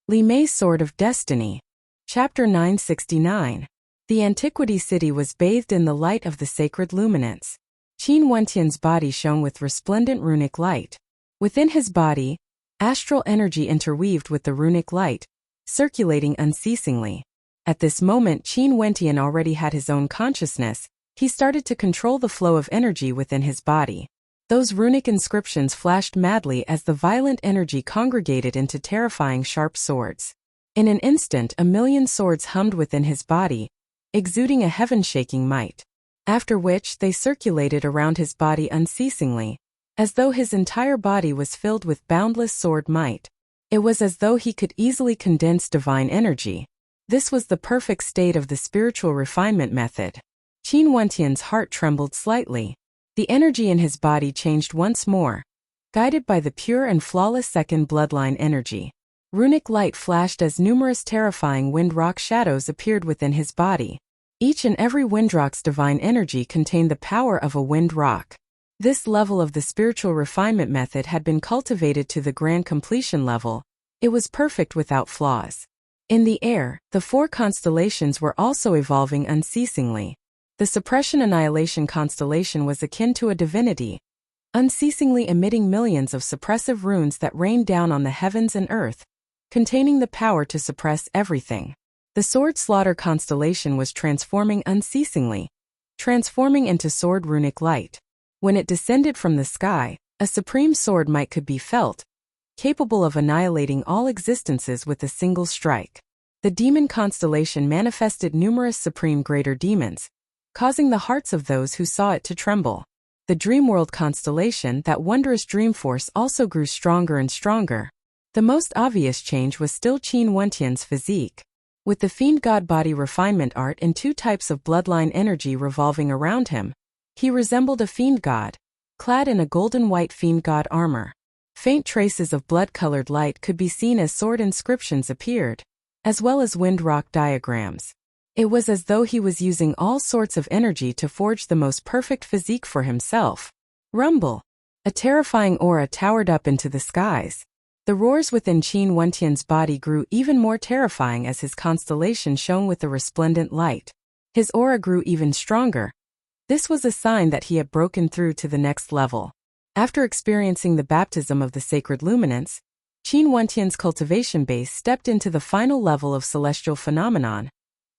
Li Mei's Sword of Destiny. Chapter 969. The antiquity city was bathed in the light of the sacred luminance. Qin Wentian's body shone with resplendent runic light. Within his body, astral energy interweaved with the runic light, circulating unceasingly. At this moment Qin Wentian already had his own consciousness. He started to control the flow of energy within his body. Those runic inscriptions flashed madly as the violent energy congregated into terrifying sharp swords. In an instant 1,000,000 swords hummed within his body, exuding a heaven-shaking might. After which they circulated around his body unceasingly, as though his entire body was filled with boundless sword might. It was as though he could easily condense divine energy. This was the perfect state of the spiritual refinement method. Qin Wentian's heart trembled slightly. The energy in his body changed once more, guided by the pure and flawless second bloodline energy. Runic light flashed as numerous terrifying wind-rock shadows appeared within his body. Each and every windrock's divine energy contained the power of a wind rock. This level of the spiritual refinement method had been cultivated to the grand completion level. It was perfect without flaws. In the air, the 4 constellations were also evolving unceasingly. The Suppression Annihilation constellation was akin to a divinity, unceasingly emitting millions of suppressive runes that rained down on the heavens and earth, containing the power to suppress everything. The Sword Slaughter constellation was transforming unceasingly, transforming into sword runic light. When it descended from the sky, a supreme sword might could be felt, capable of annihilating all existences with a single strike. The Demon constellation manifested numerous supreme greater demons, causing the hearts of those who saw it to tremble. The Dreamworld constellation, that wondrous dream force, also grew stronger and stronger. The most obvious change was still Qin Wentian's physique. With the Fiend God body refinement art and 2 types of bloodline energy revolving around him, he resembled a fiend god, clad in a golden white fiend god armor. Faint traces of blood-colored light could be seen as sword inscriptions appeared, as well as wind-rock diagrams. It was as though he was using all sorts of energy to forge the most perfect physique for himself. Rumble! A terrifying aura towered up into the skies. The roars within Qin Wentian's body grew even more terrifying as his constellation shone with a resplendent light. His aura grew even stronger. This was a sign that he had broken through to the next level. After experiencing the baptism of the sacred luminance, Qin Wentian's cultivation base stepped into the final level of celestial phenomenon,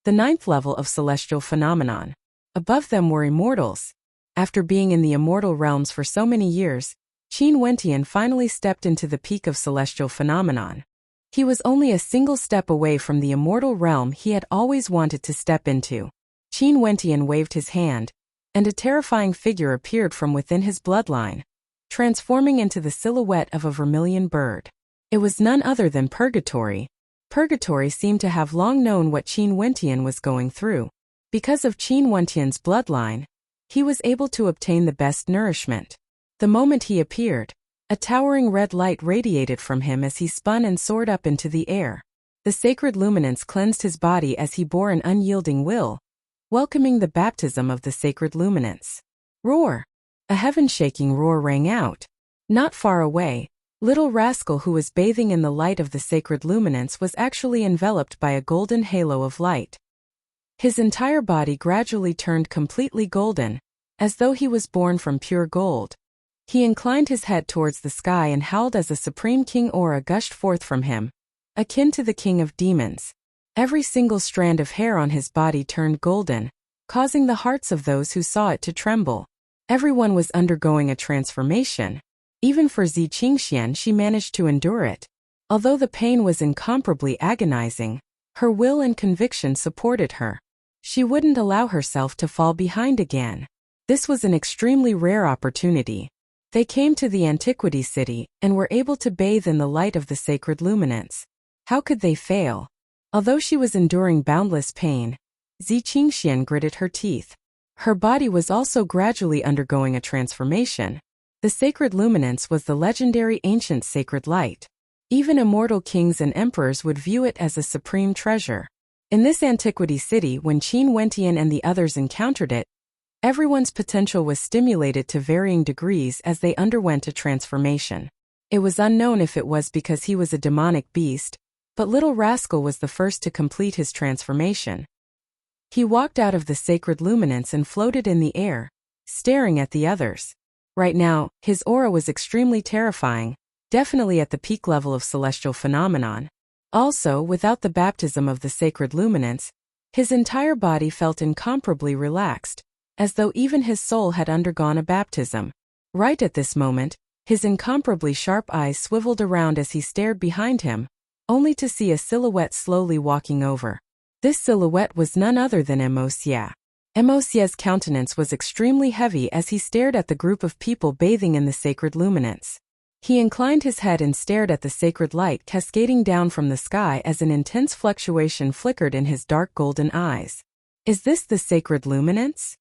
the 9th level of celestial phenomenon. Above them were immortals. After being in the immortal realms for so many years, Qin Wentian finally stepped into the peak of celestial phenomenon. He was only a single step away from the immortal realm he had always wanted to step into. Qin Wentian waved his hand, and a terrifying figure appeared from within his bloodline, transforming into the silhouette of a vermilion bird. It was none other than Purgatory. Purgatory seemed to have long known what Qin Wentian was going through. Because of Qin Wentian's bloodline, he was able to obtain the best nourishment. The moment he appeared, a towering red light radiated from him as he spun and soared up into the air. The sacred luminance cleansed his body as he bore an unyielding will, welcoming the baptism of the sacred luminance. Roar! A heaven-shaking roar rang out. Not far away, Little Rascal, who was bathing in the light of the sacred luminance, was actually enveloped by a golden halo of light. His entire body gradually turned completely golden, as though he was born from pure gold. He inclined his head towards the sky and howled as a supreme king aura gushed forth from him, akin to the king of demons. Every single strand of hair on his body turned golden, causing the hearts of those who saw it to tremble. Everyone was undergoing a transformation. Even for Zi Qingxian, she managed to endure it. Although the pain was incomparably agonizing, her will and conviction supported her. She wouldn't allow herself to fall behind again. This was an extremely rare opportunity. They came to the antiquity city and were able to bathe in the light of the sacred luminance. How could they fail? Although she was enduring boundless pain, Zi Qingxian gritted her teeth. Her body was also gradually undergoing a transformation. The sacred luminance was the legendary ancient sacred light. Even immortal kings and emperors would view it as a supreme treasure. In this antiquity city, when Qin Wentian and the others encountered it, everyone's potential was stimulated to varying degrees as they underwent a transformation. It was unknown if it was because he was a demonic beast, But little rascal was the first to complete his transformation. He walked out of the sacred luminance and floated in the air, staring at the others. Right now, his aura was extremely terrifying, definitely at the peak level of celestial phenomenon. Also, without the baptism of the sacred luminance, his entire body felt incomparably relaxed, as though even his soul had undergone a baptism. Right at this moment, his incomparably sharp eyes swiveled around as he stared behind him, only to see a silhouette slowly walking over. This silhouette was none other than Emosia. Emosia's countenance was extremely heavy as he stared at the group of people bathing in the sacred luminance. He inclined his head and stared at the sacred light cascading down from the sky as an intense fluctuation flickered in his dark golden eyes. Is this the sacred luminance?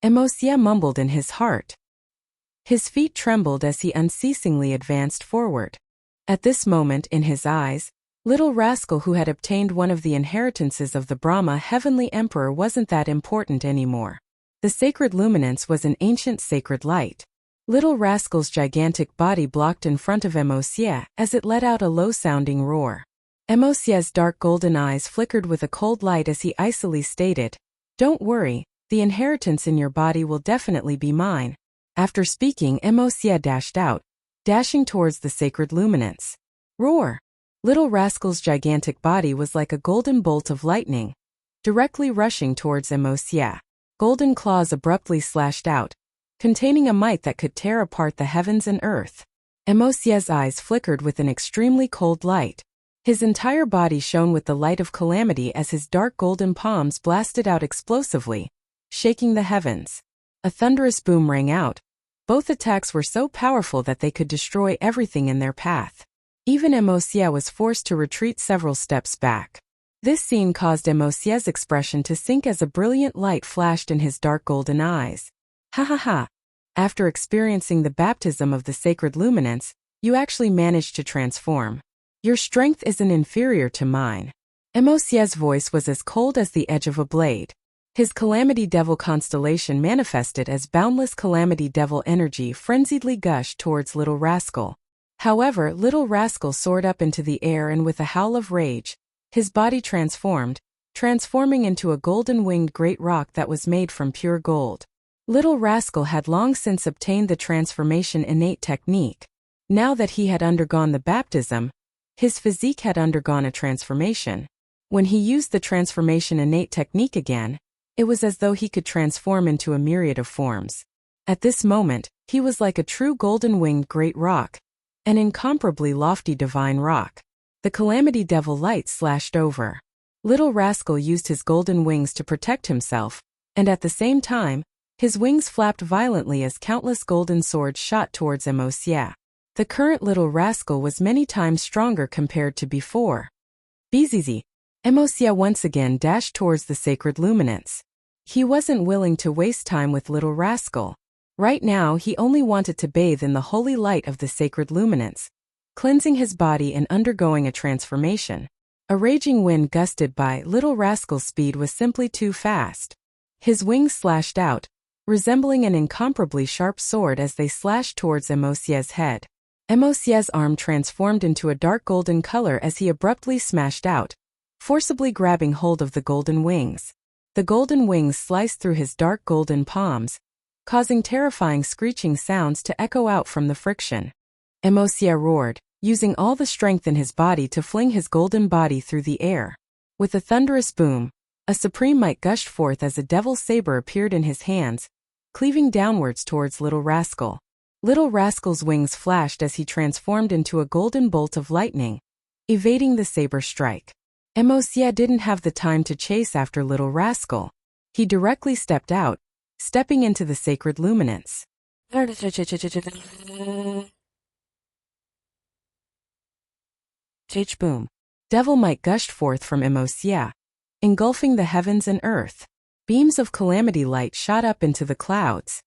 Emosia mumbled in his heart. His feet trembled as he unceasingly advanced forward. At this moment in his eyes, little rascal who had obtained one of the inheritances of the Brahma heavenly emperor wasn't that important anymore. The sacred luminance was an ancient sacred light. Little rascal's gigantic body blocked in front of Emosia as it let out a low-sounding roar. Emosia's dark golden eyes flickered with a cold light as he icily stated, "Don't worry, the inheritance in your body will definitely be mine." After speaking, Emosia dashed out, dashing towards the sacred luminance. Roar! Little rascal's gigantic body was like a golden bolt of lightning, directly rushing towards Emosia. Golden claws abruptly slashed out, containing a might that could tear apart the heavens and earth. Emosia's eyes flickered with an extremely cold light. His entire body shone with the light of calamity as his dark golden palms blasted out explosively, shaking the heavens. A thunderous boom rang out. Both attacks were so powerful that they could destroy everything in their path. Even Emosia was forced to retreat several steps back. This scene caused Emosia's expression to sink as a brilliant light flashed in his dark golden eyes. Ha ha ha! After experiencing the baptism of the sacred luminance, you actually managed to transform. Your strength isn't inferior to mine. Emosia's voice was as cold as the edge of a blade. His Calamity Devil constellation manifested as boundless Calamity Devil energy frenziedly gushed towards Little Rascal. However, Little Rascal soared up into the air and with a howl of rage, his body transforming into a golden-winged great rock that was made from pure gold. Little Rascal had long since obtained the transformation innate technique. Now that he had undergone the baptism, his physique had undergone a transformation. When he used the transformation innate technique again, it was as though he could transform into a myriad of forms. At this moment, he was like a true golden-winged great rock, an incomparably lofty divine rock. The Calamity Devil light slashed over. Little Rascal used his golden wings to protect himself, and at the same time, his wings flapped violently as countless golden swords shot towards Emosia. The current Little Rascal was many times stronger compared to before. Bzz. Emosia once again dashed towards the sacred luminance. He wasn't willing to waste time with Little Rascal. Right now he only wanted to bathe in the holy light of the sacred luminance, cleansing his body and undergoing a transformation. A raging wind gusted by. Little Rascal's speed was simply too fast. His wings slashed out, resembling an incomparably sharp sword as they slashed towards Emosia's head. Emosia's arm transformed into a dark golden color as he abruptly smashed out, forcibly grabbing hold of the golden wings. The golden wings sliced through his dark golden palms, causing terrifying screeching sounds to echo out from the friction. Emosia roared, using all the strength in his body to fling his golden body through the air. With a thunderous boom, a supreme might gushed forth as a devil's saber appeared in his hands, cleaving downwards towards Little Rascal. Little Rascal's wings flashed as he transformed into a golden bolt of lightning, evading the saber strike. Emosia didn't have the time to chase after Little Rascal. He directly stepped out, stepping into the sacred luminance. Boom. Devil might gushed forth from Emosia, engulfing the heavens and earth. Beams of calamity light shot up into the clouds.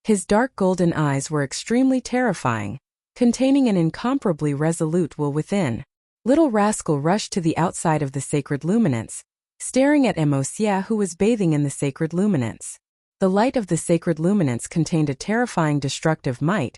His dark golden eyes were extremely terrifying, containing an incomparably resolute will within. Little Rascal rushed to the outside of the sacred luminance, staring at Emosia who was bathing in the sacred luminance. The light of the sacred luminance contained a terrifying destructive might.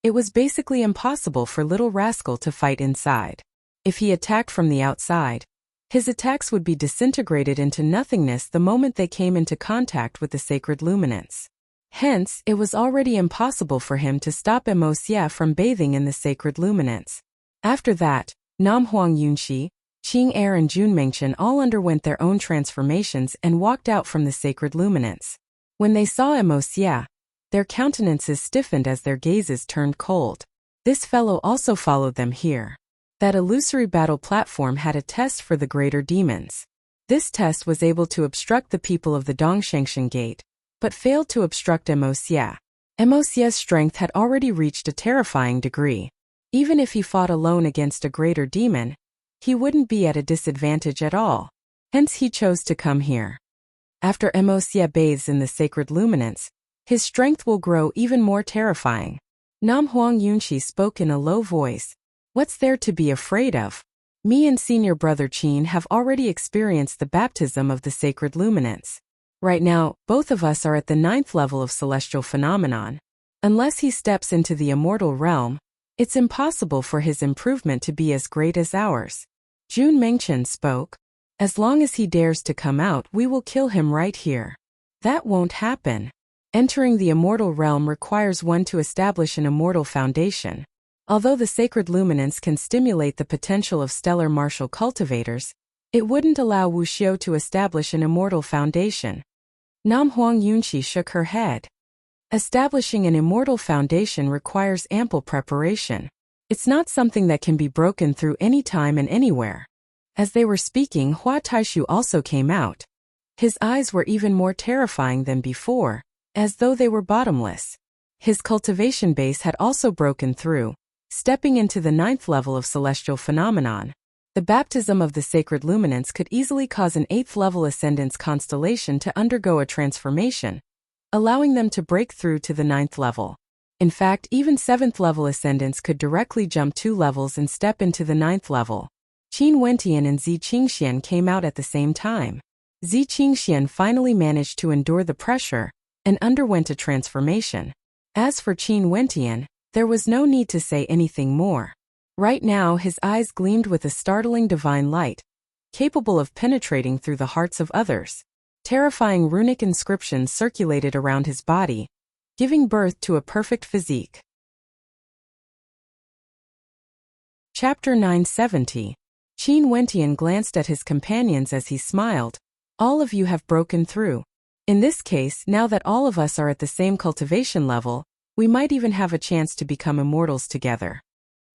It was basically impossible for Little Rascal to fight inside. If he attacked from the outside, his attacks would be disintegrated into nothingness the moment they came into contact with the sacred luminance. Hence, it was already impossible for him to stop Emosia from bathing in the sacred luminance. After that, Nam Huang Yunxi, Qing Er and Jun Mengchen all underwent their own transformations and walked out from the sacred luminance. When they saw Emosia, their countenances stiffened as their gazes turned cold. This fellow also followed them here. That illusory battle platform had a test for the greater demons. This test was able to obstruct the people of the Dongshangshan Gate, but failed to obstruct Emosia. Emosia's strength had already reached a terrifying degree. Even if he fought alone against a greater demon, he wouldn't be at a disadvantage at all. Hence he chose to come here. After Emosia bathes in the sacred luminance, his strength will grow even more terrifying. Nam Huang Yunxi spoke in a low voice. What's there to be afraid of? Me and senior brother Qin have already experienced the baptism of the sacred luminance. Right now, both of us are at the 9th level of celestial phenomenon. Unless he steps into the immortal realm, it's impossible for his improvement to be as great as ours. Jun Mengchen spoke. As long as he dares to come out, we will kill him right here. That won't happen. Entering the immortal realm requires one to establish an immortal foundation. Although the sacred luminance can stimulate the potential of stellar martial cultivators, it wouldn't allow Wu Xiu to establish an immortal foundation. Nam Huang Yunxi shook her head. Establishing an immortal foundation requires ample preparation. It's not something that can be broken through any time and anywhere. As they were speaking, Hua Taishu also came out. His eyes were even more terrifying than before, as though they were bottomless. His cultivation base had also broken through, stepping into the 9th level of celestial phenomenon. The baptism of the sacred luminance could easily cause an 8th level ascendance constellation to undergo a transformation, allowing them to break through to the 9th level. In fact, even 7th level ascendants could directly jump 2 levels and step into the 9th level. Qin Wentian and Zi Qingxian came out at the same time. Zi Qingxian finally managed to endure the pressure and underwent a transformation. As for Qin Wentian, there was no need to say anything more. Right now his eyes gleamed with a startling divine light, capable of penetrating through the hearts of others. Terrifying runic inscriptions circulated around his body, giving birth to a perfect physique. Chapter 970. Qin Wentian glanced at his companions as he smiled. All of you have broken through. In this case, now that all of us are at the same cultivation level, we might even have a chance to become immortals together.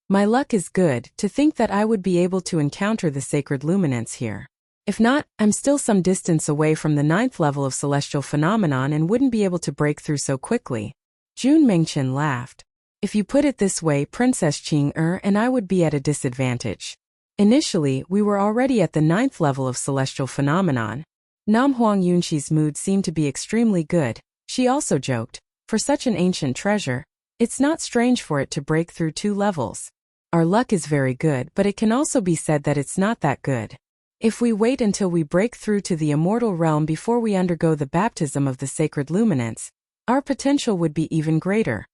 My luck is good to think that I would be able to encounter the sacred luminance here. If not, I'm still some distance away from the 9th level of celestial phenomenon and wouldn't be able to break through so quickly. Jun Mengchen laughed. If you put it this way, Princess Qing and I would be at a disadvantage. Initially, we were already at the 9th level of celestial phenomenon. Nam Huang Yunxi's mood seemed to be extremely good. She also joked, for such an ancient treasure, it's not strange for it to break through 2 levels. Our luck is very good, but it can also be said that it's not that good. If we wait until we break through to the immortal realm before we undergo the baptism of the sacred luminance, our potential would be even greater.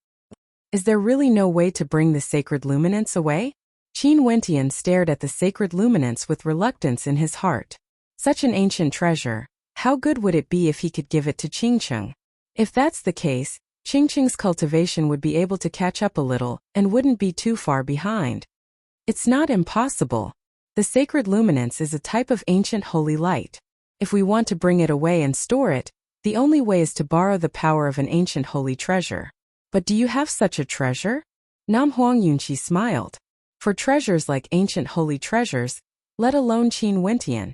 Is there really no way to bring the sacred luminance away? Qin Wentian stared at the sacred luminance with reluctance in his heart. Such an ancient treasure, how good would it be if he could give it to Qingcheng? If that's the case, Qingcheng's cultivation would be able to catch up a little and wouldn't be too far behind. It's not impossible. The sacred luminance is a type of ancient holy light. If we want to bring it away and store it, the only way is to borrow the power of an ancient holy treasure. But do you have such a treasure? Nam Huang Yunqi smiled. For treasures like ancient holy treasures, let alone Qin Wentian,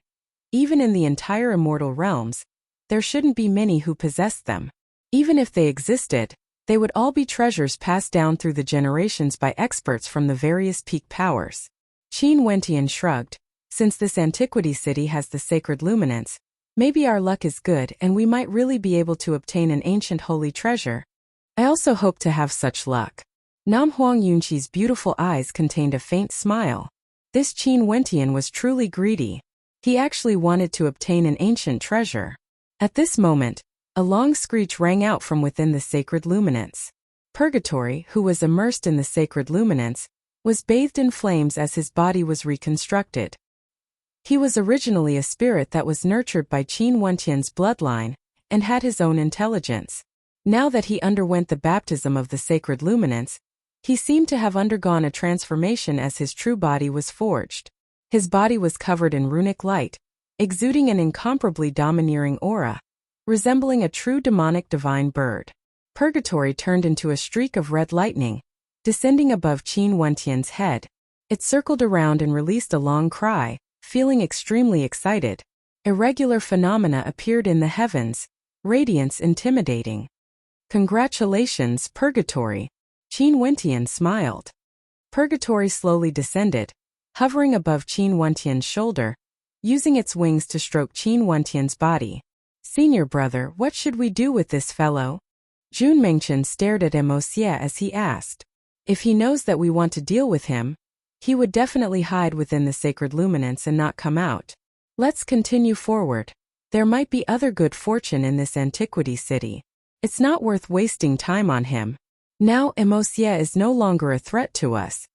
even in the entire immortal realms, there shouldn't be many who possessed them. Even if they existed, they would all be treasures passed down through the generations by experts from the various peak powers. Qin Wentian shrugged. Since this antiquity city has the sacred luminance, maybe our luck is good and we might really be able to obtain an ancient holy treasure. I also hope to have such luck. Nam Huang Yunqi's beautiful eyes contained a faint smile. This Qin Wentian was truly greedy. He actually wanted to obtain an ancient treasure. At this moment, a long screech rang out from within the sacred luminance. Purgatory, who was immersed in the sacred luminance, was bathed in flames as his body was reconstructed. He was originally a spirit that was nurtured by Qin Wentian's bloodline and had his own intelligence. Now that he underwent the baptism of the sacred luminance, he seemed to have undergone a transformation as his true body was forged. His body was covered in runic light, exuding an incomparably domineering aura, resembling a true demonic divine bird. Purgatory turned into a streak of red lightning, descending above Qin Wentian's head. It circled around and released a long cry, feeling extremely excited. Irregular phenomena appeared in the heavens, radiance intimidating. Congratulations, Purgatory. Qin Wentian smiled. Purgatory slowly descended, hovering above Qin Wentian's shoulder, using its wings to stroke Qin Wentian's body. Senior brother, what should we do with this fellow? Jun Mengchen stared at Emosia as he asked. If he knows that we want to deal with him, he would definitely hide within the sacred luminance and not come out. Let's continue forward. There might be other good fortune in this antiquity city. It's not worth wasting time on him. Now Emosia is no longer a threat to us.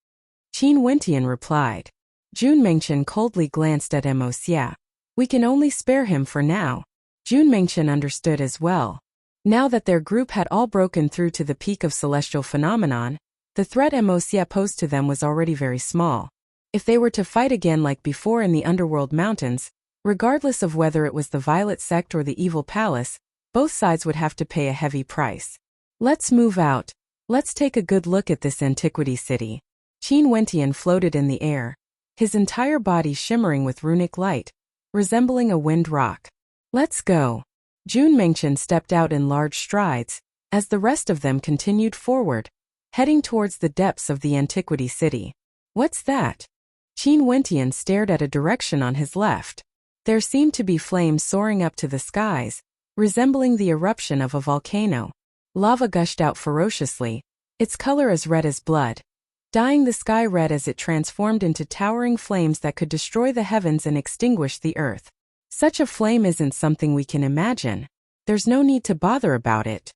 Qin Wentian replied. Jun Mengchen coldly glanced at Emosia. We can only spare him for now. Jun Mengchen understood as well. Now that their group had all broken through to the peak of celestial phenomenon, the threat Emosia posed to them was already very small. If they were to fight again like before in the underworld mountains, regardless of whether it was the Violet Sect or the Evil Palace, both sides would have to pay a heavy price. Let's move out. Let's take a good look at this antiquity city. Qin Wentian floated in the air, his entire body shimmering with runic light, resembling a wind rock. Let's go. Jun Mengchen stepped out in large strides, as the rest of them continued forward, heading towards the depths of the antiquity city. What's that? Qin Wentian stared at a direction on his left. There seemed to be flames soaring up to the skies, resembling the eruption of a volcano. Lava gushed out ferociously, its color as red as blood, dyeing the sky red as it transformed into towering flames that could destroy the heavens and extinguish the earth. Such a flame isn't something we can imagine. There's no need to bother about it.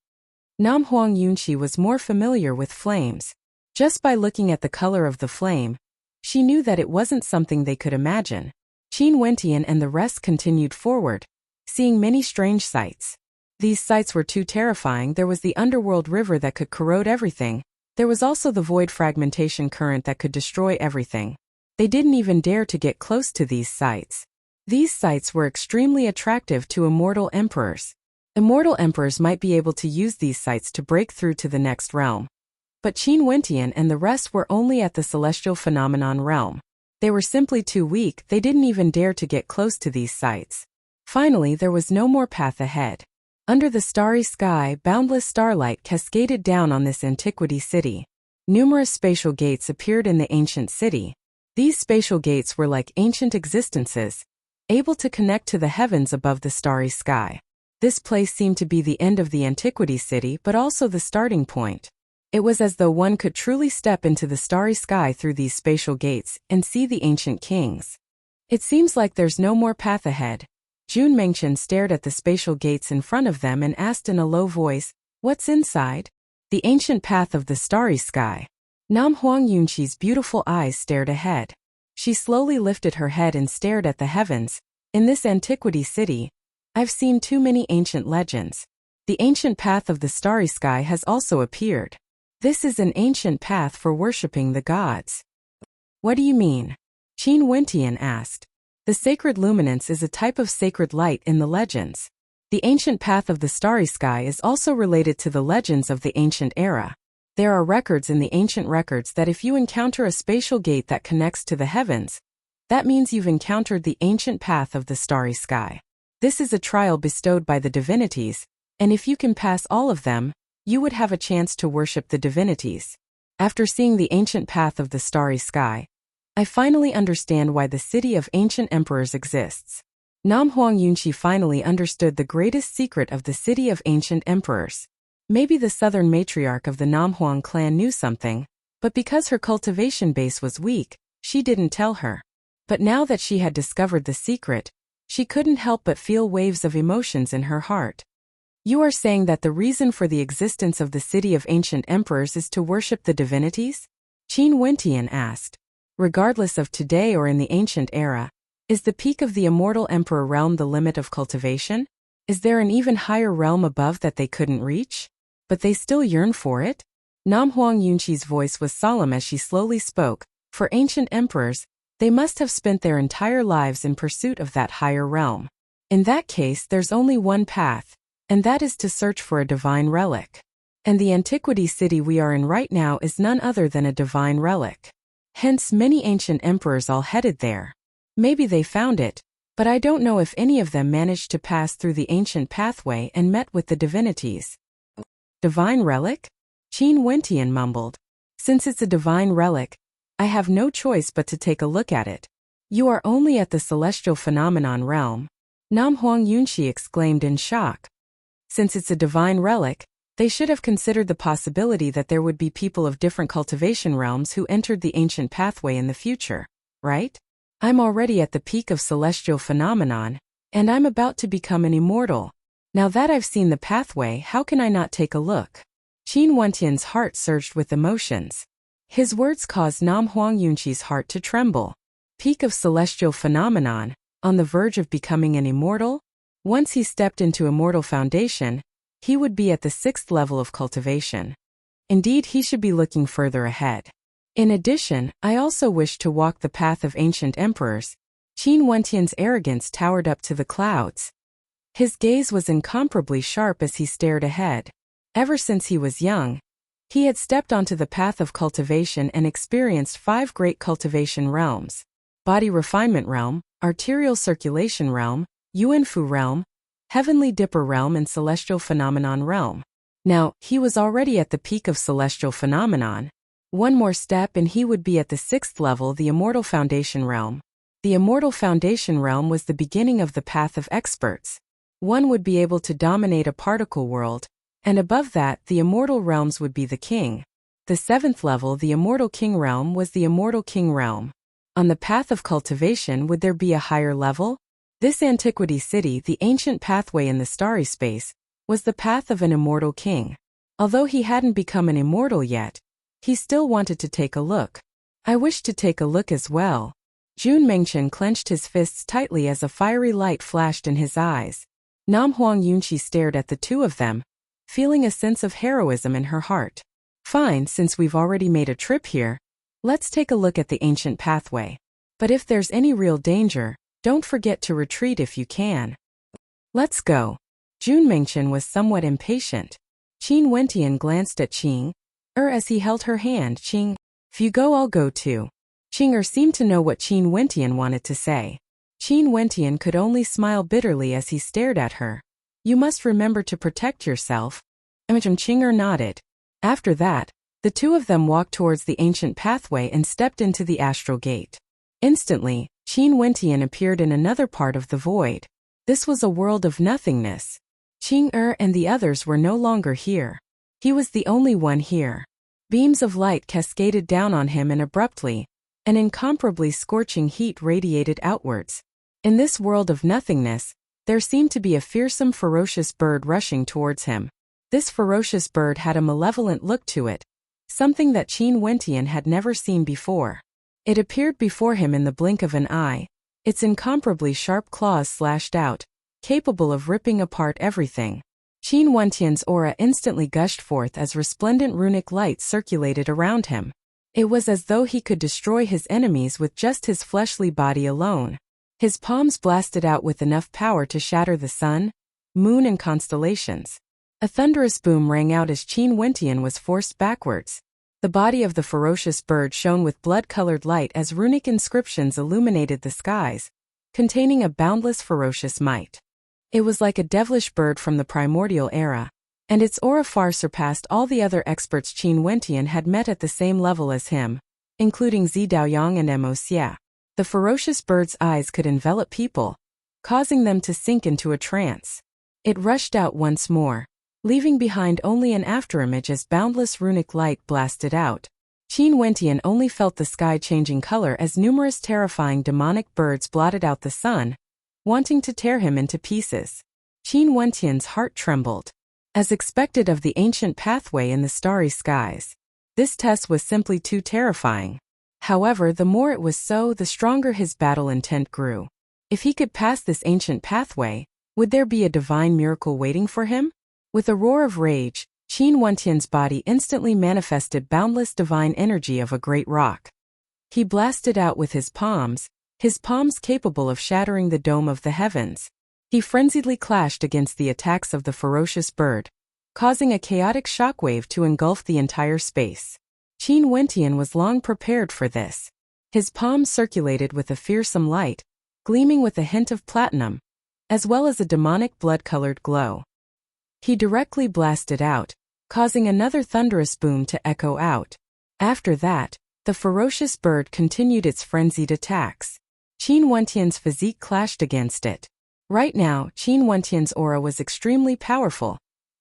Nam Huang Yunqi was more familiar with flames. Just by looking at the color of the flame, she knew that it wasn't something they could imagine. Qin Wentian and the rest continued forward, seeing many strange sights. These sights were too terrifying. There was the underworld river that could corrode everything. There was also the void fragmentation current that could destroy everything. They didn't even dare to get close to these sights. These sights were extremely attractive to immortal emperors. Immortal emperors might be able to use these sights to break through to the next realm. But Qin Wentian and the rest were only at the celestial phenomenon realm. They were simply too weak. They didn't even dare to get close to these sights. Finally, there was no more path ahead. Under the starry sky, boundless starlight cascaded down on this antiquity city. Numerous spatial gates appeared in the ancient city. These spatial gates were like ancient existences, able to connect to the heavens above the starry sky. This place seemed to be the end of the antiquity city but also the starting point. It was as though one could truly step into the starry sky through these spatial gates and see the ancient kings. It seems like there's no more path ahead. Jun Mengchen stared at the spatial gates in front of them and asked in a low voice, "What's inside?" The ancient path of the starry sky. Nam Huang Yunqi's beautiful eyes stared ahead. She slowly lifted her head and stared at the heavens. In this antiquity city, I've seen too many ancient legends. The ancient path of the starry sky has also appeared. This is an ancient path for worshipping the gods. What do you mean? Qin Wentian asked. The sacred luminance is a type of sacred light in the legends. The ancient path of the starry sky is also related to the legends of the ancient era. There are records in the ancient records that if you encounter a spatial gate that connects to the heavens, that means you've encountered the ancient path of the starry sky. This is a trial bestowed by the divinities, and if you can pass all of them, you would have a chance to worship the divinities. After seeing the ancient path of the starry sky, I finally understand why the city of ancient emperors exists. Nam Huang Yunqi finally understood the greatest secret of the city of ancient emperors. Maybe the southern matriarch of the Nam Huang clan knew something, but because her cultivation base was weak, she didn't tell her. But now that she had discovered the secret, she couldn't help but feel waves of emotions in her heart. You are saying that the reason for the existence of the city of ancient emperors is to worship the divinities? Qin Wentian asked. Regardless of today or in the ancient era, is the peak of the immortal emperor realm the limit of cultivation? Is there an even higher realm above that they couldn't reach? But they still yearn for it? Nam Huang Yunqi's voice was solemn as she slowly spoke. For ancient emperors, they must have spent their entire lives in pursuit of that higher realm. In that case, there's only one path, and that is to search for a divine relic. And the antiquity city we are in right now is none other than a divine relic. Hence many ancient emperors all headed there. Maybe they found it, but I don't know if any of them managed to pass through the ancient pathway and met with the divinities. Divine relic? Qin Wentian mumbled. Since it's a divine relic, I have no choice but to take a look at it. You are only at the celestial phenomenon realm. Nam Huang Yunqi exclaimed in shock. Since it's a divine relic, they should have considered the possibility that there would be people of different cultivation realms who entered the ancient pathway in the future, right? I'm already at the peak of celestial phenomenon, and I'm about to become an immortal. Now that I've seen the pathway, how can I not take a look? Qin Wentian's heart surged with emotions. His words caused Nam Huang Yunqi's heart to tremble. Peak of celestial phenomenon, on the verge of becoming an immortal? Once he stepped into immortal foundation, he would be at the 6th level of cultivation. Indeed, he should be looking further ahead. In addition, I also wish to walk the path of ancient emperors. Qin Wentian's arrogance towered up to the clouds. His gaze was incomparably sharp as he stared ahead. Ever since he was young, he had stepped onto the path of cultivation and experienced 5 great cultivation realms: body refinement realm, arterial circulation realm, Yuanfu realm, heavenly dipper realm, and celestial phenomenon realm. Now, he was already at the peak of celestial phenomenon. One more step and he would be at the 6th level, the immortal foundation realm. The immortal foundation realm was the beginning of the path of experts. One would be able to dominate a particle world, and above that, the immortal realms would be the king. The 7th level, the immortal king realm, was the immortal king realm. On the path of cultivation, would there be a higher level? This antiquity city, the ancient pathway in the starry space, was the path of an immortal king. Although he hadn't become an immortal yet, he still wanted to take a look. I wish to take a look as well. Jun Mengchen clenched his fists tightly as a fiery light flashed in his eyes. Nam Huang Yunqi stared at the two of them, feeling a sense of heroism in her heart. Fine, since we've already made a trip here, let's take a look at the ancient pathway. But if there's any real danger, don't forget to retreat if you can. Let's go. Jun Mengchen was somewhat impatient. Qin Wentian glanced at Qing as he held her hand. Qing, if you go, I'll go too. Qing seemed to know what Qin Wentian wanted to say. Qin Wentian could only smile bitterly as he stared at her. You must remember to protect yourself. Qing nodded. After that, the two of them walked towards the ancient pathway and stepped into the astral gate. Instantly, Qin Wentian appeared in another part of the void. This was a world of nothingness. Qing and the others were no longer here. He was the only one here. Beams of light cascaded down on him and abruptly, an incomparably scorching heat radiated outwards. In this world of nothingness, there seemed to be a fearsome, ferocious bird rushing towards him. This ferocious bird had a malevolent look to it, something that Qin Wentian had never seen before. It appeared before him in the blink of an eye, its incomparably sharp claws slashed out, capable of ripping apart everything. Qin Wentian's aura instantly gushed forth as resplendent runic light circulated around him. It was as though he could destroy his enemies with just his fleshly body alone. His palms blasted out with enough power to shatter the sun, moon, and constellations. A thunderous boom rang out as Qin Wentian was forced backwards. The body of the ferocious bird shone with blood-colored light as runic inscriptions illuminated the skies, containing a boundless ferocious might. It was like a devilish bird from the primordial era, and its aura far surpassed all the other experts Qin Wentian had met at the same level as him, including Zi Daoyang and Mo Xia. The ferocious bird's eyes could envelop people, causing them to sink into a trance. It rushed out once more, leaving behind only an afterimage as boundless runic light blasted out. Qin Wentian only felt the sky changing color as numerous terrifying demonic birds blotted out the sun, wanting to tear him into pieces. Qin Wentian's heart trembled. As expected of the ancient pathway in the starry skies, This test was simply too terrifying. However, the more it was so, the stronger his battle intent grew. If he could pass this ancient pathway, would there be a divine miracle waiting for him? With a roar of rage, Qin Wentian's body instantly manifested boundless divine energy of a great rock. He blasted out with his palms capable of shattering the dome of the heavens. He frenziedly clashed against the attacks of the ferocious bird, causing a chaotic shockwave to engulf the entire space. Qin Wentian was long prepared for this. His palms circulated with a fearsome light, gleaming with a hint of platinum, as well as a demonic blood-colored glow. He directly blasted out, causing another thunderous boom to echo out. After that, the ferocious bird continued its frenzied attacks. Qin Wentian's physique clashed against it. Right now, Qin Wentian's aura was extremely powerful,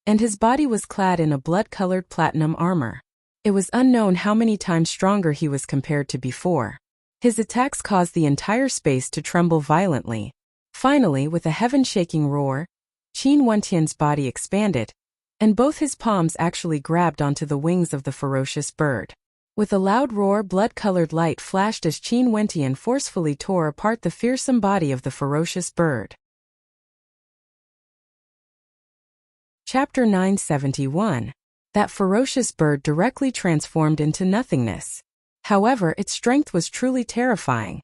and his body was clad in a blood-colored platinum armor. It was unknown how many times stronger he was compared to before. His attacks caused the entire space to tremble violently. Finally, with a heaven-shaking roar, Qin Wentian's body expanded, and both his palms actually grabbed onto the wings of the ferocious bird. With a loud roar, blood-colored light flashed as Qin Wentian forcefully tore apart the fearsome body of the ferocious bird. Chapter 971. That ferocious bird directly transformed into nothingness. However, its strength was truly terrifying,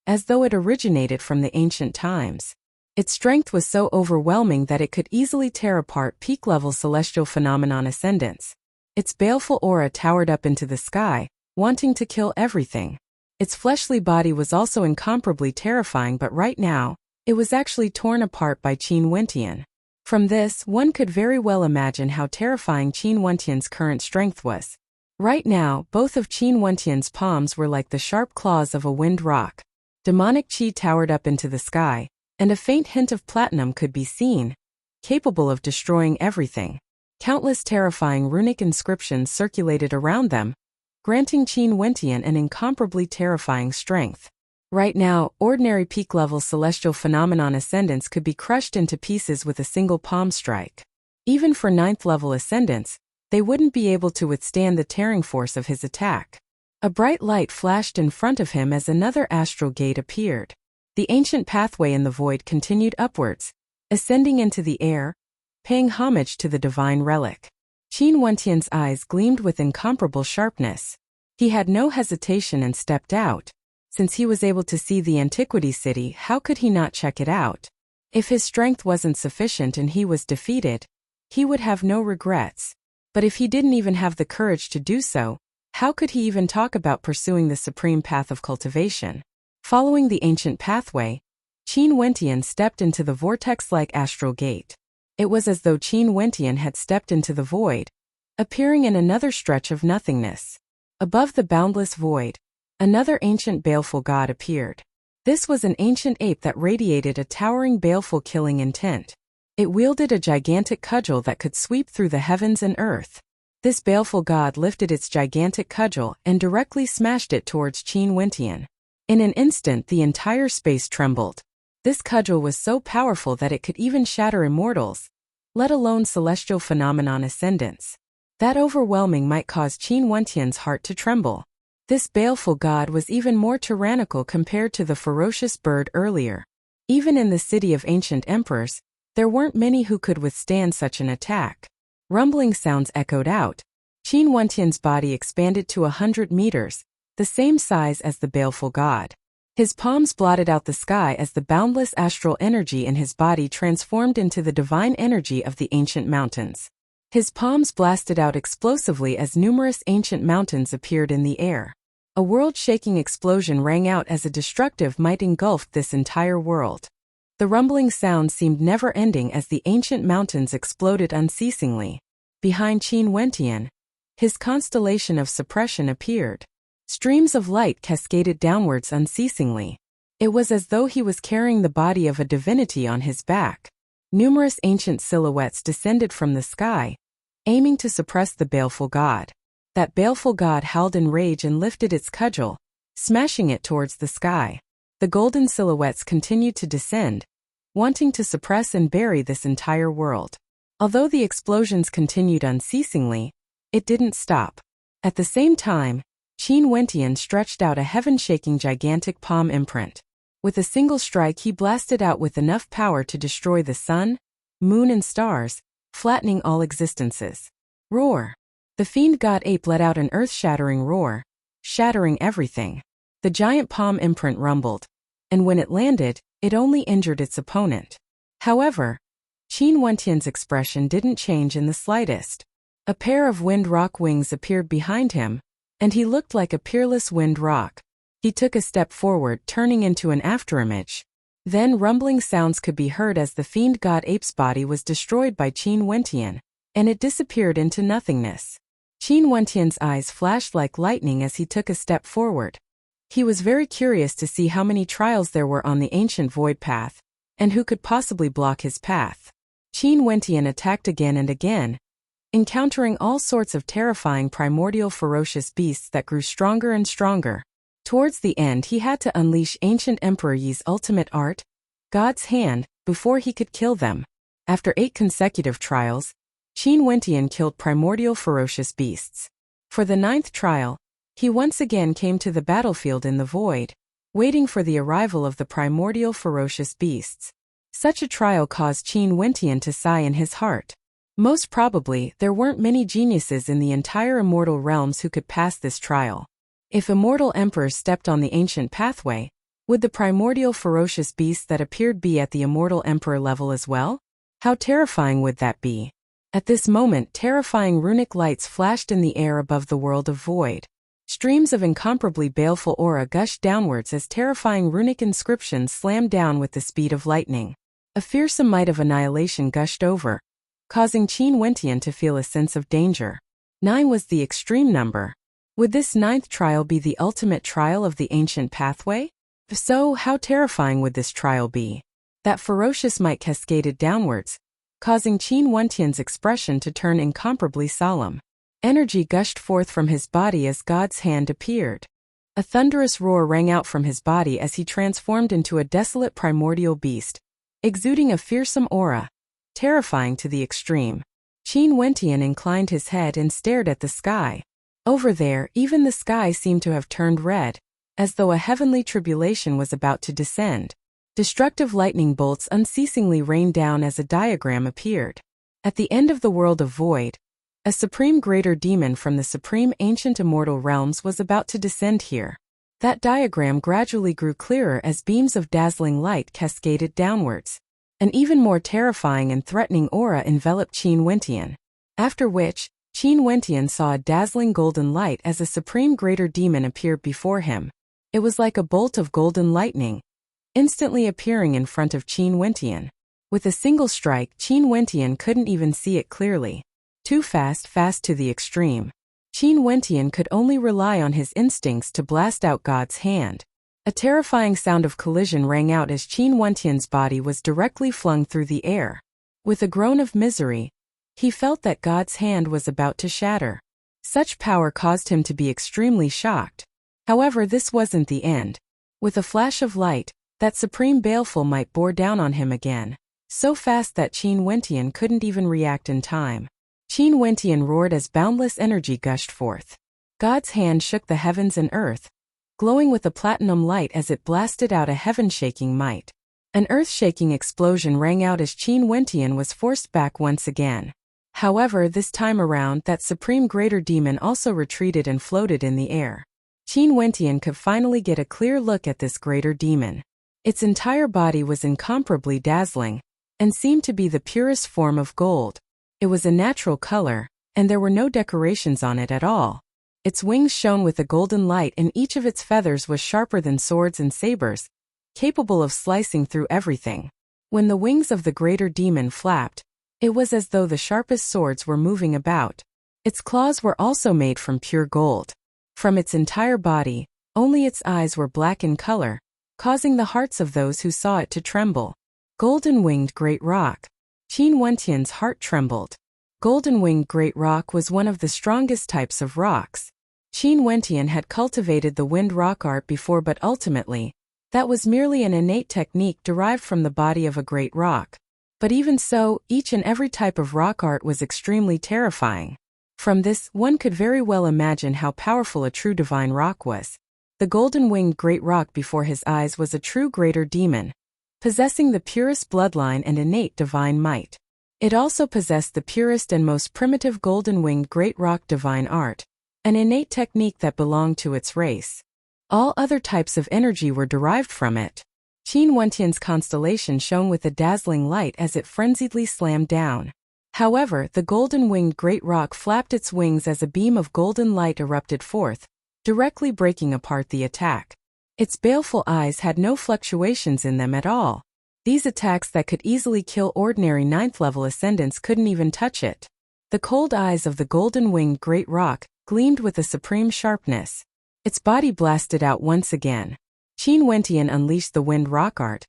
as though it originated from the ancient times. Its strength was so overwhelming that it could easily tear apart peak-level celestial phenomenon ascendants. Its baleful aura towered up into the sky, wanting to kill everything. Its fleshly body was also incomparably terrifying, but right now, it was actually torn apart by Qin Wentian. From this, one could very well imagine how terrifying Qin Wentian's current strength was. Right now, both of Qin Wentian's palms were like the sharp claws of a wind rock. Demonic qi towered up into the sky, and a faint hint of platinum could be seen, capable of destroying everything. Countless terrifying runic inscriptions circulated around them, granting Qin Wentian an incomparably terrifying strength. Right now, ordinary peak-level celestial phenomenon ascendants could be crushed into pieces with a single palm strike. Even for 9th-level ascendants, they wouldn't be able to withstand the tearing force of his attack. A bright light flashed in front of him as another astral gate appeared. The ancient pathway in the void continued upwards, ascending into the air, paying homage to the divine relic. Qin Wentian's eyes gleamed with incomparable sharpness. He had no hesitation and stepped out. Since he was able to see the antiquity city, how could he not check it out? If his strength wasn't sufficient and he was defeated, he would have no regrets. But if he didn't even have the courage to do so, how could he even talk about pursuing the supreme path of cultivation? Following the ancient pathway, Qin Wentian stepped into the vortex-like astral gate. It was as though Qin Wentian had stepped into the void, appearing in another stretch of nothingness. Above the boundless void, another ancient baleful god appeared. This was an ancient ape that radiated a towering baleful killing intent. It wielded a gigantic cudgel that could sweep through the heavens and earth. This baleful god lifted its gigantic cudgel and directly smashed it towards Qin Wentian. In an instant, the entire space trembled. This cudgel was so powerful that it could even shatter immortals, let alone celestial phenomenon ascendants. That overwhelming might cause Qin Wentian's heart to tremble. This baleful god was even more tyrannical compared to the ferocious bird earlier. Even in the city of ancient emperors, there weren't many who could withstand such an attack. Rumbling sounds echoed out. Qin Wentian's body expanded to 100 meters, the same size as the baleful god. His palms blotted out the sky as the boundless astral energy in his body transformed into the divine energy of the ancient mountains. His palms blasted out explosively as numerous ancient mountains appeared in the air. A world-shaking explosion rang out as a destructive might engulfed this entire world. The rumbling sound seemed never-ending as the ancient mountains exploded unceasingly. Behind Qin Wentian, his constellation of suppression appeared. Streams of light cascaded downwards unceasingly. It was as though he was carrying the body of a divinity on his back. Numerous ancient silhouettes descended from the sky, aiming to suppress the baleful god. That baleful god howled in rage and lifted its cudgel, smashing it towards the sky. The golden silhouettes continued to descend, wanting to suppress and bury this entire world. Although the explosions continued unceasingly, it didn't stop. At the same time, Qin Wentian stretched out a heaven-shaking gigantic palm imprint. With a single strike he blasted out with enough power to destroy the sun, moon and stars, flattening all existences. Roar! The fiend god ape let out an earth-shattering roar, shattering everything. The giant palm imprint rumbled, and when it landed, it only injured its opponent. However, Qin Wentian's expression didn't change in the slightest. A pair of wind rock wings appeared behind him, and he looked like a peerless wind rock. He took a step forward, turning into an afterimage. Then rumbling sounds could be heard as the fiend god ape's body was destroyed by Qin Wentian, and it disappeared into nothingness. Qin Wentian's eyes flashed like lightning as he took a step forward. He was very curious to see how many trials there were on the ancient void path, and who could possibly block his path. Qin Wentian attacked again and again, encountering all sorts of terrifying primordial ferocious beasts that grew stronger and stronger. Towards the end he had to unleash ancient Emperor Yi's ultimate art, God's hand, before he could kill them. After 8 consecutive trials, Qin Wentian killed primordial ferocious beasts. For the 9th trial, he once again came to the battlefield in the void, waiting for the arrival of the primordial ferocious beasts. Such a trial caused Qin Wentian to sigh in his heart. Most probably, there weren't many geniuses in the entire immortal realms who could pass this trial. If immortal emperors stepped on the ancient pathway, would the primordial ferocious beasts that appeared be at the immortal emperor level as well? How terrifying would that be? At this moment, terrifying runic lights flashed in the air above the world of void. Streams of incomparably baleful aura gushed downwards as terrifying runic inscriptions slammed down with the speed of lightning. A fearsome might of annihilation gushed over, causing Qin Wentian to feel a sense of danger. 9 was the extreme number. Would this 9th trial be the ultimate trial of the ancient pathway? If so, how terrifying would this trial be? That ferocious might cascaded downwards, causing Qin Wentian's expression to turn incomparably solemn. Energy gushed forth from his body as God's hand appeared. A thunderous roar rang out from his body as he transformed into a desolate primordial beast, exuding a fearsome aura, terrifying to the extreme. Qin Wentian inclined his head and stared at the sky. Over there, even the sky seemed to have turned red, as though a heavenly tribulation was about to descend. Destructive lightning bolts unceasingly rained down as a diagram appeared. At the end of the world of void, a supreme greater demon from the supreme ancient immortal realms was about to descend here. That diagram gradually grew clearer as beams of dazzling light cascaded downwards. An even more terrifying and threatening aura enveloped Qin Wentian. After which, Qin Wentian saw a dazzling golden light as a supreme greater demon appeared before him. It was like a bolt of golden lightning, instantly appearing in front of Qin Wentian. With a single strike, Qin Wentian couldn't even see it clearly. Too fast to the extreme. Qin Wentian could only rely on his instincts to blast out God's hand. A terrifying sound of collision rang out as Qin Wentian's body was directly flung through the air. With a groan of misery, he felt that God's hand was about to shatter. Such power caused him to be extremely shocked. However, this wasn't the end. With a flash of light, that supreme baleful might bore down on him again, so fast that Qin Wentian couldn't even react in time. Qin Wentian roared as boundless energy gushed forth. God's hand shook the heavens and earth, glowing with a platinum light as it blasted out a heaven-shaking might. An earth-shaking explosion rang out as Qin Wentian was forced back once again. However, this time around, that supreme greater demon also retreated and floated in the air. Qin Wentian could finally get a clear look at this greater demon. Its entire body was incomparably dazzling, and seemed to be the purest form of gold. It was a natural color, and there were no decorations on it at all. Its wings shone with a golden light and each of its feathers was sharper than swords and sabers, capable of slicing through everything. When the wings of the greater demon flapped, it was as though the sharpest swords were moving about. Its claws were also made from pure gold. From its entire body, only its eyes were black in color, causing the hearts of those who saw it to tremble. Golden-winged great rock. Qin Wentian's heart trembled. Golden-winged great rock was one of the strongest types of rocks. Qin Wentian had cultivated the wind rock art before, but ultimately, that was merely an innate technique derived from the body of a great rock. But even so, each and every type of rock art was extremely terrifying. From this, one could very well imagine how powerful a true divine rock was. The golden-winged great rock before his eyes was a true greater demon, possessing the purest bloodline and innate divine might. It also possessed the purest and most primitive golden-winged great rock divine art, an innate technique that belonged to its race. All other types of energy were derived from it. Qin Wentian's constellation shone with a dazzling light as it frenziedly slammed down. However, the golden-winged great rock flapped its wings as a beam of golden light erupted forth, directly breaking apart the attack. Its baleful eyes had no fluctuations in them at all. These attacks that could easily kill ordinary 9th-level ascendants couldn't even touch it. The cold eyes of the golden-winged great rock gleamed with a supreme sharpness. Its body blasted out once again. Qin Wentian unleashed the wind rock art,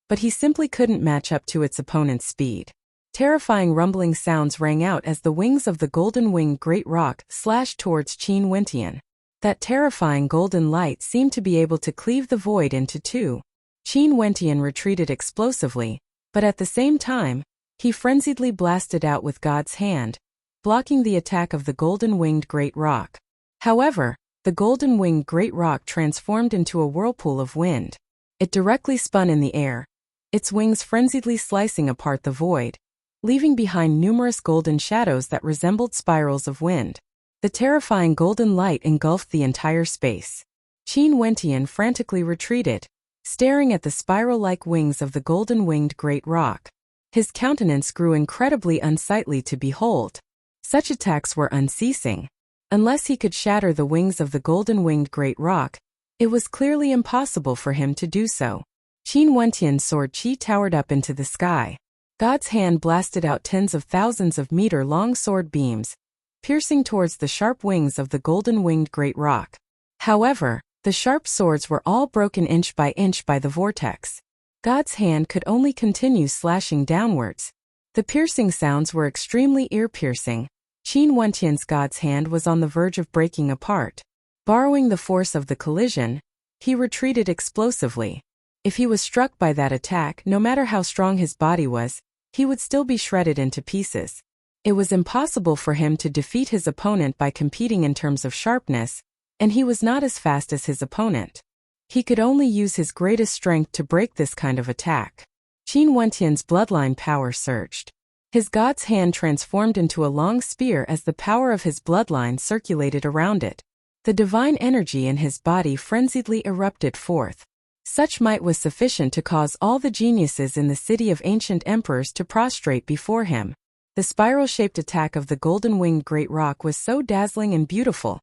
but he simply couldn't match up to its opponent's speed. Terrifying rumbling sounds rang out as the wings of the golden-winged great rock slashed towards Qin Wentian. That terrifying golden light seemed to be able to cleave the void into two. Qin Wentian retreated explosively, but at the same time, he frenziedly blasted out with God's hand, blocking the attack of the golden-winged great rock. However, the golden-winged great rock transformed into a whirlpool of wind. It directly spun in the air, its wings frenziedly slicing apart the void, leaving behind numerous golden shadows that resembled spirals of wind. The terrifying golden light engulfed the entire space. Qin Wentian frantically retreated, staring at the spiral-like wings of the golden-winged great rock. His countenance grew incredibly unsightly to behold. Such attacks were unceasing. Unless he could shatter the wings of the golden-winged great rock, it was clearly impossible for him to do so. Qin Wentian's sword Qi towered up into the sky. God's hand blasted out tens of thousands of meter-long sword beams, piercing towards the sharp wings of the golden-winged great rock. However, the sharp swords were all broken inch by the vortex. God's hand could only continue slashing downwards. The piercing sounds were extremely ear-piercing. Qin Wentian's God's hand was on the verge of breaking apart. Borrowing the force of the collision, he retreated explosively. If he was struck by that attack, no matter how strong his body was, he would still be shredded into pieces. It was impossible for him to defeat his opponent by competing in terms of sharpness, and he was not as fast as his opponent. He could only use his greatest strength to break this kind of attack. Qin Wentian's bloodline power surged. His God's hand transformed into a long spear as the power of his bloodline circulated around it. The divine energy in his body frenziedly erupted forth. Such might was sufficient to cause all the geniuses in the city of ancient emperors to prostrate before him. The spiral-shaped attack of the golden-winged great rock was so dazzling and beautiful,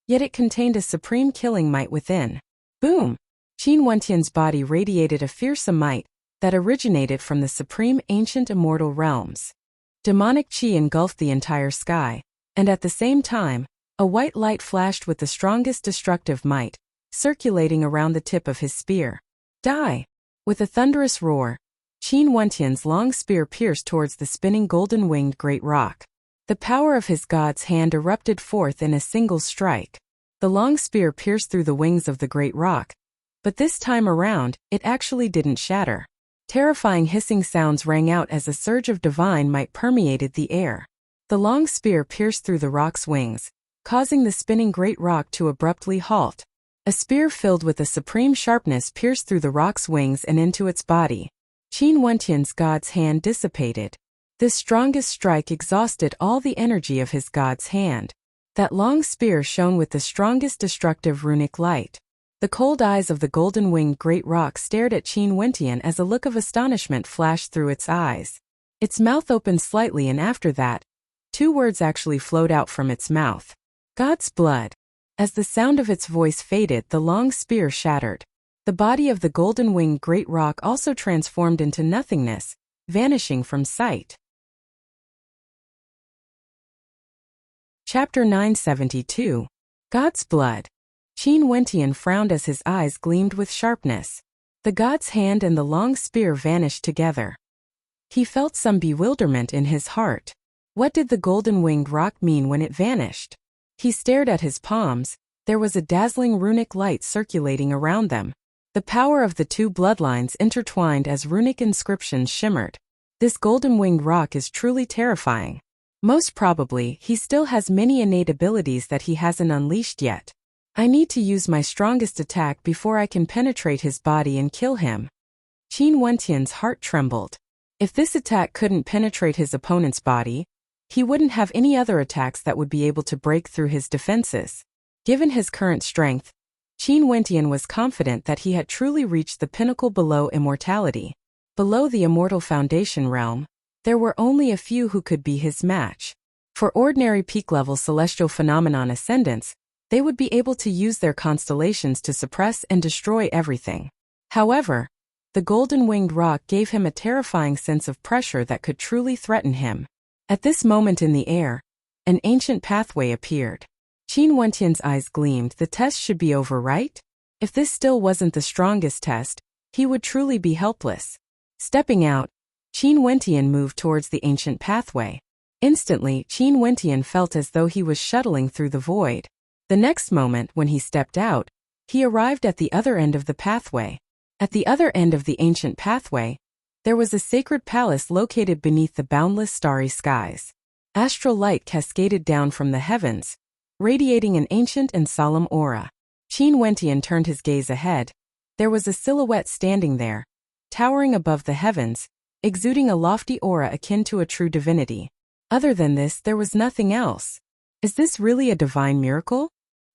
yet it contained a supreme killing might within. Boom! Qin Wentian's body radiated a fearsome might that originated from the supreme ancient immortal realms. Demonic qi engulfed the entire sky, and at the same time, a white light flashed with the strongest destructive might, circulating around the tip of his spear. Die! With a thunderous roar, Qin Wentian's long spear pierced towards the spinning golden-winged great rock. The power of his God's hand erupted forth in a single strike. The long spear pierced through the wings of the great rock, but this time around, it actually didn't shatter. Terrifying hissing sounds rang out as a surge of divine might permeated the air. The long spear pierced through the rock's wings, causing the spinning great rock to abruptly halt. A spear filled with a supreme sharpness pierced through the rock's wings and into its body. Qin Wentian's God's hand dissipated. This strongest strike exhausted all the energy of his God's hand. That long spear shone with the strongest destructive runic light. The cold eyes of the golden-winged great rock stared at Qin Wentian as a look of astonishment flashed through its eyes. Its mouth opened slightly, and after that, two words actually flowed out from its mouth. God's blood. As the sound of its voice faded, the long spear shattered. The body of the golden-winged great rock also transformed into nothingness, vanishing from sight. Chapter 972. God's Blood. Qin Wentian frowned as his eyes gleamed with sharpness. The god's hand and the long spear vanished together. He felt some bewilderment in his heart. What did the golden-winged rock mean when it vanished? He stared at his palms. There was a dazzling runic light circulating around them. The power of the two bloodlines intertwined as runic inscriptions shimmered. This golden-winged rock is truly terrifying. Most probably, he still has many innate abilities that he hasn't unleashed yet. I need to use my strongest attack before I can penetrate his body and kill him. Qin Wentian's heart trembled. If this attack couldn't penetrate his opponent's body, he wouldn't have any other attacks that would be able to break through his defenses. Given his current strength, Qin Wentian was confident that he had truly reached the pinnacle below immortality. Below the immortal foundation realm, there were only a few who could be his match. For ordinary peak-level celestial phenomenon ascendants, they would be able to use their constellations to suppress and destroy everything. However, the golden-winged rock gave him a terrifying sense of pressure that could truly threaten him. At this moment in the air, an ancient pathway appeared. Qin Wentian's eyes gleamed. The test should be over, right? If this still wasn't the strongest test, he would truly be helpless. Stepping out, Qin Wentian moved towards the ancient pathway. Instantly, Qin Wentian felt as though he was shuttling through the void. The next moment, when he stepped out, he arrived at the other end of the pathway. At the other end of the ancient pathway, there was a sacred palace located beneath the boundless starry skies. Astral light cascaded down from the heavens, radiating an ancient and solemn aura. Qin Wentian turned his gaze ahead. There was a silhouette standing there, towering above the heavens, exuding a lofty aura akin to a true divinity. Other than this, there was nothing else. Is this really a divine miracle?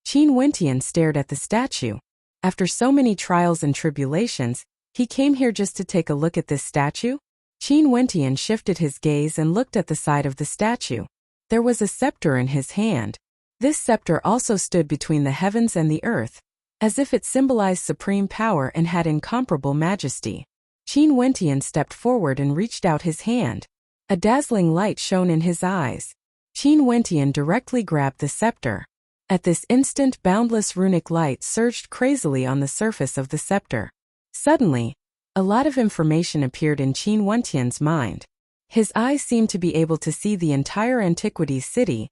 Qin Wentian stared at the statue. After so many trials and tribulations, he came here just to take a look at this statue? Qin Wentian shifted his gaze and looked at the side of the statue. There was a scepter in his hand. This scepter also stood between the heavens and the earth, as if it symbolized supreme power and had incomparable majesty. Qin Wentian stepped forward and reached out his hand. A dazzling light shone in his eyes. Qin Wentian directly grabbed the scepter. At this instant, boundless runic light surged crazily on the surface of the scepter. Suddenly, a lot of information appeared in Qin Wentian's mind. His eyes seemed to be able to see the entire Antiquities city,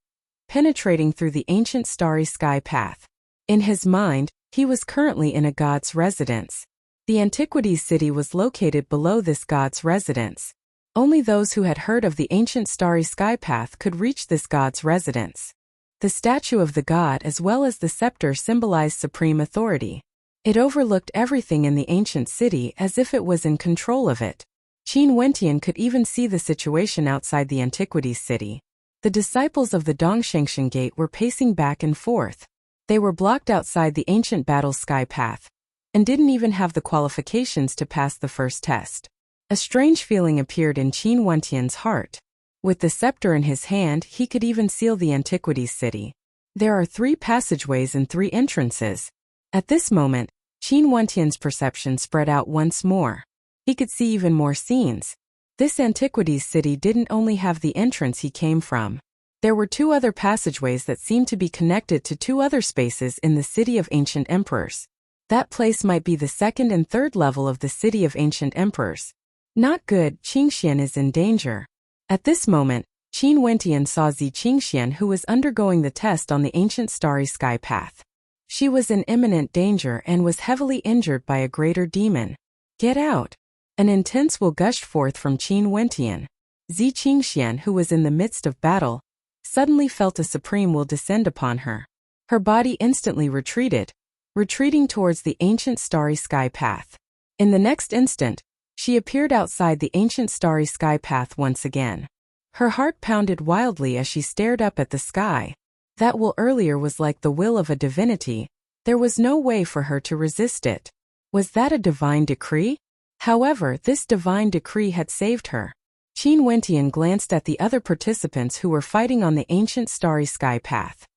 penetrating through the ancient starry sky path. In his mind, he was currently in a god's residence. The Antiquities city was located below this god's residence. Only those who had heard of the ancient starry sky path could reach this god's residence. The statue of the god as well as the scepter symbolized supreme authority. It overlooked everything in the ancient city as if it was in control of it. Qin Wentian could even see the situation outside the Antiquities city. The disciples of the Dongshangshan Gate were pacing back and forth. They were blocked outside the ancient battle sky path, and didn't even have the qualifications to pass the first test. A strange feeling appeared in Qin Wentian's heart. With the scepter in his hand, he could even seal the Antiquities city. There are 3 passageways and 3 entrances. At this moment, Qin Wentian's perception spread out once more. He could see even more scenes. This Antiquities city didn't only have the entrance he came from. There were 2 other passageways that seemed to be connected to 2 other spaces in the City of Ancient Emperors. That place might be the 2nd and 3rd level of the City of Ancient Emperors. Not good, Qingxian is in danger. At this moment, Qin Wentian saw Zi Qingxian, who was undergoing the test on the ancient starry sky path. She was in imminent danger and was heavily injured by a greater demon. Get out! An intense will gushed forth from Qin Wentian. Zi Qingxian, who was in the midst of battle, suddenly felt a supreme will descend upon her. Her body instantly retreated, retreating towards the ancient starry sky path. In the next instant, she appeared outside the ancient starry sky path once again. Her heart pounded wildly as she stared up at the sky. That will earlier was like the will of a divinity. There was no way for her to resist it. Was that a divine decree? However, this divine decree had saved her. Qin Wentian glanced at the other participants who were fighting on the ancient starry sky path.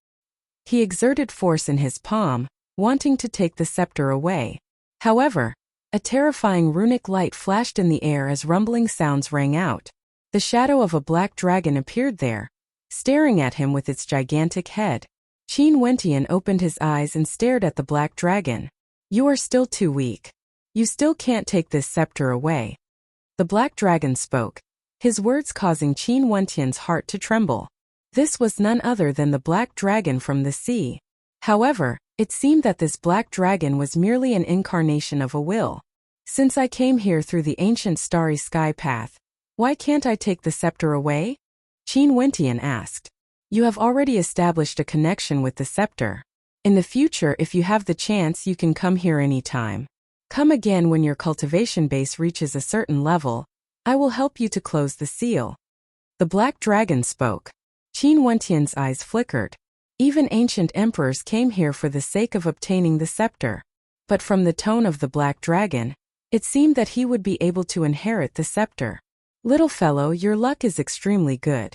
He exerted force in his palm, wanting to take the scepter away. However, a terrifying runic light flashed in the air as rumbling sounds rang out. The shadow of a black dragon appeared there, staring at him with its gigantic head. Qin Wentian opened his eyes and stared at the black dragon. You are still too weak. You still can't take this scepter away. The black dragon spoke, his words causing Qin Wentian's heart to tremble. This was none other than the black dragon from the sea. However, it seemed that this black dragon was merely an incarnation of a will. Since I came here through the ancient starry sky path, why can't I take the scepter away? Qin Wentian asked. You have already established a connection with the scepter. In the future, if you have the chance, you can come here anytime. Come again when your cultivation base reaches a certain level. I will help you to close the seal. The black dragon spoke. Qin Wentian's eyes flickered. Even ancient emperors came here for the sake of obtaining the scepter. But from the tone of the black dragon, it seemed that he would be able to inherit the scepter. Little fellow, your luck is extremely good.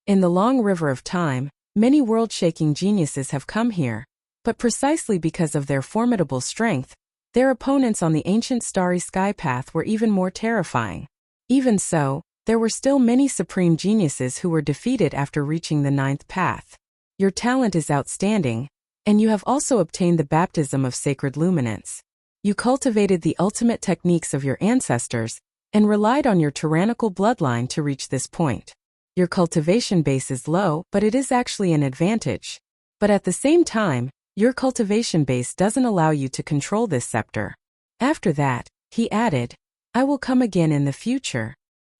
In the long river of time, many world-shaking geniuses have come here, but precisely because of their formidable strength, their opponents on the ancient starry sky path were even more terrifying. Even so, there were still many supreme geniuses who were defeated after reaching the ninth path. Your talent is outstanding, and you have also obtained the baptism of sacred luminance. You cultivated the ultimate techniques of your ancestors, and relied on your tyrannical bloodline to reach this point. Your cultivation base is low, but it is actually an advantage. But at the same time, your cultivation base doesn't allow you to control this scepter. After that, he added, I will come again in the future.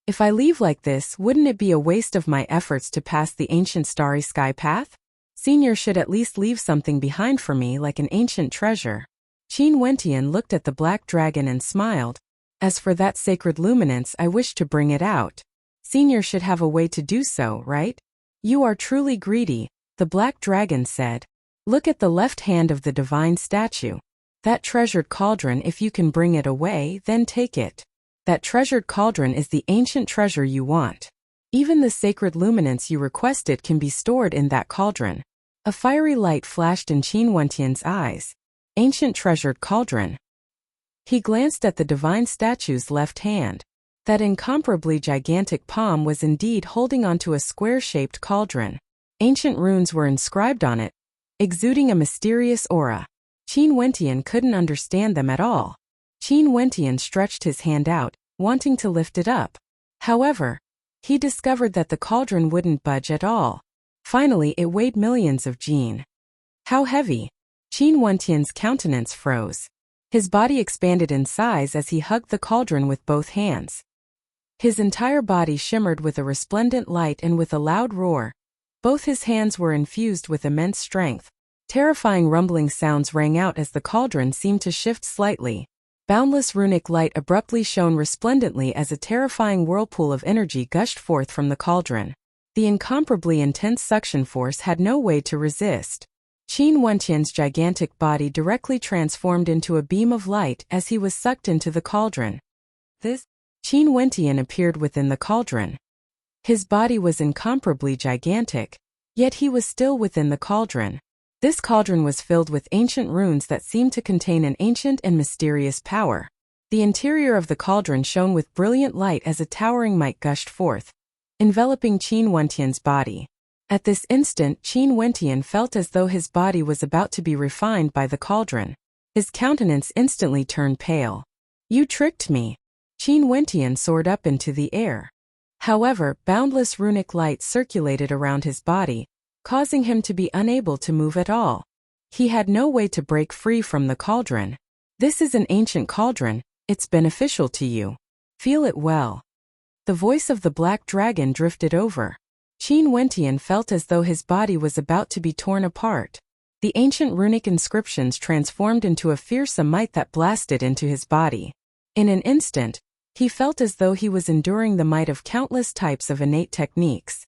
If I leave like this, wouldn't it be a waste of my efforts to pass the ancient starry sky path? Senior should at least leave something behind for me like an ancient treasure. Qin Wentian looked at the black dragon and smiled. As for that sacred luminance, I wish to bring it out. Senior should have a way to do so, right? You are truly greedy, the black dragon said. Look at the left hand of the divine statue. That treasured cauldron, if you can bring it away, then take it. That treasured cauldron is the ancient treasure you want. Even the sacred luminance you requested can be stored in that cauldron. A fiery light flashed in Qin Wentian's eyes. Ancient treasured cauldron. He glanced at the divine statue's left hand. That incomparably gigantic palm was indeed holding onto a square-shaped cauldron. Ancient runes were inscribed on it, exuding a mysterious aura. Qin Wentian couldn't understand them at all. Qin Wentian stretched his hand out, wanting to lift it up. However, he discovered that the cauldron wouldn't budge at all. Finally, it weighed millions of jin. How heavy! Qin Wentian's countenance froze. His body expanded in size as he hugged the cauldron with both hands. His entire body shimmered with a resplendent light, and with a loud roar, both his hands were infused with immense strength. Terrifying rumbling sounds rang out as the cauldron seemed to shift slightly. Boundless runic light abruptly shone resplendently as a terrifying whirlpool of energy gushed forth from the cauldron. The incomparably intense suction force had no way to resist. Qin Wentian's gigantic body directly transformed into a beam of light as he was sucked into the cauldron. Qin Wentian appeared within the cauldron. His body was incomparably gigantic, yet he was still within the cauldron. This cauldron was filled with ancient runes that seemed to contain an ancient and mysterious power. The interior of the cauldron shone with brilliant light as a towering might gushed forth, enveloping Qin Wentian's body. At this instant, Qin Wentian felt as though his body was about to be refined by the cauldron. His countenance instantly turned pale. You tricked me. Qin Wentian soared up into the air. However, boundless runic light circulated around his body, causing him to be unable to move at all. He had no way to break free from the cauldron. This is an ancient cauldron, it's beneficial to you. Feel it well. The voice of the black dragon drifted over. Qin Wentian felt as though his body was about to be torn apart. The ancient runic inscriptions transformed into a fearsome might that blasted into his body. In an instant, he felt as though he was enduring the might of countless types of innate techniques.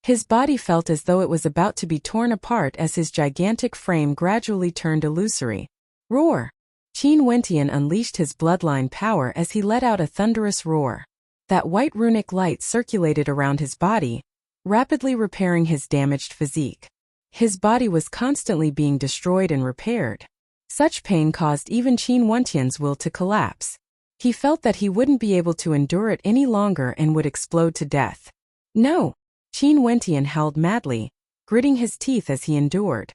His body felt as though it was about to be torn apart as his gigantic frame gradually turned illusory. Roar! Qin Wentian unleashed his bloodline power as he let out a thunderous roar. That white runic light circulated around his body, rapidly repairing his damaged physique. His body was constantly being destroyed and repaired. Such pain caused even Qin Wentian's will to collapse. He felt that he wouldn't be able to endure it any longer and would explode to death. No! Qin Wentian howled madly, gritting his teeth as he endured.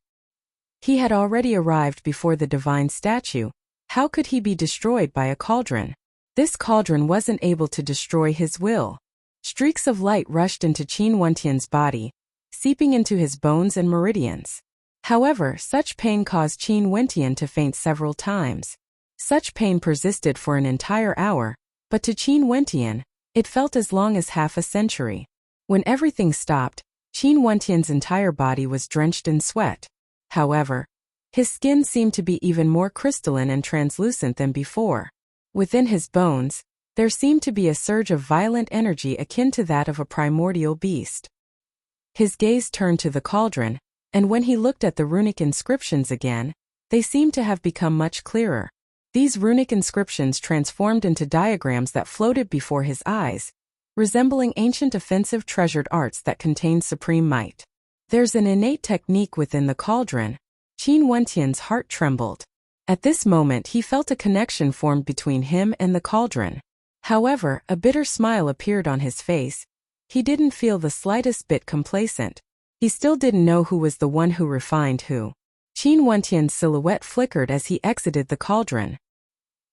He had already arrived before the divine statue. How could he be destroyed by a cauldron? This cauldron wasn't able to destroy his will. Streaks of light rushed into Qin Wentian's body, seeping into his bones and meridians. However, such pain caused Qin Wentian to faint several times. Such pain persisted for an entire hour, but to Qin Wentian, it felt as long as half a century. When everything stopped, Qin Wentian's entire body was drenched in sweat. However, his skin seemed to be even more crystalline and translucent than before. Within his bones, there seemed to be a surge of violent energy akin to that of a primordial beast. His gaze turned to the cauldron, and when he looked at the runic inscriptions again, they seemed to have become much clearer. These runic inscriptions transformed into diagrams that floated before his eyes, resembling ancient offensive treasured arts that contained supreme might. There's an innate technique within the cauldron. Qin Wentian's heart trembled. At this moment he felt a connection formed between him and the cauldron. However, a bitter smile appeared on his face. He didn't feel the slightest bit complacent. He still didn't know who was the one who refined who. Qin Wentian's silhouette flickered as he exited the cauldron.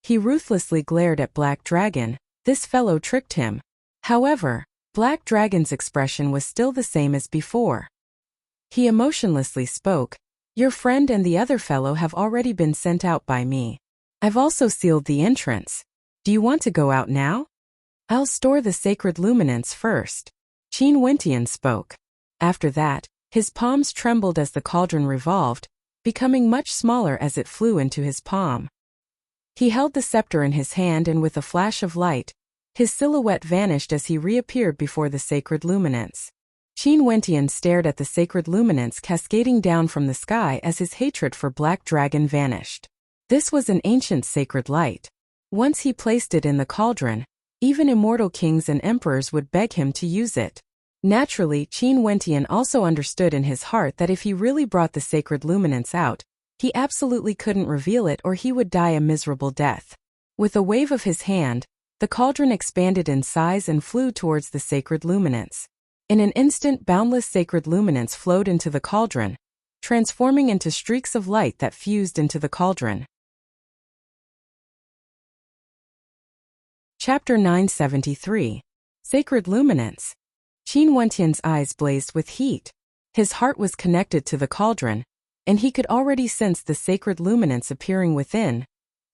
He ruthlessly glared at Black Dragon. This fellow tricked him. However, Black Dragon's expression was still the same as before. He emotionlessly spoke. Your friend and the other fellow have already been sent out by me. I've also sealed the entrance. Do you want to go out now? I'll store the sacred luminance first. Qin Wentian spoke. After that, his palms trembled as the cauldron revolved, becoming much smaller as it flew into his palm. He held the scepter in his hand and with a flash of light, his silhouette vanished as he reappeared before the sacred luminance. Qin Wentian stared at the sacred luminance cascading down from the sky as his hatred for Black Dragon vanished. This was an ancient sacred light. Once he placed it in the cauldron, even immortal kings and emperors would beg him to use it. Naturally, Qin Wentian also understood in his heart that if he really brought the sacred luminance out, he absolutely couldn't reveal it or he would die a miserable death. With a wave of his hand, the cauldron expanded in size and flew towards the sacred luminance. In an instant, boundless sacred luminance flowed into the cauldron, transforming into streaks of light that fused into the cauldron. Chapter 973. Sacred Luminance. Qin Wentian's eyes blazed with heat. His heart was connected to the cauldron, and he could already sense the sacred luminance appearing within,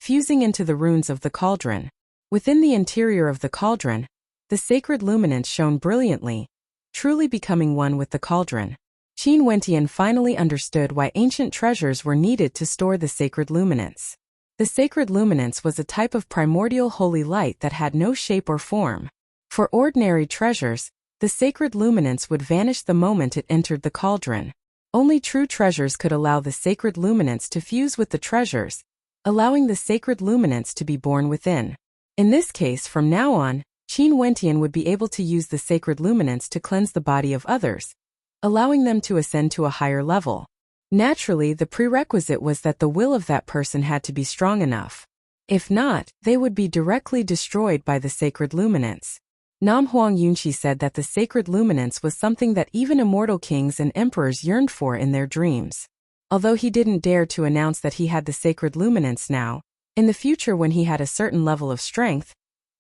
fusing into the runes of the cauldron. Within the interior of the cauldron, the sacred luminance shone brilliantly, truly becoming one with the cauldron. Qin Wentian finally understood why ancient treasures were needed to store the sacred luminance. The sacred luminance was a type of primordial holy light that had no shape or form. For ordinary treasures, the sacred luminance would vanish the moment it entered the cauldron. Only true treasures could allow the sacred luminance to fuse with the treasures, allowing the sacred luminance to be born within. In this case, from now on, Qin Wentian would be able to use the sacred luminance to cleanse the body of others, allowing them to ascend to a higher level. Naturally, the prerequisite was that the will of that person had to be strong enough. If not, they would be directly destroyed by the sacred luminance. Nam Huang Yunqi said that the sacred luminance was something that even immortal kings and emperors yearned for in their dreams. Although he didn't dare to announce that he had the sacred luminance now, in the future when he had a certain level of strength,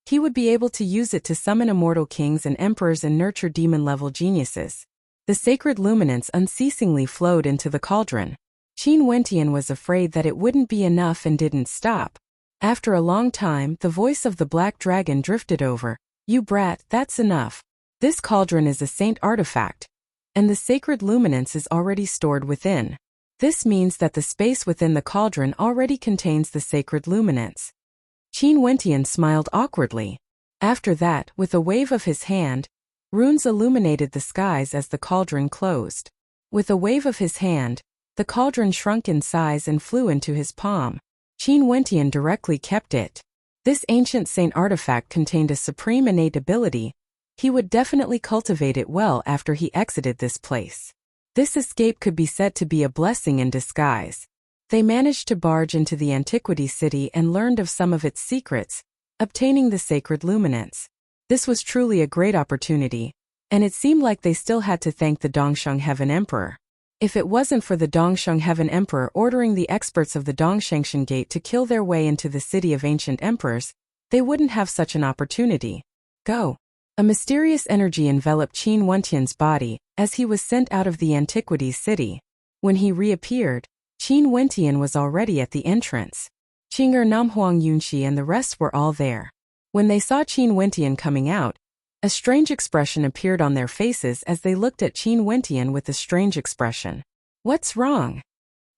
he would be able to use it to summon immortal kings and emperors and nurture demon-level geniuses. The sacred luminance unceasingly flowed into the cauldron. Qin Wentian was afraid that it wouldn't be enough and didn't stop. After a long time, the voice of the Black Dragon drifted over. You brat, that's enough. This cauldron is a saint artifact, and the sacred luminance is already stored within. This means that the space within the cauldron already contains the sacred luminance. Qin Wentian smiled awkwardly. After that, with a wave of his hand, runes illuminated the skies as the cauldron closed. With a wave of his hand, the cauldron shrunk in size and flew into his palm. Qin Wentian directly kept it. This ancient saint artifact contained a supreme innate ability. He would definitely cultivate it well after he exited this place. This escape could be said to be a blessing in disguise. They managed to barge into the antiquity city and learned of some of its secrets, obtaining the sacred luminance. This was truly a great opportunity, and it seemed like they still had to thank the Dongsheng Heaven Emperor. If it wasn't for the Dongsheng Heaven Emperor ordering the experts of the Dongshengshan Gate to kill their way into the city of ancient emperors, they wouldn't have such an opportunity. Go. A mysterious energy enveloped Qin Wentian's body as he was sent out of the antiquities city. When he reappeared, Qin Wentian was already at the entrance. Qing'er, Nam Huang Yunqi and the rest were all there. When they saw Qin Wentian coming out, A strange expression appeared on their faces as they looked at Qin Wentian with a strange expression. What's wrong?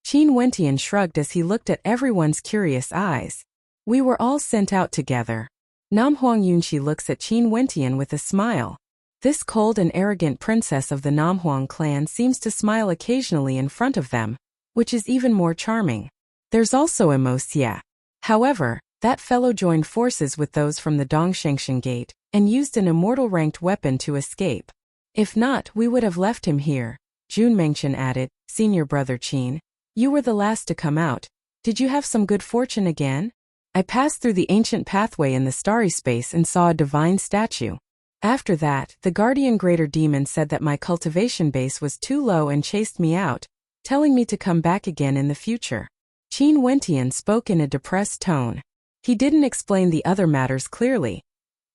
Qin Wentian shrugged as he looked at everyone's curious eyes. We were all sent out together. Nam Huang Yunqi looks at Qin Wentian with a smile. This cold and arrogant princess of the Nam Huang clan seems to smile occasionally in front of them, which is even more charming. There's also Imo Xie. However, that fellow joined forces with those from the Dongshangshan Gate and used an immortal-ranked weapon to escape. If not, we would have left him here. Jun Mengchen added, Senior brother Qin. You were the last to come out. Did you have some good fortune again? I passed through the ancient pathway in the starry space and saw a divine statue. After that, the guardian greater demon said that my cultivation base was too low and chased me out, telling me to come back again in the future. Qin Wentian spoke in a depressed tone. He didn't explain the other matters clearly,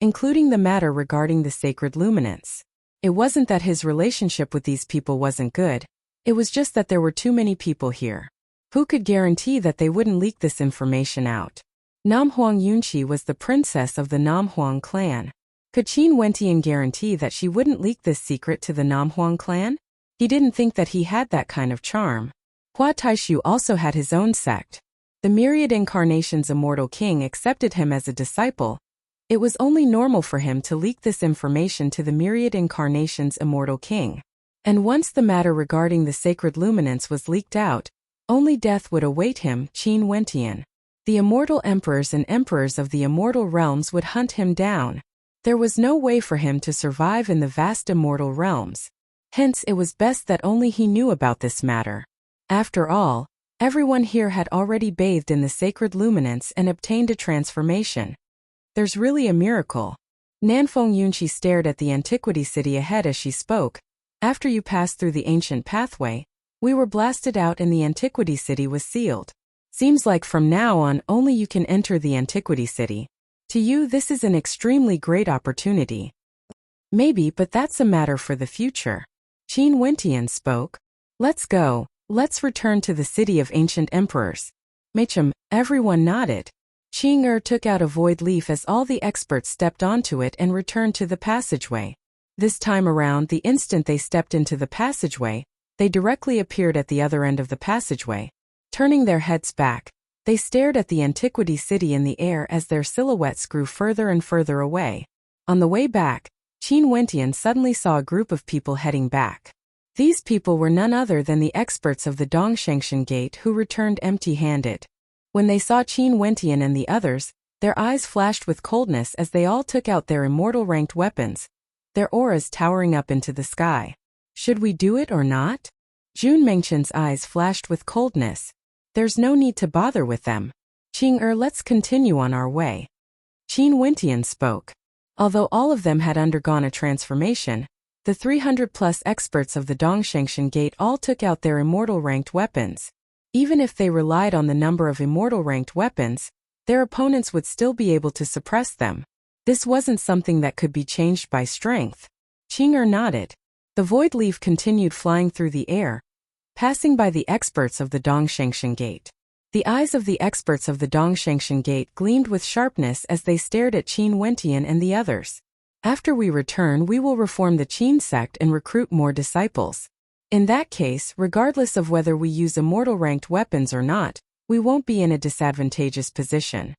including the matter regarding the sacred luminance. It wasn't that his relationship with these people wasn't good. It was just that there were too many people here. Who could guarantee that they wouldn't leak this information out? Nam Huang Yunqi was the princess of the Nam Huang clan. Could Qin Wentian guarantee that she wouldn't leak this secret to the Nam Huang clan? He didn't think that he had that kind of charm. Hua Taishu also had his own sect. The myriad incarnations immortal king accepted him as a disciple. It was only normal for him to leak this information to the myriad incarnations immortal king. And once the matter regarding the sacred luminance was leaked out, only death would await him, Qin Wentian. The immortal emperors and emperors of the immortal realms would hunt him down. There was no way for him to survive in the vast immortal realms. Hence it was best that only he knew about this matter. After all, everyone here had already bathed in the sacred luminance and obtained a transformation. There's really a miracle. Nanfeng Yunqi stared at the antiquity city ahead as she spoke. After you passed through the ancient pathway, we were blasted out and the antiquity city was sealed. Seems like from now on only you can enter the antiquity city. To you this is an extremely great opportunity. Maybe, but that's a matter for the future. Qin Wentian spoke. Let's go. Let's return to the city of ancient emperors. Machem, everyone nodded. Qing took out a void leaf as all the experts stepped onto it and returned to the passageway. This time around, the instant they stepped into the passageway, they directly appeared at the other end of the passageway. Turning their heads back, they stared at the antiquity city in the air as their silhouettes grew further and further away. On the way back, Qin Wentian suddenly saw a group of people heading back. These people were none other than the experts of the Dongshangshan Gate who returned empty-handed. When they saw Qin Wentian and the others, their eyes flashed with coldness as they all took out their immortal-ranked weapons, their auras towering up into the sky. Should we do it or not? Jun Mengchen's eyes flashed with coldness. There's no need to bother with them. Qing let's continue on our way. Qin Wentian spoke. Although all of them had undergone a transformation, the 300-plus experts of the Dongshangshan Gate all took out their immortal-ranked weapons. Even if they relied on the number of immortal-ranked weapons, their opponents would still be able to suppress them. This wasn't something that could be changed by strength. Qing nodded. The void leaf continued flying through the air, passing by the experts of the Dongshangshan Gate. The eyes of the experts of the Dongshangshan Gate gleamed with sharpness as they stared at Qin Wentian and the others. After we return, we will reform the Qin sect and recruit more disciples. In that case, regardless of whether we use immortal-ranked weapons or not, we won't be in a disadvantageous position.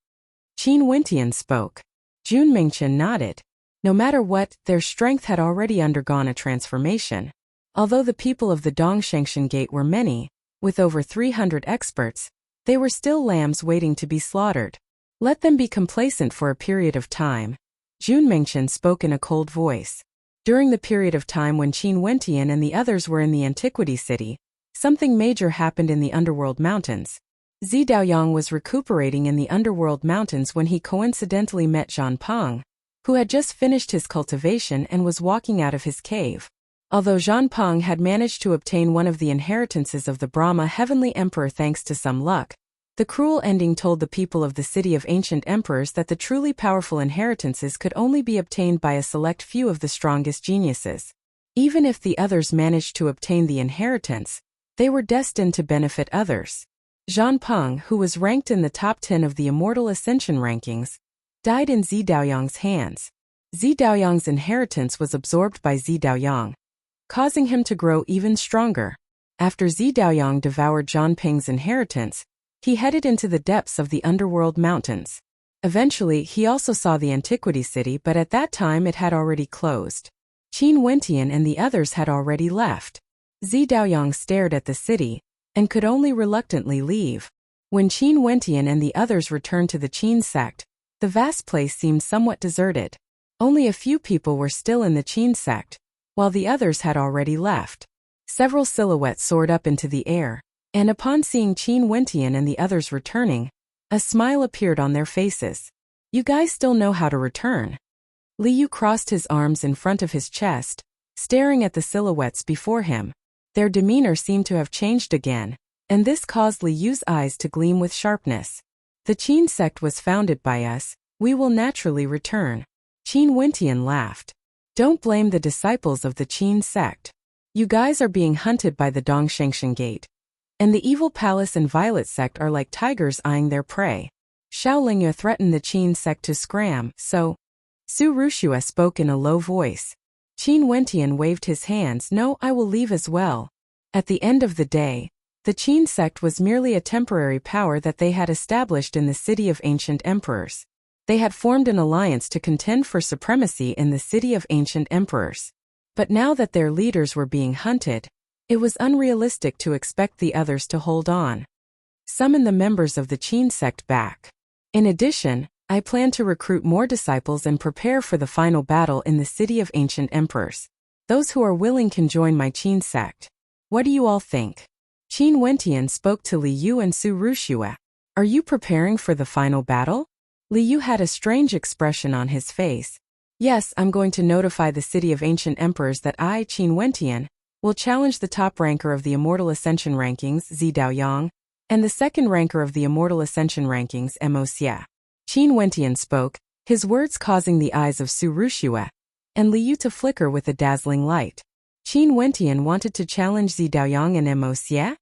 Qin Wentian spoke. Jun Mengchen nodded. No matter what, their strength had already undergone a transformation. Although the people of the Dongshangshan Gate were many, with over 300 experts, they were still lambs waiting to be slaughtered. Let them be complacent for a period of time. Jun Mengchen spoke in a cold voice. During the period of time when Qin Wentian and the others were in the antiquity city, something major happened in the underworld mountains. Zi Daoyang was recuperating in the underworld mountains when he coincidentally met Zhan Peng, who had just finished his cultivation and was walking out of his cave. Although Zhan Peng had managed to obtain one of the inheritances of the Brahma Heavenly Emperor thanks to some luck, the cruel ending told the people of the city of ancient emperors that the truly powerful inheritances could only be obtained by a select few of the strongest geniuses. Even if the others managed to obtain the inheritance, they were destined to benefit others. Zhan Peng, who was ranked in the top 10 of the Immortal Ascension rankings, died in Zi Daoyang's hands. Zi Daoyang's inheritance was absorbed by Zi Daoyang, causing him to grow even stronger. After Zi Daoyang devoured Zhang Ping's inheritance, he headed into the depths of the underworld mountains. Eventually, he also saw the Antiquity City, but at that time it had already closed. Qin Wentian and the others had already left. Zi Daoyang stared at the city and could only reluctantly leave. When Qin Wentian and the others returned to the Qin sect, the vast place seemed somewhat deserted. Only a few people were still in the Qin sect, while the others had already left. Several silhouettes soared up into the air, and upon seeing Qin Wentian and the others returning, a smile appeared on their faces. "You guys still know how to return." Li Yu crossed his arms in front of his chest, staring at the silhouettes before him. Their demeanor seemed to have changed again, and this caused Li Yu's eyes to gleam with sharpness. "The Qin sect was founded by us, we will naturally return." Qin Wentian laughed. "Don't blame the disciples of the Qin sect. You guys are being hunted by the Dongshengshan Gate, and the Evil Palace and Violet sect are like tigers eyeing their prey. Xiaolingya threatened the Qin sect to scram, so..." Su Rushua spoke in a low voice. Qin Wentian waved his hands. "No, I will leave as well." At the end of the day, the Qin sect was merely a temporary power that they had established in the City of Ancient Emperors. They had formed an alliance to contend for supremacy in the City of Ancient Emperors. But now that their leaders were being hunted, it was unrealistic to expect the others to hold on. "Summon the members of the Qin sect back. In addition, I plan to recruit more disciples and prepare for the final battle in the City of Ancient Emperors. Those who are willing can join my Qin sect. What do you all think?" Qin Wentian spoke to Li Yu and Su Rushua. "Are you preparing for the final battle?" Li Yu had a strange expression on his face. "Yes, I'm going to notify the City of Ancient Emperors that I, Qin Wentian, will challenge the top ranker of the Immortal Ascension rankings, Zi Daoyang, and the second ranker of the Immortal Ascension rankings, Mo Xia." Qin Wentian spoke, his words causing the eyes of Su Rushua and Li Yu to flicker with a dazzling light. Qin Wentian wanted to challenge Zi Daoyang and Mo Xia?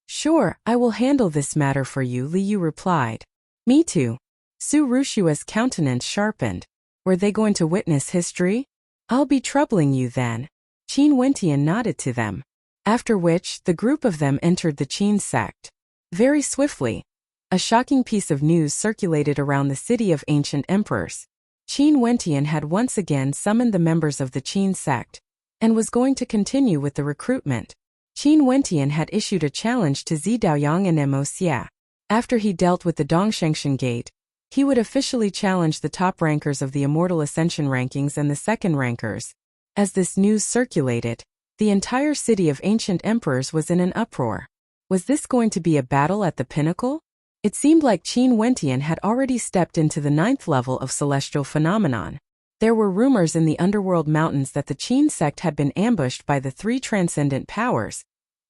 "Sure, I will handle this matter for you," Li Yu replied. "Me too." Su Rushua's countenance sharpened. Were they going to witness history? "I'll be troubling you then." Qin Wentian nodded to them. After which, the group of them entered the Qin sect. Very swiftly, a shocking piece of news circulated around the City of Ancient Emperors. Qin Wentian had once again summoned the members of the Qin sect, and was going to continue with the recruitment. Qin Wentian had issued a challenge to Zi Daoyang and Mo Xia. After he dealt with the Dongshengshan Gate, he would officially challenge the top rankers of the Immortal Ascension rankings and the second rankers. As this news circulated, the entire City of Ancient Emperors was in an uproar. Was this going to be a battle at the pinnacle? It seemed like Qin Wentian had already stepped into the 9th level of celestial phenomenon. There were rumors in the underworld mountains that the Qin sect had been ambushed by the 3 transcendent powers,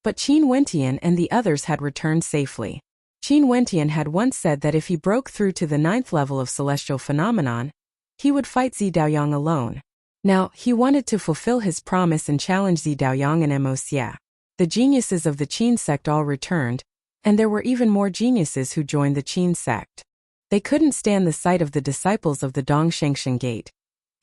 but Qin Wentian and the others had returned safely. Qin Wentian had once said that if he broke through to the 9th level of celestial phenomenon, he would fight Zi Daoyang alone. Now, he wanted to fulfill his promise and challenge Zi Daoyang and Mo Xia. The geniuses of the Qin sect all returned, and there were even more geniuses who joined the Qin sect. They couldn't stand the sight of the disciples of the Dongshengshan Gate,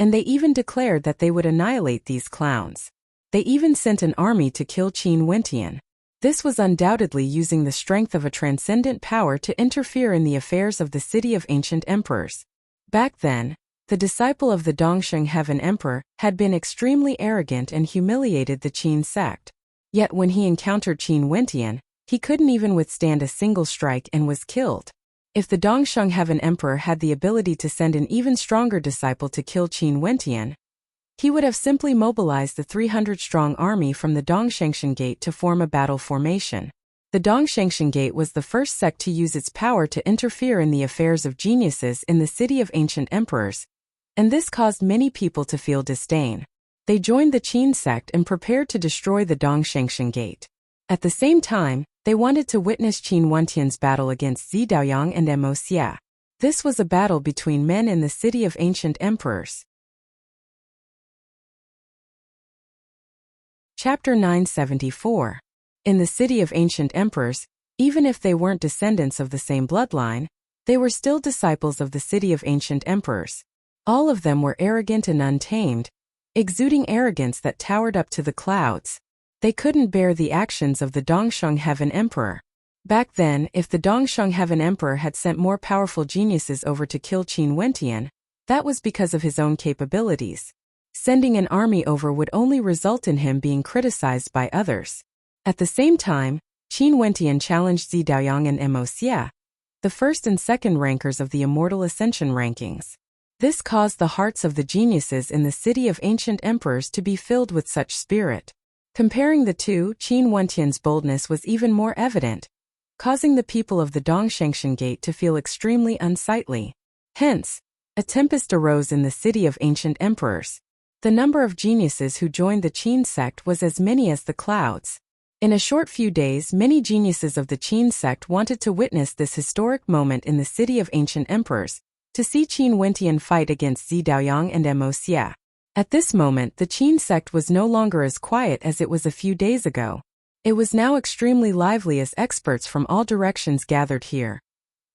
and they even declared that they would annihilate these clowns. They even sent an army to kill Qin Wentian. This was undoubtedly using the strength of a transcendent power to interfere in the affairs of the City of Ancient Emperors. Back then, the disciple of the Dongsheng Heaven Emperor had been extremely arrogant and humiliated the Qin sect. Yet when he encountered Qin Wentian, he couldn't even withstand a single strike and was killed. If the Dongsheng Heaven Emperor had the ability to send an even stronger disciple to kill Qin Wentian, he would have simply mobilized the 300-strong army from the Dongshengshan Gate to form a battle formation. The Dongshengshan Gate was the first sect to use its power to interfere in the affairs of geniuses in the City of Ancient Emperors, and this caused many people to feel disdain. They joined the Qin sect and prepared to destroy the Dongshengshan Gate. At the same time, they wanted to witness Qin Wentian's battle against Zi Daoyang and Mo Xia. This was a battle between men in the City of Ancient Emperors. Chapter 974. In the City of Ancient Emperors, even if they weren't descendants of the same bloodline, they were still disciples of the City of Ancient Emperors. All of them were arrogant and untamed, exuding arrogance that towered up to the clouds. They couldn't bear the actions of the Dongsheng Heaven Emperor. Back then, if the Dongsheng Heaven Emperor had sent more powerful geniuses over to kill Qin Wentian, that was because of his own capabilities. Sending an army over would only result in him being criticized by others. At the same time, Qin Wentian challenged Zi Daoyang and Mo Xia, the first and second rankers of the Immortal Ascension rankings. This caused the hearts of the geniuses in the city of ancient emperors to be filled with such spirit. Comparing the two, Qin Wentian's boldness was even more evident, causing the people of the Dongshengshan Gate to feel extremely unsightly. Hence, a tempest arose in the city of ancient emperors. The number of geniuses who joined the Qin sect was as many as the clouds. In a short few days, many geniuses of the Qin sect wanted to witness this historic moment in the city of ancient emperors, to see Qin Wentian fight against Zi Daoyang and Mo Xia. At this moment, the Qin sect was no longer as quiet as it was a few days ago. It was now extremely lively as experts from all directions gathered here,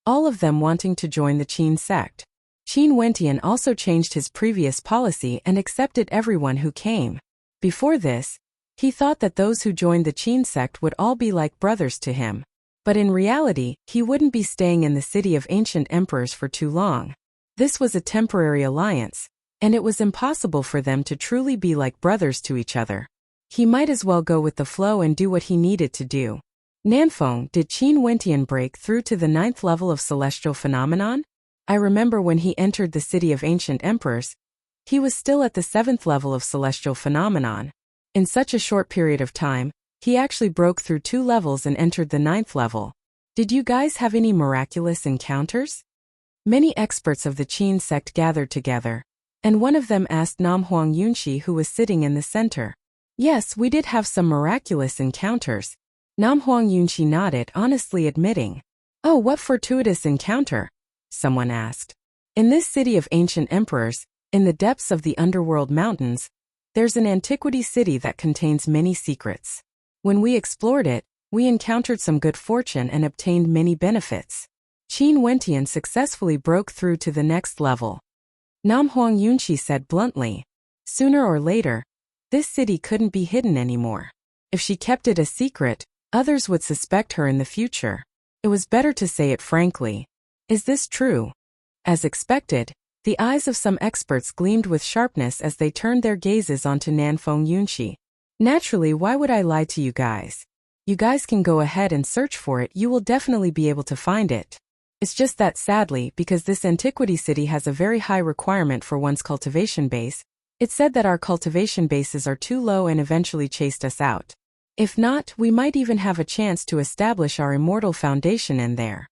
all of them wanting to join the Qin sect. Qin Wentian also changed his previous policy and accepted everyone who came. Before this, he thought that those who joined the Qin sect would all be like brothers to him. But in reality, he wouldn't be staying in the city of ancient emperors for too long. This was a temporary alliance, and it was impossible for them to truly be like brothers to each other. He might as well go with the flow and do what he needed to do. Nanfeng, did Qin Wentian break through to the 9th level of celestial phenomenon? I remember when he entered the city of ancient emperors, he was still at the 7th level of celestial phenomenon. In such a short period of time, he actually broke through 2 levels and entered the 9th level. Did you guys have any miraculous encounters? Many experts of the Qin sect gathered together, and one of them asked Nam Huang Yunxi, who was sitting in the center. Yes, we did have some miraculous encounters. Nam Huang Yunxi nodded, honestly admitting. Oh, what fortuitous encounter? Someone asked. In this city of ancient emperors, in the depths of the underworld mountains, there's an antiquity city that contains many secrets. When we explored it, we encountered some good fortune and obtained many benefits. Qin Wentian successfully broke through to the next level. Nam Huang Yunxi said bluntly. Sooner or later, this city couldn't be hidden anymore. If she kept it a secret, others would suspect her in the future. It was better to say it frankly. Is this true? As expected, the eyes of some experts gleamed with sharpness as they turned their gazes onto Nanfeng Yunxi. Naturally, why would I lie to you guys? You guys can go ahead and search for it, you will definitely be able to find it. It's just that sadly, because this antiquity city has a very high requirement for one's cultivation base, it said that our cultivation bases are too low and eventually chased us out. If not, we might even have a chance to establish our immortal foundation in there.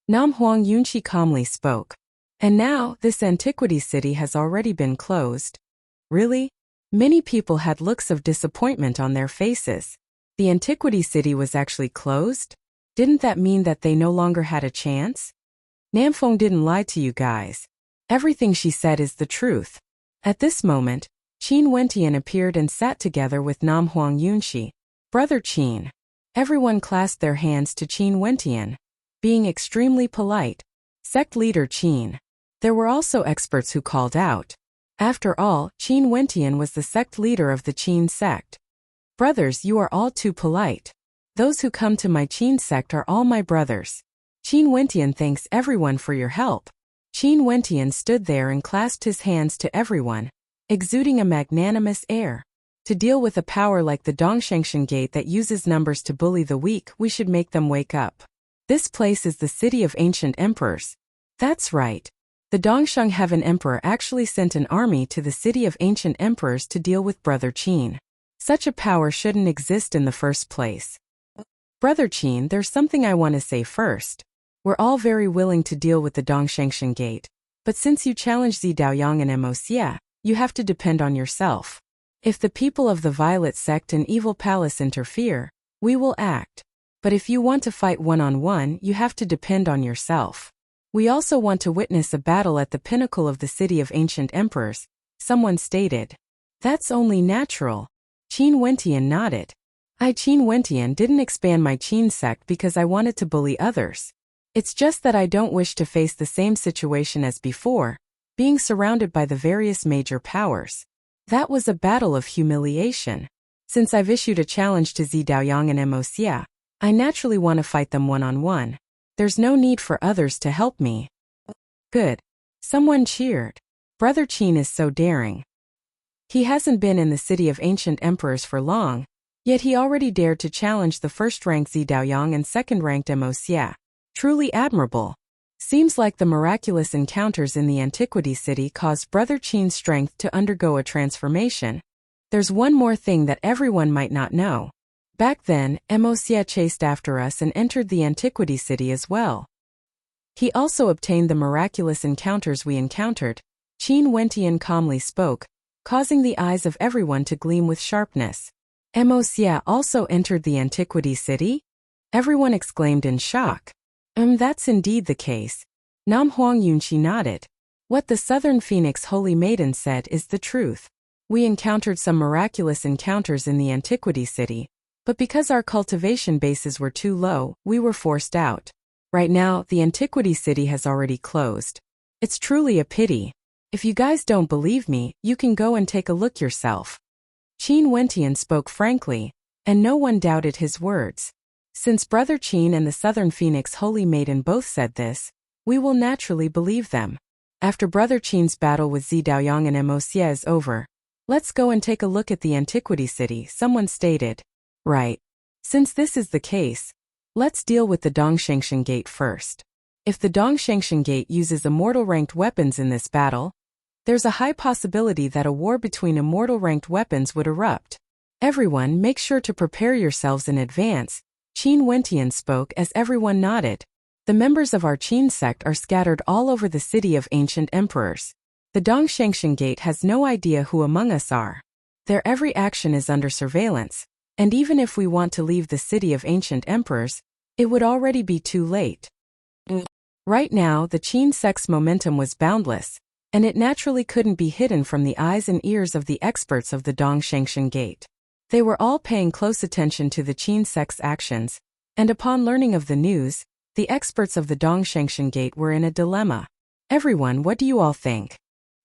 Nam Huang Yunxi calmly spoke. And now, this antiquity city has already been closed. Really? Many people had looks of disappointment on their faces. The antiquity city was actually closed? Didn't that mean that they no longer had a chance? Nanfeng didn't lie to you guys. Everything she said is the truth. At this moment, Qin Wentian appeared and sat together with Nam Huang Yunxi. Brother Qin. Everyone clasped their hands to Qin Wentian, being extremely polite. Sect leader Qin. There were also experts who called out. After all, Qin Wentian was the sect leader of the Qin sect. Brothers, you are all too polite. Those who come to my Qin sect are all my brothers. Qin Wentian thanks everyone for your help. Qin Wentian stood there and clasped his hands to everyone, exuding a magnanimous air. To deal with a power like the Dongshengshan Gate that uses numbers to bully the weak, we should make them wake up. This place is the city of ancient emperors. That's right. The Dongsheng Heaven Emperor actually sent an army to the city of ancient emperors to deal with Brother Qin. Such a power shouldn't exist in the first place. Brother Qin, there's something I want to say first. We're all very willing to deal with the Dongshengshan Gate, but since you challenge Zi Daoyang and Mo Xia, you have to depend on yourself. If the people of the Violet Sect and Evil Palace interfere, we will act. But if you want to fight one-on-one, you have to depend on yourself. We also want to witness a battle at the pinnacle of the city of ancient emperors, someone stated. That's only natural. Qin Wentian nodded. Qin Wentian didn't expand my Qin sect because I wanted to bully others. It's just that I don't wish to face the same situation as before, being surrounded by the various major powers. That was a battle of humiliation. Since I've issued a challenge to Zi Daoyang and Emosia, I naturally want to fight them one-on-one. There's no need for others to help me. Good. Someone cheered. Brother Qin is so daring. He hasn't been in the city of ancient emperors for long, yet he already dared to challenge the first-ranked Zi Daoyang and second-ranked Emosia. Truly admirable. Seems like the miraculous encounters in the Antiquity City caused Brother Qin's strength to undergo a transformation. There's one more thing that everyone might not know. Back then, Emosia chased after us and entered the Antiquity City as well. He also obtained the miraculous encounters we encountered. Qin Wentian calmly spoke, causing the eyes of everyone to gleam with sharpness. Emosia also entered the Antiquity City? Everyone exclaimed in shock. That's indeed the case. Nam Huang Yunqi nodded. What the Southern Phoenix Holy Maiden said is the truth. We encountered some miraculous encounters in the Antiquity City, but because our cultivation bases were too low, we were forced out. Right now, the Antiquity City has already closed. It's truly a pity. If you guys don't believe me, you can go and take a look yourself. Qin Wentian spoke frankly, and no one doubted his words. Since Brother Qin and the Southern Phoenix Holy Maiden both said this, we will naturally believe them. After Brother Qin's battle with Zi Daoyang and Emosia is over, let's go and take a look at the Antiquity City, someone stated. Right. Since this is the case, let's deal with the Dongshangshan Gate first. If the Dongshangshan Gate uses immortal-ranked weapons in this battle, there's a high possibility that a war between immortal-ranked weapons would erupt. Everyone, make sure to prepare yourselves in advance. Qin Wentian spoke as everyone nodded. The members of our Qin sect are scattered all over the city of ancient emperors. The Dongshangshan Gate has no idea who among us are. Their every action is under surveillance, and even if we want to leave the city of ancient emperors, it would already be too late. Right now, the Qin sect's momentum was boundless, and it naturally couldn't be hidden from the eyes and ears of the experts of the Dongshangshan Gate. They were all paying close attention to the Qin sect's actions, and upon learning of the news, the experts of the Dongshangshan Gate were in a dilemma. Everyone, what do you all think?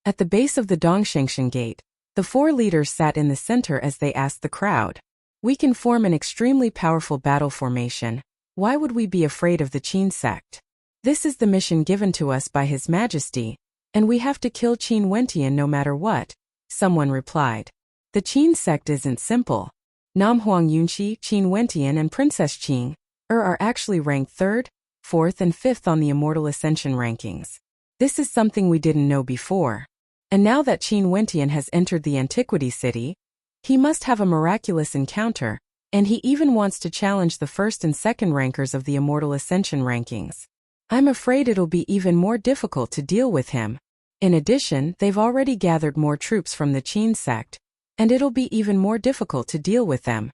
At the base of the Dongshangshan Gate, the four leaders sat in the center as they asked the crowd. We can form an extremely powerful battle formation. Why would we be afraid of the Qin sect? This is the mission given to us by His Majesty, and we have to kill Qin Wentian no matter what, someone replied. The Qin sect isn't simple. Nam Huang Yunqi, Qin Wentian and Princess Qing are actually ranked 3rd, 4th and 5th on the Immortal Ascension rankings. This is something we didn't know before. And now that Qin Wentian has entered the Antiquity City, he must have a miraculous encounter, and he even wants to challenge the 1st and 2nd rankers of the Immortal Ascension rankings. I'm afraid it'll be even more difficult to deal with him. In addition, they've already gathered more troops from the Qin sect, and it'll be even more difficult to deal with them.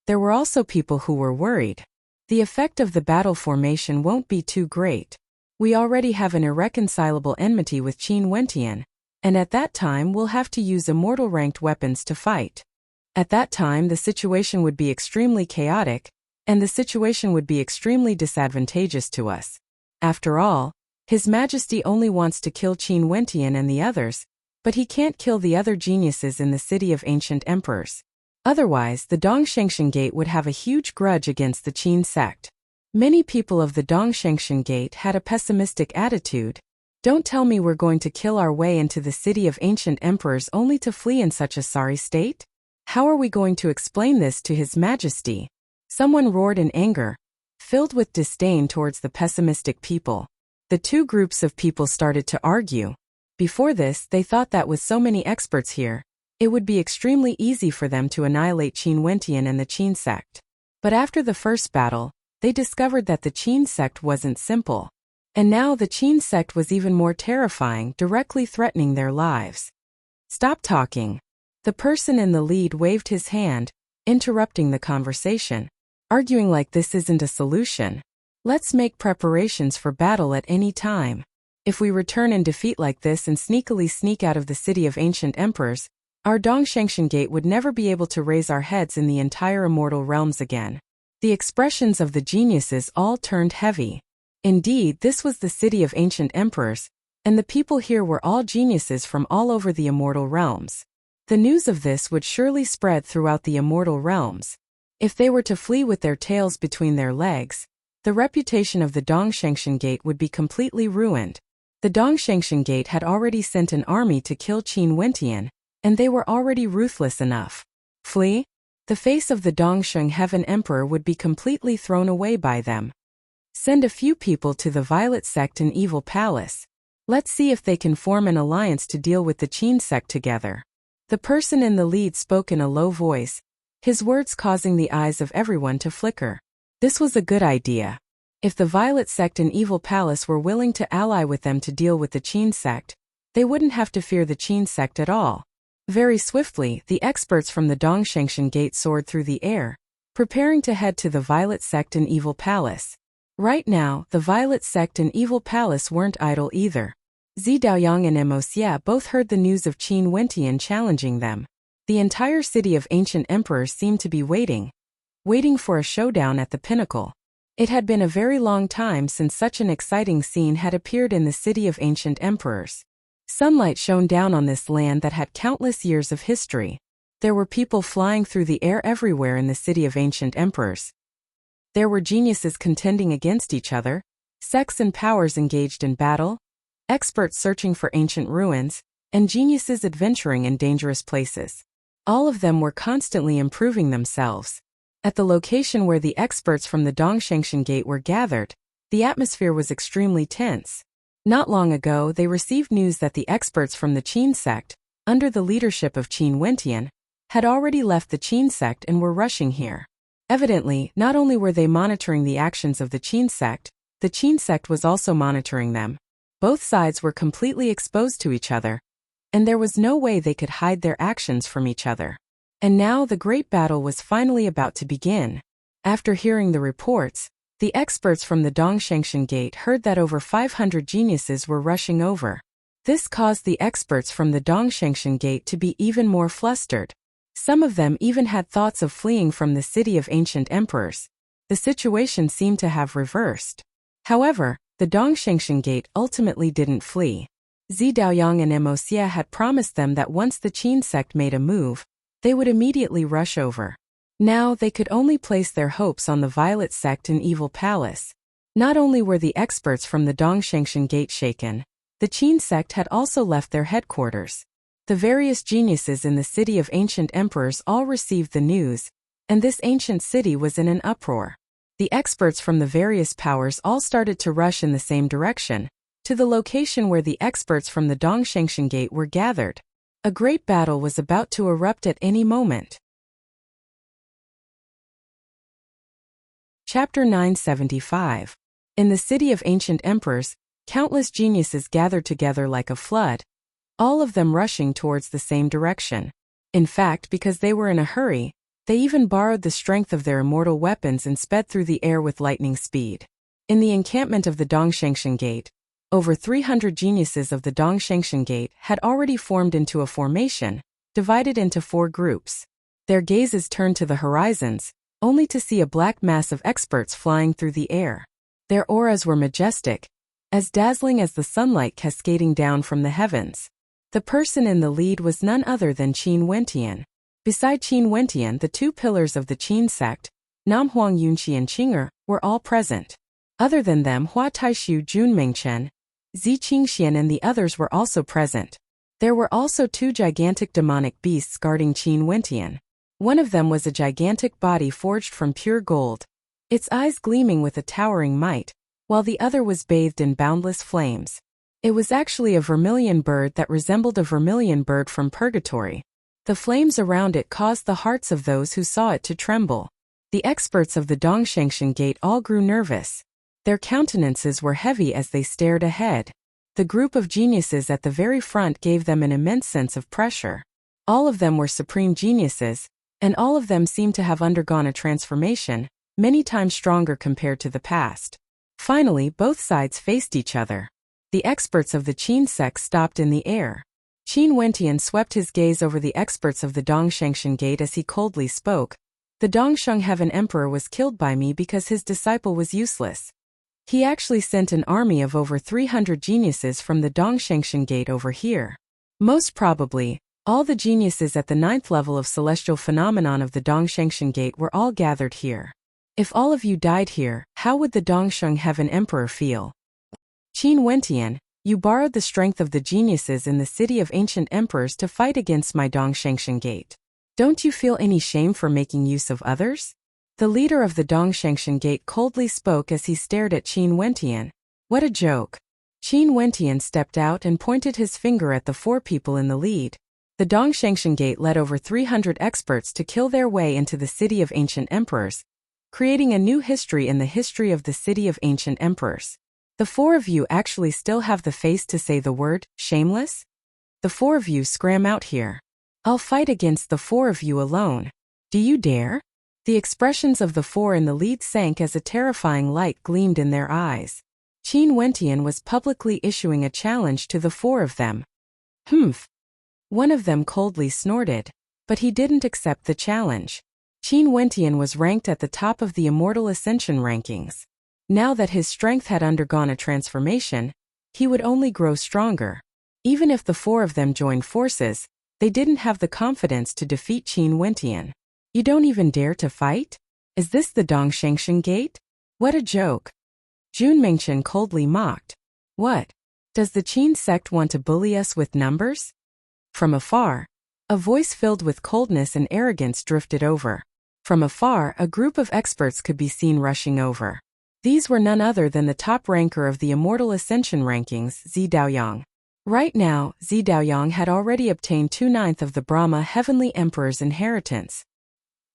There were also people who were worried. The effect of the battle formation won't be too great. We already have an irreconcilable enmity with Qin Wentian, and at that time we'll have to use immortal-ranked weapons to fight. At that time the situation would be extremely chaotic, and the situation would be extremely disadvantageous to us. After all, His Majesty only wants to kill Qin Wentian and the others, but he can't kill the other geniuses in the city of ancient emperors. Otherwise, the Dongshangshan Gate would have a huge grudge against the Qin sect. Many people of the Dongshangshan Gate had a pessimistic attitude. Don't tell me we're going to kill our way into the city of ancient emperors only to flee in such a sorry state? How are we going to explain this to His Majesty? Someone roared in anger, filled with disdain towards the pessimistic people. The two groups of people started to argue. Before this, they thought that with so many experts here, it would be extremely easy for them to annihilate Qin Wentian and the Qin sect. But after the first battle, they discovered that the Qin sect wasn't simple. And now the Qin sect was even more terrifying, directly threatening their lives. Stop talking. The person in the lead waved his hand, interrupting the conversation. Arguing like this isn't a solution. Let's make preparations for battle at any time. If we return in defeat like this and sneakily sneak out of the city of ancient emperors, our Dongshangshan Gate would never be able to raise our heads in the entire immortal realms again. The expressions of the geniuses all turned heavy. Indeed, this was the city of ancient emperors, And the people here were all geniuses from all over the immortal realms. The news of this would surely spread throughout the immortal realms. If they were to flee with their tails between their legs, the reputation of the Dongshangshan Gate would be completely ruined. The Dongshangshan Gate had already sent an army to kill Qin Wentian, and they were already ruthless enough. Flee? The face of the Dongsheng Heaven Emperor would be completely thrown away by them. Send a few people to the Violet Sect and Evil Palace. Let's see if they can form an alliance to deal with the Qin sect together. The person in the lead spoke in a low voice, his words causing the eyes of everyone to flicker. This was a good idea. If the Violet Sect and Evil Palace were willing to ally with them to deal with the Qin sect, they wouldn't have to fear the Qin sect at all. Very swiftly, the experts from the Dongshangshan Gate soared through the air, preparing to head to the Violet Sect and Evil Palace. Right now, the Violet Sect and Evil Palace weren't idle either. Zi Daoyang and Emosia both heard the news of Qin Wentian challenging them. The entire city of ancient emperors seemed to be waiting for a showdown at the pinnacle. It had been a very long time since such an exciting scene had appeared in the city of ancient emperors. Sunlight shone down on this land that had countless years of history. There were people flying through the air everywhere in the city of ancient emperors. There were geniuses contending against each other, sects and powers engaged in battle, experts searching for ancient ruins, and geniuses adventuring in dangerous places. All of them were constantly improving themselves. At the location where the experts from the Dongshangshan Gate were gathered, the atmosphere was extremely tense. Not long ago, they received news that the experts from the Qin sect, under the leadership of Qin Wentian, had already left the Qin sect and were rushing here. Evidently, not only were they monitoring the actions of the Qin sect was also monitoring them. Both sides were completely exposed to each other, and there was no way they could hide their actions from each other. And now the great battle was finally about to begin. After hearing the reports, the experts from the Dongshangshan Gate heard that over 500 geniuses were rushing over. This caused the experts from the Dongshangshan Gate to be even more flustered. Some of them even had thoughts of fleeing from the city of ancient emperors. The situation seemed to have reversed. However, the Dongshangshan Gate ultimately didn't flee. Zi Daoyang and Emosia had promised them that once the Qin sect made a move, they would immediately rush over. Now they could only place their hopes on the Violet Sect and Evil Palace. Not only were the experts from the Dongshangshan Gate shaken, the Qin sect had also left their headquarters. The various geniuses in the city of ancient emperors all received the news, and this ancient city was in an uproar. The experts from the various powers all started to rush in the same direction, to the location where the experts from the Dongshangshan Gate were gathered. A great battle was about to erupt at any moment. Chapter 975. In the city of ancient emperors, countless geniuses gathered together like a flood, all of them rushing towards the same direction. In fact, because they were in a hurry, they even borrowed the strength of their immortal weapons and sped through the air with lightning speed. In the encampment of the Dongshangshan Gate, over 300 geniuses of the Dongshangshan Gate had already formed into a formation, divided into 4 groups. Their gazes turned to the horizons, only to see a black mass of experts flying through the air. Their auras were majestic, as dazzling as the sunlight cascading down from the heavens. The person in the lead was none other than Qin Wentian. Beside Qin Wentian, the 2 pillars of the Qin sect, Nam Huang Yunqi and Qing'er, were all present. Other than them, Hua Taishu Junmengchen, Zi Qingxian and the others were also present. There were also 2 gigantic demonic beasts guarding Qin Wentian. One of them was a gigantic body forged from pure gold, its eyes gleaming with a towering might, while the other was bathed in boundless flames. It was actually a vermilion bird that resembled a vermilion bird from purgatory. The flames around it caused the hearts of those who saw it to tremble. The experts of the Dongshangshan Gate all grew nervous. Their countenances were heavy as they stared ahead. The group of geniuses at the very front gave them an immense sense of pressure. All of them were supreme geniuses, and all of them seemed to have undergone a transformation, many times stronger compared to the past. Finally, both sides faced each other. The experts of the Qin sect stopped in the air. Qin Wentian swept his gaze over the experts of the Dongshangshan Gate as he coldly spoke. The Dongsheng Heaven Emperor was killed by me because his disciple was useless. He actually sent an army of over 300 geniuses from the Dongshengshan Gate over here. Most probably, all the geniuses at the 9th level of celestial phenomenon of the Dongshengshan Gate were all gathered here. If all of you died here, how would the Dongsheng Heaven Emperor feel? Qin Wentian, you borrowed the strength of the geniuses in the city of ancient emperors to fight against my Dongshengshan Gate. Don't you feel any shame for making use of others? The leader of the Dongshengshan Gate coldly spoke as he stared at Qin Wentian. What a joke. Qin Wentian stepped out and pointed his finger at the 4 people in the lead. The Dongshengshan Gate led over 300 experts to kill their way into the city of ancient emperors, creating a new history in the history of the city of ancient emperors. The 4 of you actually still have the face to say the word, shameless? The 4 of you scram out here. I'll fight against the 4 of you alone. Do you dare? The expressions of the 4 in the lead sank as a terrifying light gleamed in their eyes. Qin Wentian was publicly issuing a challenge to the 4 of them. Humph. One of them coldly snorted. But he didn't accept the challenge. Qin Wentian was ranked at the top of the Immortal Ascension rankings. Now that his strength had undergone a transformation, he would only grow stronger. Even if the 4 of them joined forces, they didn't have the confidence to defeat Qin Wentian. You don't even dare to fight? Is this the Dongshengshan Gate? What a joke. Jun Mingchen coldly mocked. What? Does the Qin sect want to bully us with numbers? From afar, a voice filled with coldness and arrogance drifted over. From afar, a group of experts could be seen rushing over. These were none other than the top ranker of the Immortal Ascension rankings, Zi Daoyang. Right now, Zi Daoyang had already obtained 2/9 of the Brahma Heavenly Emperor's inheritance.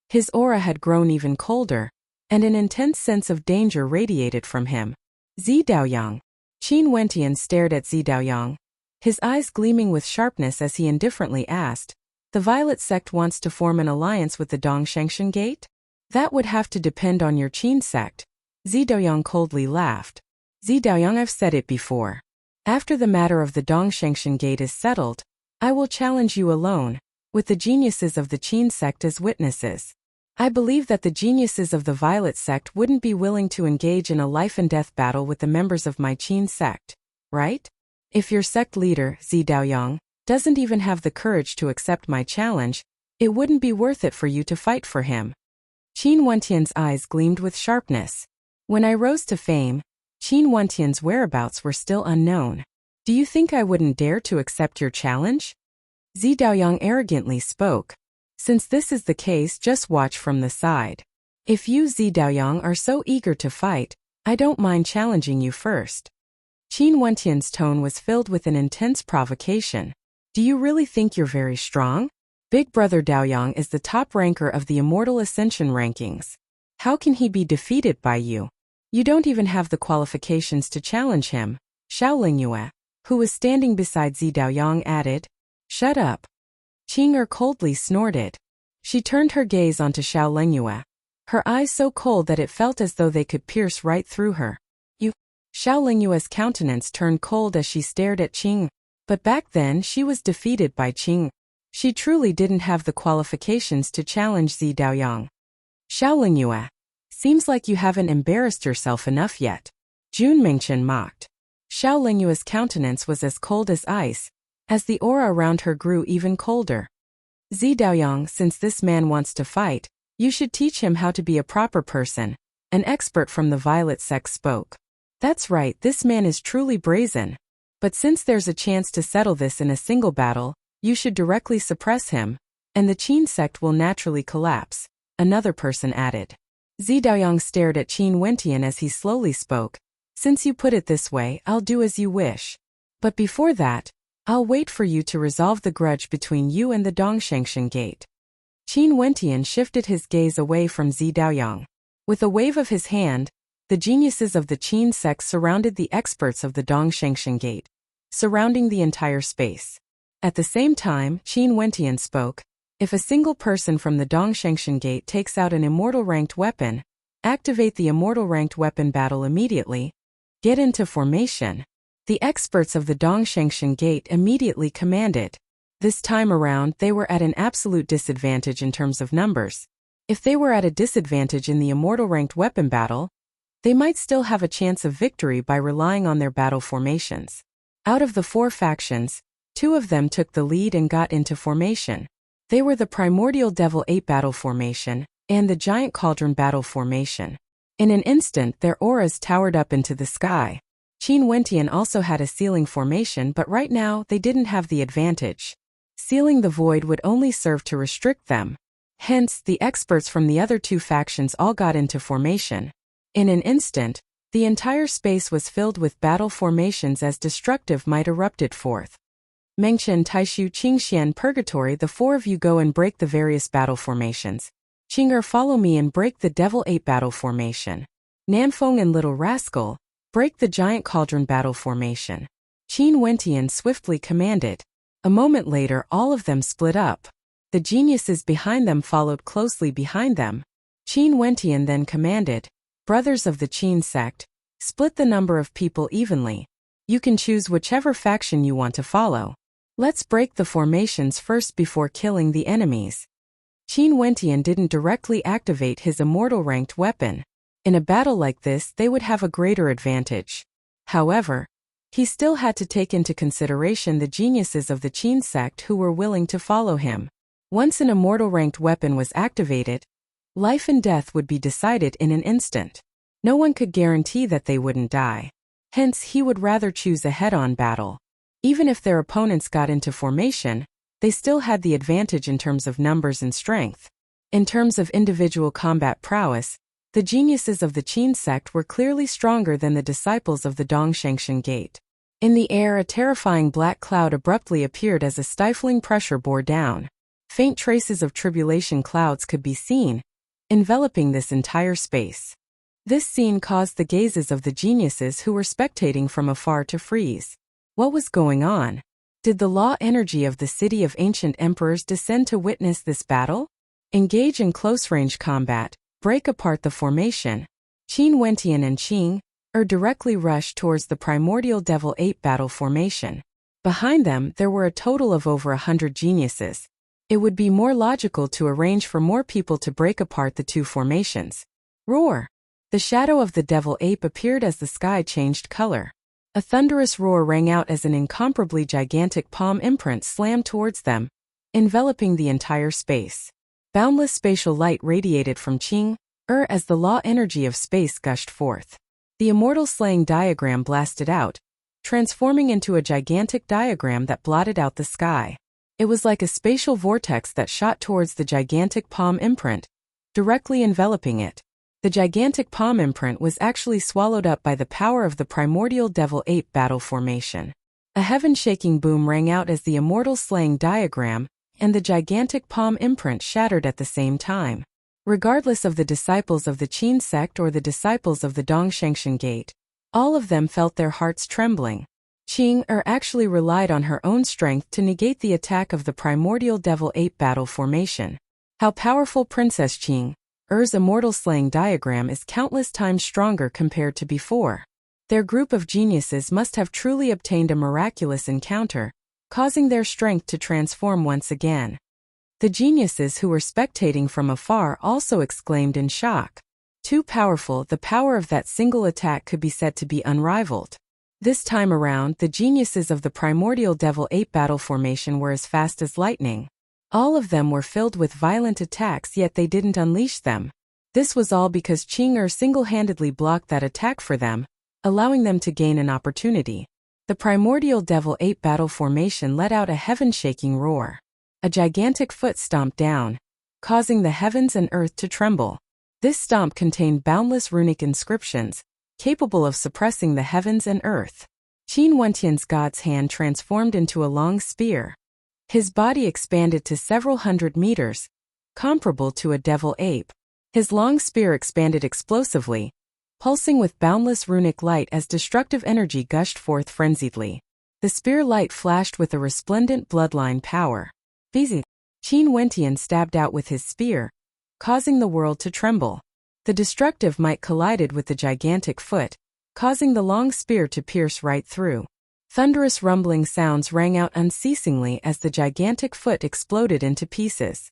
His aura had grown even colder, and an intense sense of danger radiated from him. Zi Daoyang. Qin Wentian stared at Zi Daoyang, his eyes gleaming with sharpness as he indifferently asked, the Violet sect wants to form an alliance with the Dongshengshan Gate? That would have to depend on your Qin sect. Zi Daoyang coldly laughed. Zi Daoyang, I've said it before. After the matter of the Dongshengshan Gate is settled, I will challenge you alone, with the geniuses of the Qin sect as witnesses. I believe that the geniuses of the Violet sect wouldn't be willing to engage in a life-and-death battle with the members of my Qin sect, right? If your sect leader, Zi Daoyang, doesn't even have the courage to accept my challenge, it wouldn't be worth it for you to fight for him. Qin Wentian's eyes gleamed with sharpness. When I rose to fame, Qin Wentian's whereabouts were still unknown. Do you think I wouldn't dare to accept your challenge? Zi Daoyang arrogantly spoke. Since this is the case, just watch from the side. If you, Zi Daoyang, are so eager to fight, I don't mind challenging you first. Qin Wentian's tone was filled with an intense provocation. Do you really think you're very strong? Big Brother Daoyang is the top ranker of the Immortal Ascension rankings. How can he be defeated by you? You don't even have the qualifications to challenge him. Xiao Lingyue, who was standing beside Zi Daoyang, added. Shut up. Qing'er coldly snorted. She turned her gaze onto Xiao Lingyue, her eyes so cold that it felt as though they could pierce right through her. You. Xiao Lingyue's countenance turned cold as she stared at Qing. But back then she was defeated by Qing. She truly didn't have the qualifications to challenge Zi Daoyang. Xiao Lingyue. Seems like you haven't embarrassed yourself enough yet. Jun Mingchen mocked. Xiao Lingyue's countenance was as cold as ice, as the aura around her grew even colder. Zi Daoyang, since this man wants to fight, you should teach him how to be a proper person. An expert from the Violet sect spoke. That's right, this man is truly brazen. But since there's a chance to settle this in a single battle, you should directly suppress him, and the Qin sect will naturally collapse, another person added. Zi Daoyang stared at Qin Wentian as he slowly spoke. Since you put it this way, I'll do as you wish. But before that, I'll wait for you to resolve the grudge between you and the Dongshengshan Gate. Qin Wentian shifted his gaze away from Zi Daoyang. With a wave of his hand, the geniuses of the Qin sect surrounded the experts of the Dongshengshan Gate, surrounding the entire space. At the same time, Qin Wentian spoke. If a single person from the Dongshengshan Gate takes out an immortal ranked weapon, activate the immortal ranked weapon battle immediately. Get into formation. The experts of the Dongshengshan Gate immediately commanded. This time around, they were at an absolute disadvantage in terms of numbers. If they were at a disadvantage in the immortal ranked weapon battle, They might still have a chance of victory by relying on their battle formations. Out of the 4 factions, 2 of them took the lead and got into formation. They were the Primordial Devil Ape Battle Formation and the Giant Cauldron Battle Formation. In an instant, their auras towered up into the sky. Qin Wentian also had a sealing formation, but right now they didn't have the advantage. Sealing the void would only serve to restrict them. Hence, the experts from the other 2 factions all got into formation. In an instant, the entire space was filled with battle formations as destructive might erupted forth. Mengchen, Taishu, Qingxian, Purgatory, the 4 of you go and break the various battle formations. Qing'er, follow me and break the Devil Ape Battle Formation. Nanfeng and Little Rascal, break the Giant Cauldron Battle Formation. Qin Wentian swiftly commanded. A moment later, all of them split up. The geniuses behind them followed closely behind them. Qin Wentian then commanded, Brothers of the Qin sect, split the number of people evenly. You can choose whichever faction you want to follow. Let's break the formations first before killing the enemies. Qin Wentian didn't directly activate his immortal ranked weapon. In a battle like this, they would have a greater advantage. However, he still had to take into consideration the geniuses of the Qin sect who were willing to follow him. Once an immortal ranked weapon was activated, life and death would be decided in an instant. No one could guarantee that they wouldn't die. Hence, he would rather choose a head-on battle. Even if their opponents got into formation, they still had the advantage in terms of numbers and strength. In terms of individual combat prowess, the geniuses of the Qin sect were clearly stronger than the disciples of the Dongshangshan Gate. In the air, a terrifying black cloud abruptly appeared as a stifling pressure bore down. Faint traces of tribulation clouds could be seen, enveloping this entire space. This scene caused the gazes of the geniuses who were spectating from afar to freeze. What was going on? Did the law energy of the city of ancient emperors descend to witness this battle? Engage in close-range combat, break apart the formation. Qin Wentian and Qing'er directly rushed towards the Primordial Devil Ape Battle Formation. Behind them, there were a total of over 100 geniuses. It would be more logical to arrange for more people to break apart the 2 formations. Roar! The shadow of the devil ape appeared as the sky changed color. A thunderous roar rang out as an incomparably gigantic palm imprint slammed towards them, enveloping the entire space. Boundless spatial light radiated from Qing'er as the law energy of space gushed forth. The immortal slaying diagram blasted out, transforming into a gigantic diagram that blotted out the sky. It was like a spatial vortex that shot towards the gigantic palm imprint, directly enveloping it. The gigantic palm imprint was actually swallowed up by the power of the Primordial Devil Ape Battle Formation. A heaven-shaking boom rang out as the immortal slaying diagram and the gigantic palm imprint shattered at the same time. Regardless of the disciples of the Qin sect or the disciples of the Dongshangshan Gate, all of them felt their hearts trembling. Qing'er actually relied on her own strength to negate the attack of the Primordial Devil Ape Battle Formation. How powerful Princess Qing'er's immortal slaying diagram is countless times stronger compared to before. Their group of geniuses must have truly obtained a miraculous encounter, causing their strength to transform once again. The geniuses who were spectating from afar also exclaimed in shock. Too powerful, the power of that single attack could be said to be unrivaled. This time around, the geniuses of the Primordial Devil Ape Battle Formation were as fast as lightning. All of them were filled with violent attacks, yet they didn't unleash them. This was all because Qing'er single-handedly blocked that attack for them, allowing them to gain an opportunity. The Primordial Devil Ape Battle Formation let out a heaven-shaking roar. A gigantic foot stomped down, causing the heavens and earth to tremble. This stomp contained boundless runic inscriptions, capable of suppressing the heavens and earth. Qin Wentian's god's hand transformed into a long spear. His body expanded to several hundred meters, comparable to a devil ape. His long spear expanded explosively, pulsing with boundless runic light as destructive energy gushed forth frenziedly. The spear light flashed with a resplendent bloodline power. Qin Wentian stabbed out with his spear, causing the world to tremble. The destructive might collided with the gigantic foot, causing the long spear to pierce right through. Thunderous rumbling sounds rang out unceasingly as the gigantic foot exploded into pieces.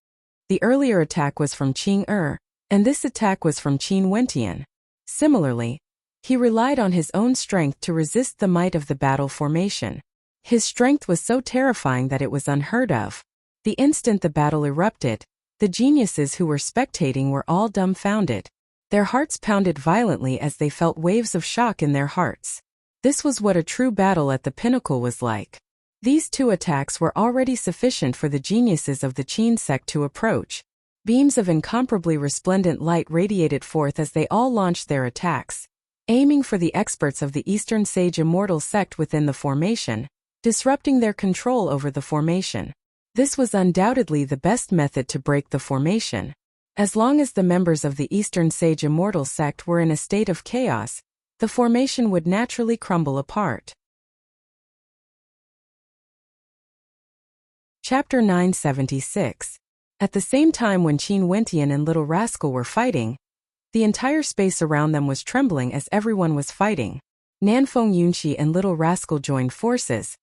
The earlier attack was from Qing'er, and this attack was from Qin Wentian. Similarly, He relied on his own strength to resist the might of the battle formation. His strength was so terrifying that it was unheard of. The instant the battle erupted, the geniuses who were spectating were all dumbfounded. Their hearts pounded violently as they felt waves of shock in their hearts. This was what a true battle at the pinnacle was like. These two attacks were already sufficient for the geniuses of the Qin sect to approach. Beams of incomparably resplendent light radiated forth as they all launched their attacks, aiming for the experts of the Eastern Sage Immortal sect within the formation, disrupting their control over the formation. This was undoubtedly the best method to break the formation. As long as the members of the Eastern Sage Immortal sect were in a state of chaos, the formation would naturally crumble apart. Chapter 976. At the same time when Qin Wentian and Little Rascal were fighting, the entire space around them was trembling as everyone was fighting. Nanfeng Yunqi and Little Rascal joined forces.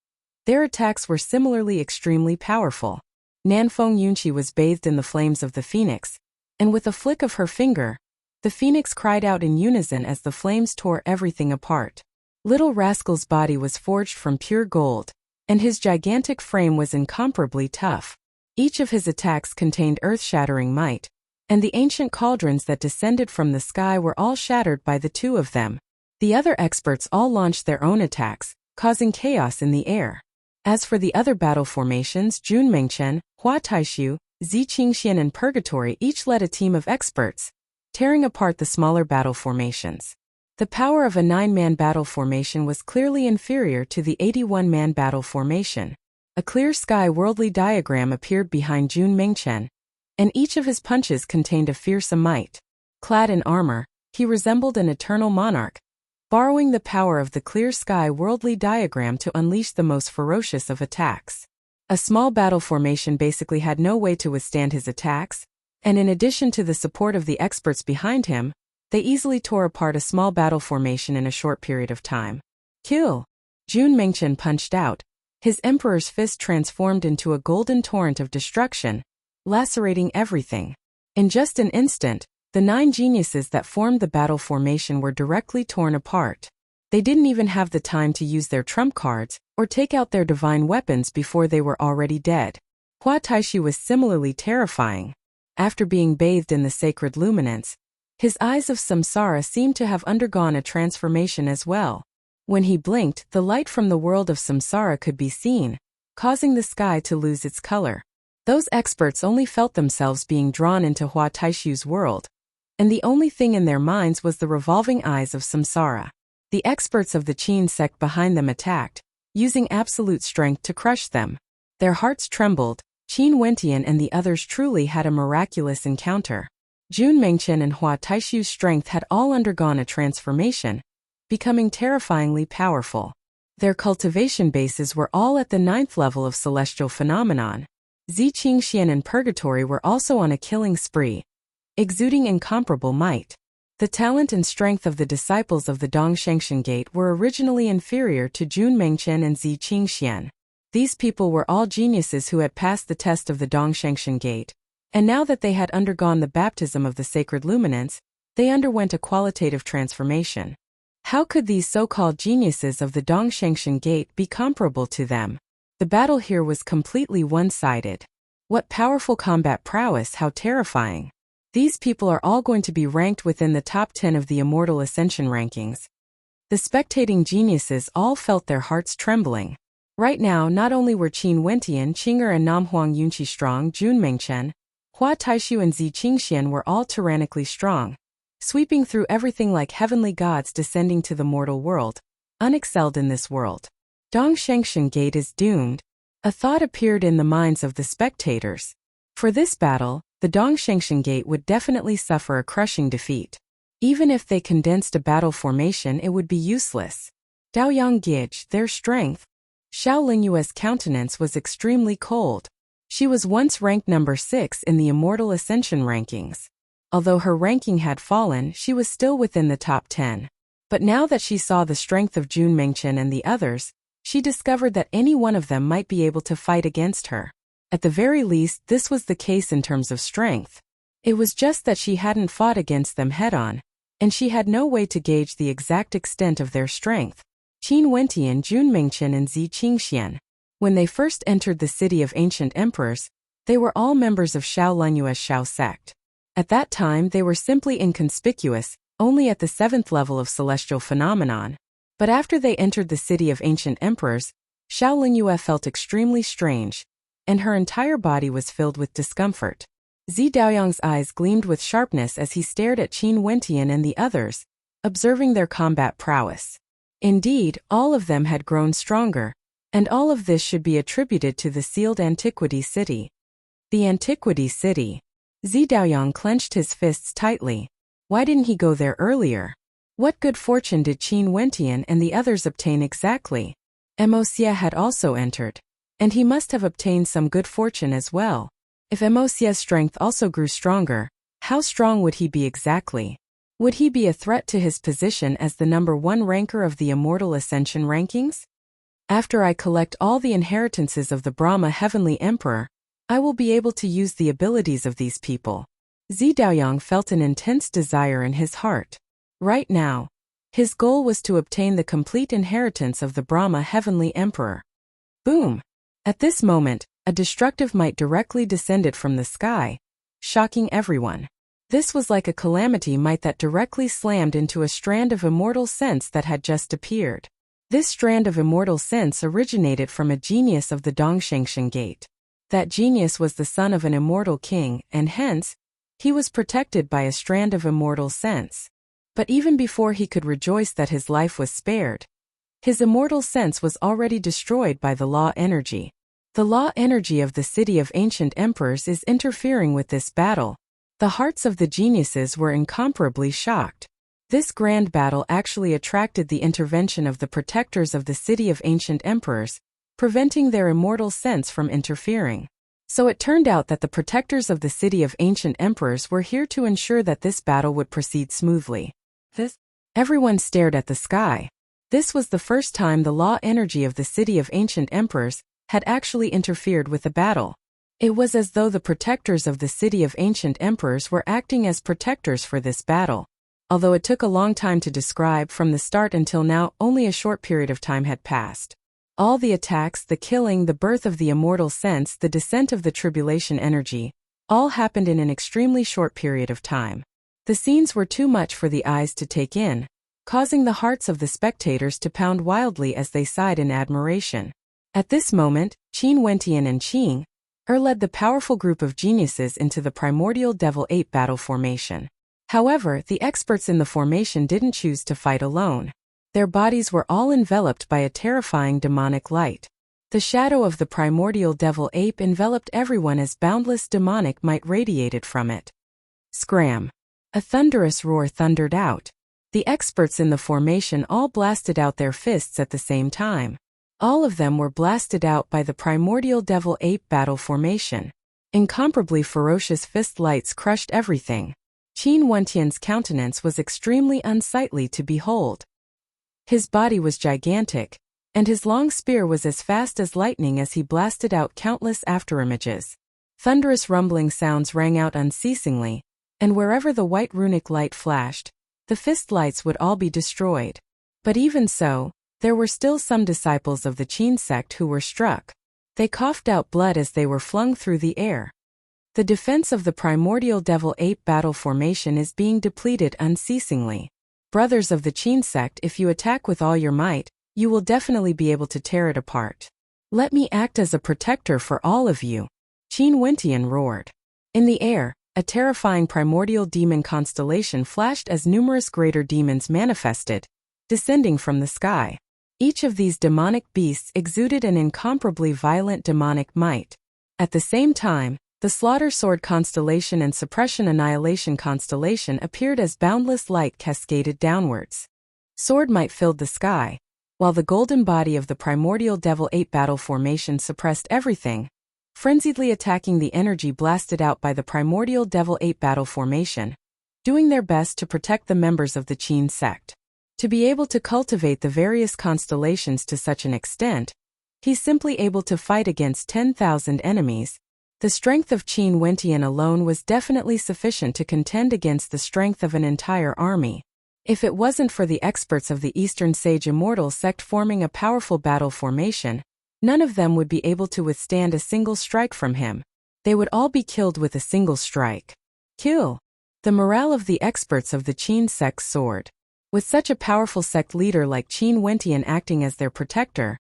Their attacks were similarly extremely powerful. Nanfeng Yunqi was bathed in the flames of the phoenix, and with a flick of her finger, the phoenix cried out in unison as the flames tore everything apart. Little Rascal's body was forged from pure gold, and his gigantic frame was incomparably tough. Each of his attacks contained earth-shattering might, and the ancient cauldrons that descended from the sky were all shattered by the two of them. The other experts all launched their own attacks, causing chaos in the air. As for the other battle formations, Jun Mengchen, Hua Taishu, Zi Qingxian and Purgatory each led a team of experts, tearing apart the smaller battle formations. The power of a 9-man battle formation was clearly inferior to the 81-man battle formation. A clear sky worldly diagram appeared behind Jun Mengchen, and each of his punches contained a fearsome might. Clad in armor, he resembled an eternal monarch, borrowing the power of the clear sky worldly diagram to unleash the most ferocious of attacks. A small battle formation basically had no way to withstand his attacks, and in addition to the support of the experts behind him, they easily tore apart a small battle formation in a short period of time. Kill! Jun Mengchen punched out. His emperor's fist transformed into a golden torrent of destruction, lacerating everything. In just an instant, the 9 geniuses that formed the battle formation were directly torn apart. They didn't even have the time to use their trump cards or take out their divine weapons before they were already dead. Hua Taishi was similarly terrifying. After being bathed in the sacred luminance, his eyes of samsara seemed to have undergone a transformation as well. When he blinked, the light from the world of samsara could be seen, causing the sky to lose its color. Those experts only felt themselves being drawn into Hua Taishu's world, and the only thing in their minds was the revolving eyes of samsara. The experts of the Qin sect behind them attacked, using absolute strength to crush them. Their hearts trembled. Qin Wentian and the others truly had a miraculous encounter. Jun Mengchen and Hua Taishu's strength had all undergone a transformation, becoming terrifyingly powerful. Their cultivation bases were all at the 9th level of celestial phenomenon. Zi Qingxian and Purgatory were also on a killing spree, exuding incomparable might. The talent and strength of the disciples of the Dongshengshan Gate were originally inferior to Jun Mengchen and Zi Qingxian. These people were all geniuses who had passed the test of the Dongshengshan Gate, and now that they had undergone the baptism of the sacred luminance, they underwent a qualitative transformation. How could these so-called geniuses of the Dongshengshan Gate be comparable to them? The battle here was completely one-sided. What powerful combat prowess, how terrifying. These people are all going to be ranked within the top 10 of the Immortal Ascension rankings. The spectating geniuses all felt their hearts trembling. Right now, not only were Qin Wentian, Qing'er and Namhuang Yunqi strong, Jun Mengchen, Hua Taishu and Zi Qingxian were all tyrannically strong, sweeping through everything like heavenly gods descending to the mortal world, unexcelled in this world. Dongshengshan Gate is doomed. A thought appeared in the minds of the spectators. For this battle, the Dongshengshan Gate would definitely suffer a crushing defeat. Even if they condensed a battle formation, it would be useless. Daoyang Gij, their strength. Xiao Lingyue's countenance was extremely cold. She was once ranked number 6 in the Immortal Ascension rankings. Although her ranking had fallen, she was still within the top 10. But now that she saw the strength of Jun Mengchen and the others, she discovered that any one of them might be able to fight against her. At the very least, this was the case in terms of strength. It was just that she hadn't fought against them head-on, and she had no way to gauge the exact extent of their strength. Qin Wentian, Jun Mingqian and Zi Qingxian. When they first entered the city of ancient emperors, they were all members of Shao Lunyue's Shao sect. At that time they were simply inconspicuous, only at the 7th level of celestial phenomenon. But after they entered the city of ancient emperors, Shao Lunyue felt extremely strange, and her entire body was filled with discomfort. Zi Daoyang's eyes gleamed with sharpness as he stared at Qin Wentian and the others, observing their combat prowess. Indeed, all of them had grown stronger, and all of this should be attributed to the sealed Antiquity City. The Antiquity City. Zi Daoyang clenched his fists tightly. Why didn't he go there earlier? What good fortune did Qin Wentian and the others obtain exactly? Mo Xie had also entered, and he must have obtained some good fortune as well. If Mo Xie's strength also grew stronger, how strong would he be exactly? Would he be a threat to his position as the #1 ranker of the Immortal Ascension rankings? After I collect all the inheritances of the Brahma Heavenly Emperor, I will be able to use the abilities of these people. Zi Daoyang felt an intense desire in his heart. Right now, his goal was to obtain the complete inheritance of the Brahma Heavenly Emperor. Boom! At this moment, a destructive might directly descended from the sky, shocking everyone. This was like a calamity might that directly slammed into a strand of immortal sense that had just appeared. This strand of immortal sense originated from a genius of the Dongshengshen Gate. That genius was the son of an immortal king, and hence, he was protected by a strand of immortal sense. But even before he could rejoice that his life was spared, his immortal sense was already destroyed by the law energy. The law energy of the city of ancient emperors is interfering with this battle. The hearts of the geniuses were incomparably shocked. This grand battle actually attracted the intervention of the protectors of the city of ancient emperors, preventing their immortal sense from interfering. So it turned out that the protectors of the city of ancient emperors were here to ensure that this battle would proceed smoothly. Everyone stared at the sky. This was the first time the law energy of the city of ancient emperors had actually interfered with the battle. It was as though the protectors of the city of ancient emperors were acting as protectors for this battle. Although it took a long time to describe from the start until now, only a short period of time had passed. All the attacks, the killing, the birth of the immortal sense, the descent of the tribulation energy, all happened in an extremely short period of time. The scenes were too much for the eyes to take in, causing the hearts of the spectators to pound wildly as they sighed in admiration. At this moment, Qin Wentian and Qing led the powerful group of geniuses into the primordial devil-ape battle formation. However, the experts in the formation didn't choose to fight alone. Their bodies were all enveloped by a terrifying demonic light. The shadow of the primordial devil-ape enveloped everyone as boundless demonic might radiated from it. Scram! A thunderous roar thundered out. The experts in the formation all blasted out their fists at the same time. All of them were blasted out by the primordial devil-ape battle formation. Incomparably ferocious fist lights crushed everything. Qin Wentian's countenance was extremely unsightly to behold. His body was gigantic, and his long spear was as fast as lightning as he blasted out countless afterimages. Thunderous rumbling sounds rang out unceasingly, and wherever the white runic light flashed, the fist lights would all be destroyed. But even so, there were still some disciples of the Qin sect who were struck. They coughed out blood as they were flung through the air. The defense of the primordial devil-ape battle formation is being depleted unceasingly. Brothers of the Qin sect, if you attack with all your might, you will definitely be able to tear it apart. Let me act as a protector for all of you. Qin Wentian roared. In the air, a terrifying primordial demon constellation flashed as numerous greater demons manifested, descending from the sky. Each of these demonic beasts exuded an incomparably violent demonic might. At the same time, the Slaughter Sword constellation and Suppression Annihilation constellation appeared as boundless light cascaded downwards. Sword might filled the sky, while the golden body of the primordial devil-ape battle formation suppressed everything, frenziedly attacking the energy blasted out by the primordial devil-ape battle formation, doing their best to protect the members of the Qin sect. To be able to cultivate the various constellations to such an extent, he's simply able to fight against 10,000 enemies. The strength of Qin Wentian alone was definitely sufficient to contend against the strength of an entire army. If it wasn't for the experts of the Eastern Sage Immortal sect forming a powerful battle formation, none of them would be able to withstand a single strike from him. They would all be killed with a single strike. Kill. The morale of the experts of the Qin sect soared. With such a powerful sect leader like Qin Wentian acting as their protector,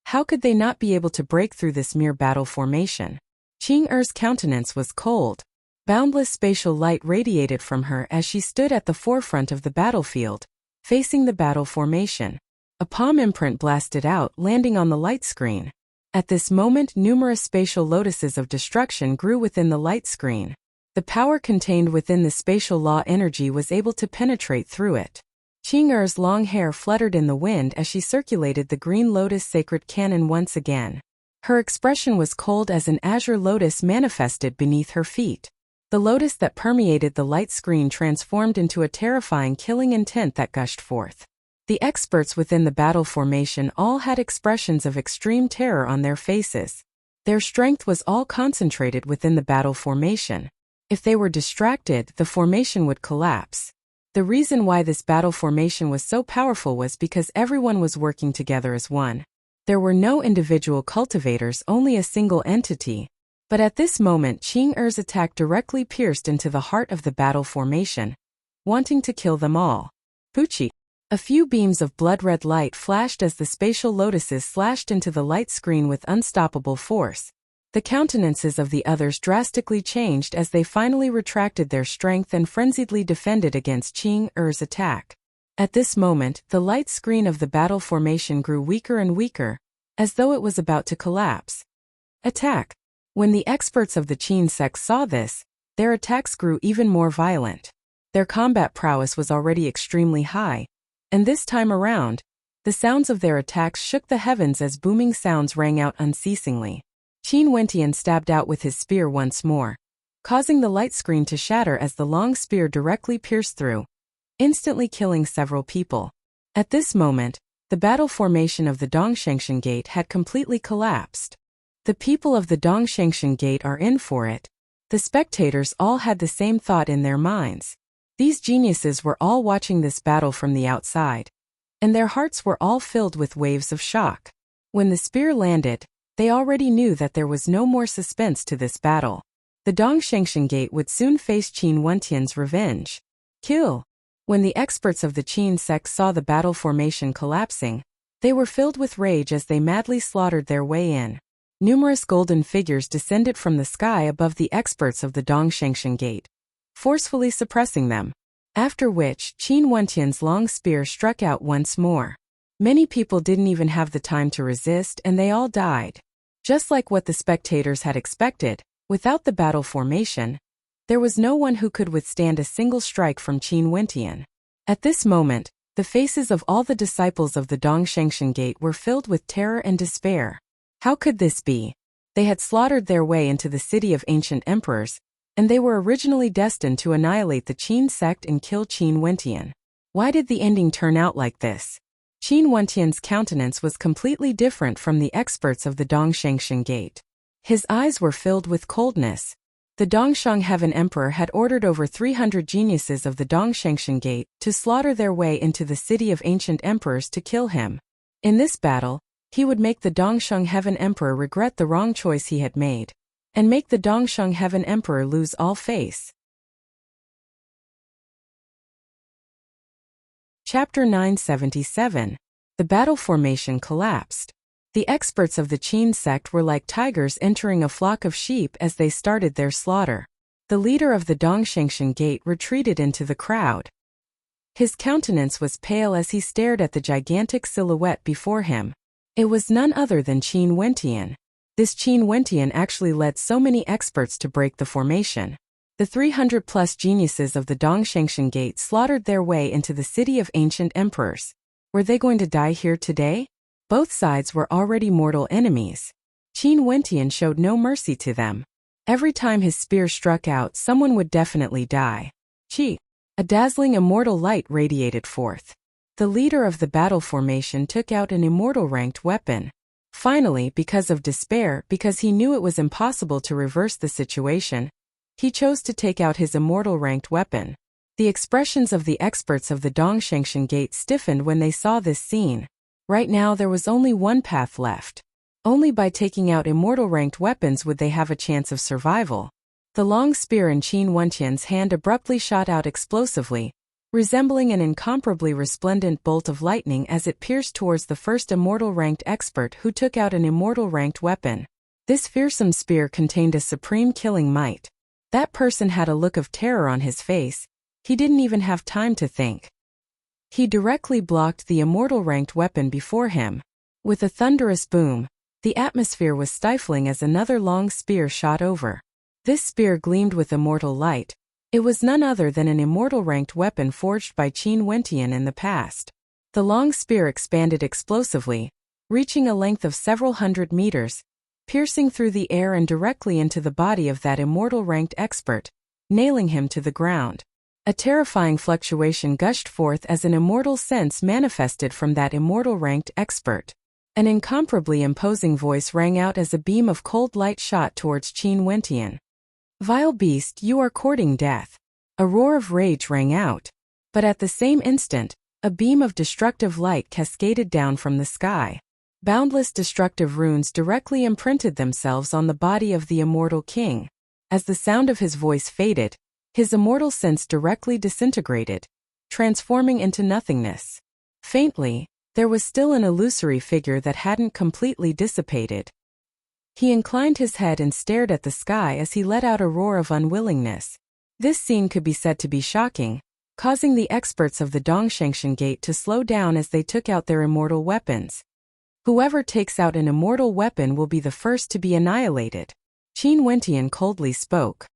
how could they not be able to break through this mere battle formation? Qing Er's countenance was cold. Boundless spatial light radiated from her as she stood at the forefront of the battlefield, facing the battle formation. A palm imprint blasted out, landing on the light screen. At this moment, numerous spatial lotuses of destruction grew within the light screen. The power contained within the spatial law energy was able to penetrate through it. Qing Er's long hair fluttered in the wind as she circulated the green lotus sacred cannon once again. Her expression was cold as an azure lotus manifested beneath her feet. The lotus that permeated the light screen transformed into a terrifying killing intent that gushed forth. The experts within the battle formation all had expressions of extreme terror on their faces. Their strength was all concentrated within the battle formation. If they were distracted, the formation would collapse. The reason why this battle formation was so powerful was because everyone was working together as one. There were no individual cultivators, only a single entity. But at this moment, Qing Er's attack directly pierced into the heart of the battle formation, wanting to kill them all. Pucci. A few beams of blood-red light flashed as the spatial lotuses slashed into the light screen with unstoppable force. The countenances of the others drastically changed as they finally retracted their strength and frenziedly defended against Qing Er's attack. At this moment, the light screen of the battle formation grew weaker and weaker, as though it was about to collapse. Attack. When the experts of the Qin sect saw this, their attacks grew even more violent. Their combat prowess was already extremely high, and this time around, the sounds of their attacks shook the heavens as booming sounds rang out unceasingly. Qin Wentian stabbed out with his spear once more, causing the light screen to shatter as the long spear directly pierced through, instantly killing several people. At this moment, the battle formation of the Dongshangshan Gate had completely collapsed. The people of the Dongshangshan Gate are in for it. The spectators all had the same thought in their minds. These geniuses were all watching this battle from the outside, and their hearts were all filled with waves of shock. When the spear landed, they already knew that there was no more suspense to this battle. The Dongshangshan Gate would soon face Qin Wentian's revenge. Kill. When the experts of the Qin sect saw the battle formation collapsing, they were filled with rage as they madly slaughtered their way in. Numerous golden figures descended from the sky above the experts of the Dongshangshan Gate, forcefully suppressing them. After which, Qin Wentian's long spear struck out once more. Many people didn't even have the time to resist and they all died. Just like what the spectators had expected, without the battle formation, there was no one who could withstand a single strike from Qin Wentian. At this moment, the faces of all the disciples of the Dongshangshan Gate were filled with terror and despair. How could this be? They had slaughtered their way into the city of ancient emperors, and they were originally destined to annihilate the Qin sect and kill Qin Wentian. Why did the ending turn out like this? Qin Wentian's countenance was completely different from the experts of the Dongshangshan Gate. His eyes were filled with coldness. The Dongshang Heaven Emperor had ordered over 300 geniuses of the Dongshangshan Gate to slaughter their way into the city of ancient emperors to kill him. In this battle, he would make the Dongshang Heaven Emperor regret the wrong choice he had made, and make the Dongshang Heaven Emperor lose all face. Chapter 977. The battle formation collapsed. The experts of the Qin sect were like tigers entering a flock of sheep as they started their slaughter. The leader of the Dongshangshan Gate retreated into the crowd. His countenance was pale as he stared at the gigantic silhouette before him. It was none other than Qin Wentian. This Qin Wentian actually led so many experts to break the formation. The 300-plus geniuses of the Dongshangshan Gate slaughtered their way into the city of ancient emperors. Were they going to die here today? Both sides were already mortal enemies. Qin Wentian showed no mercy to them. Every time his spear struck out, someone would definitely die. Qi. A dazzling immortal light radiated forth. The leader of the battle formation took out an immortal-ranked weapon. Finally, because of despair, because he knew it was impossible to reverse the situation, he chose to take out his immortal-ranked weapon. The expressions of the experts of the Dongshangshan Gate stiffened when they saw this scene. Right now there was only one path left. Only by taking out immortal-ranked weapons would they have a chance of survival. The long spear in Qin Wentian's hand abruptly shot out explosively, resembling an incomparably resplendent bolt of lightning as it pierced towards the first immortal-ranked expert who took out an immortal-ranked weapon. This fearsome spear contained a supreme killing might. That person had a look of terror on his face. He didn't even have time to think. He directly blocked the immortal-ranked weapon before him. With a thunderous boom, the atmosphere was stifling as another long spear shot over. This spear gleamed with immortal light. It was none other than an immortal-ranked weapon forged by Qin Wentian in the past. The long spear expanded explosively, reaching a length of several hundred meters, piercing through the air and directly into the body of that immortal-ranked expert, nailing him to the ground. A terrifying fluctuation gushed forth as an immortal sense manifested from that immortal-ranked expert. An incomparably imposing voice rang out as a beam of cold light shot towards Qin Wentian. "Vile beast, you are courting death." A roar of rage rang out. But at the same instant, a beam of destructive light cascaded down from the sky. Boundless destructive runes directly imprinted themselves on the body of the immortal king. As the sound of his voice faded, his immortal sense directly disintegrated, transforming into nothingness. Faintly, there was still an illusory figure that hadn't completely dissipated. He inclined his head and stared at the sky as he let out a roar of unwillingness. This scene could be said to be shocking, causing the experts of the Dongshangshan Gate to slow down as they took out their immortal weapons. Whoever takes out an immortal weapon will be the first to be annihilated. Qin Wentian coldly spoke.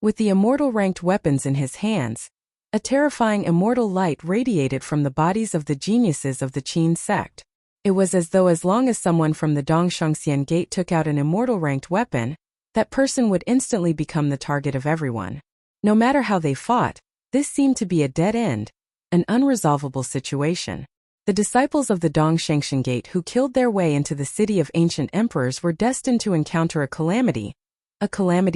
With the immortal-ranked weapons in his hands, a terrifying immortal light radiated from the bodies of the geniuses of the Qin sect. It was as though as long as someone from the Dongshangshan Gate took out an immortal-ranked weapon, that person would instantly become the target of everyone. No matter how they fought, this seemed to be a dead end, an unresolvable situation. The disciples of the Dongshangshan Gate who killed their way into the city of ancient emperors were destined to encounter a calamity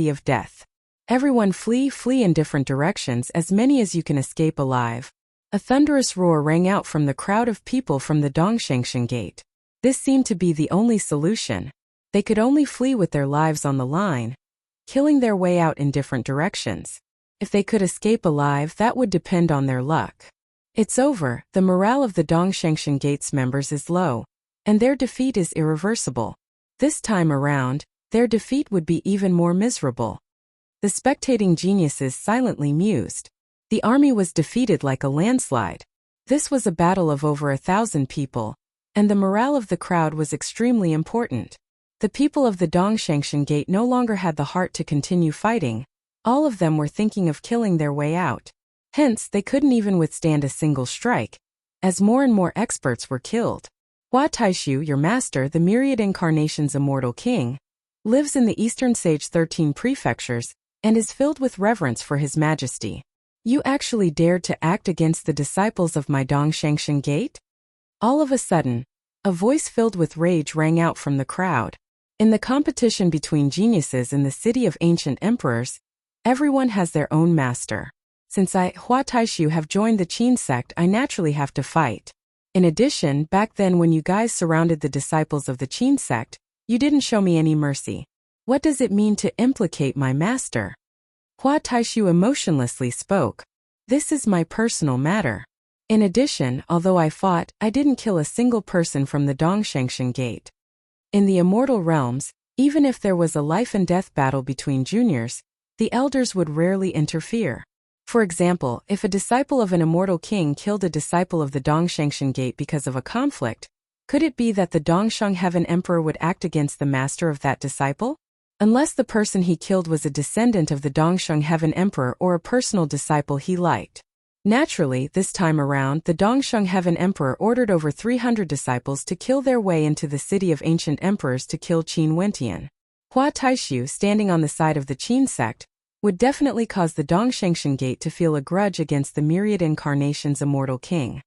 of death. Everyone flee in different directions, as many as you can escape alive. A thunderous roar rang out from the crowd of people from the Dongshangshan Gate. This seemed to be the only solution. They could only flee with their lives on the line, killing their way out in different directions. If they could escape alive, that would depend on their luck. It's over. The morale of the Dongshangshan Gate's members is low, and their defeat is irreversible. This time around, their defeat would be even more miserable. The spectating geniuses silently mused. The army was defeated like a landslide. This was a battle of over 1,000 people, and the morale of the crowd was extremely important. The people of the Dongshangshan Gate no longer had the heart to continue fighting. All of them were thinking of killing their way out. Hence, they couldn't even withstand a single strike, as more and more experts were killed. Hua Taishu, your master, the myriad incarnations immortal king, lives in the Eastern Sage 13 prefectures, and is filled with reverence for his majesty. You actually dared to act against the disciples of my Dongshangshan Gate? All of a sudden, a voice filled with rage rang out from the crowd. In the competition between geniuses in the city of ancient emperors, everyone has their own master. Since I, Hua Taishu, have joined the Qin sect, I naturally have to fight. In addition, back then when you guys surrounded the disciples of the Qin sect, you didn't show me any mercy. What does it mean to implicate my master? Hua Taishu emotionlessly spoke. This is my personal matter. In addition, although I fought, I didn't kill a single person from the Dongshangshan Gate. In the immortal realms, even if there was a life and death battle between juniors, the elders would rarely interfere. For example, if a disciple of an immortal king killed a disciple of the Dongshangshan Gate because of a conflict, could it be that the Dongshang Heaven Emperor would act against the master of that disciple? Unless the person he killed was a descendant of the Dongshang Heaven Emperor or a personal disciple he liked. Naturally, this time around, the Dongshang Heaven Emperor ordered over 300 disciples to kill their way into the city of ancient emperors to kill Qin Wentian. Hua Taishu, standing on the side of the Qin sect, would definitely cause the Dongshangshan Gate to feel a grudge against the myriad incarnations immortal king.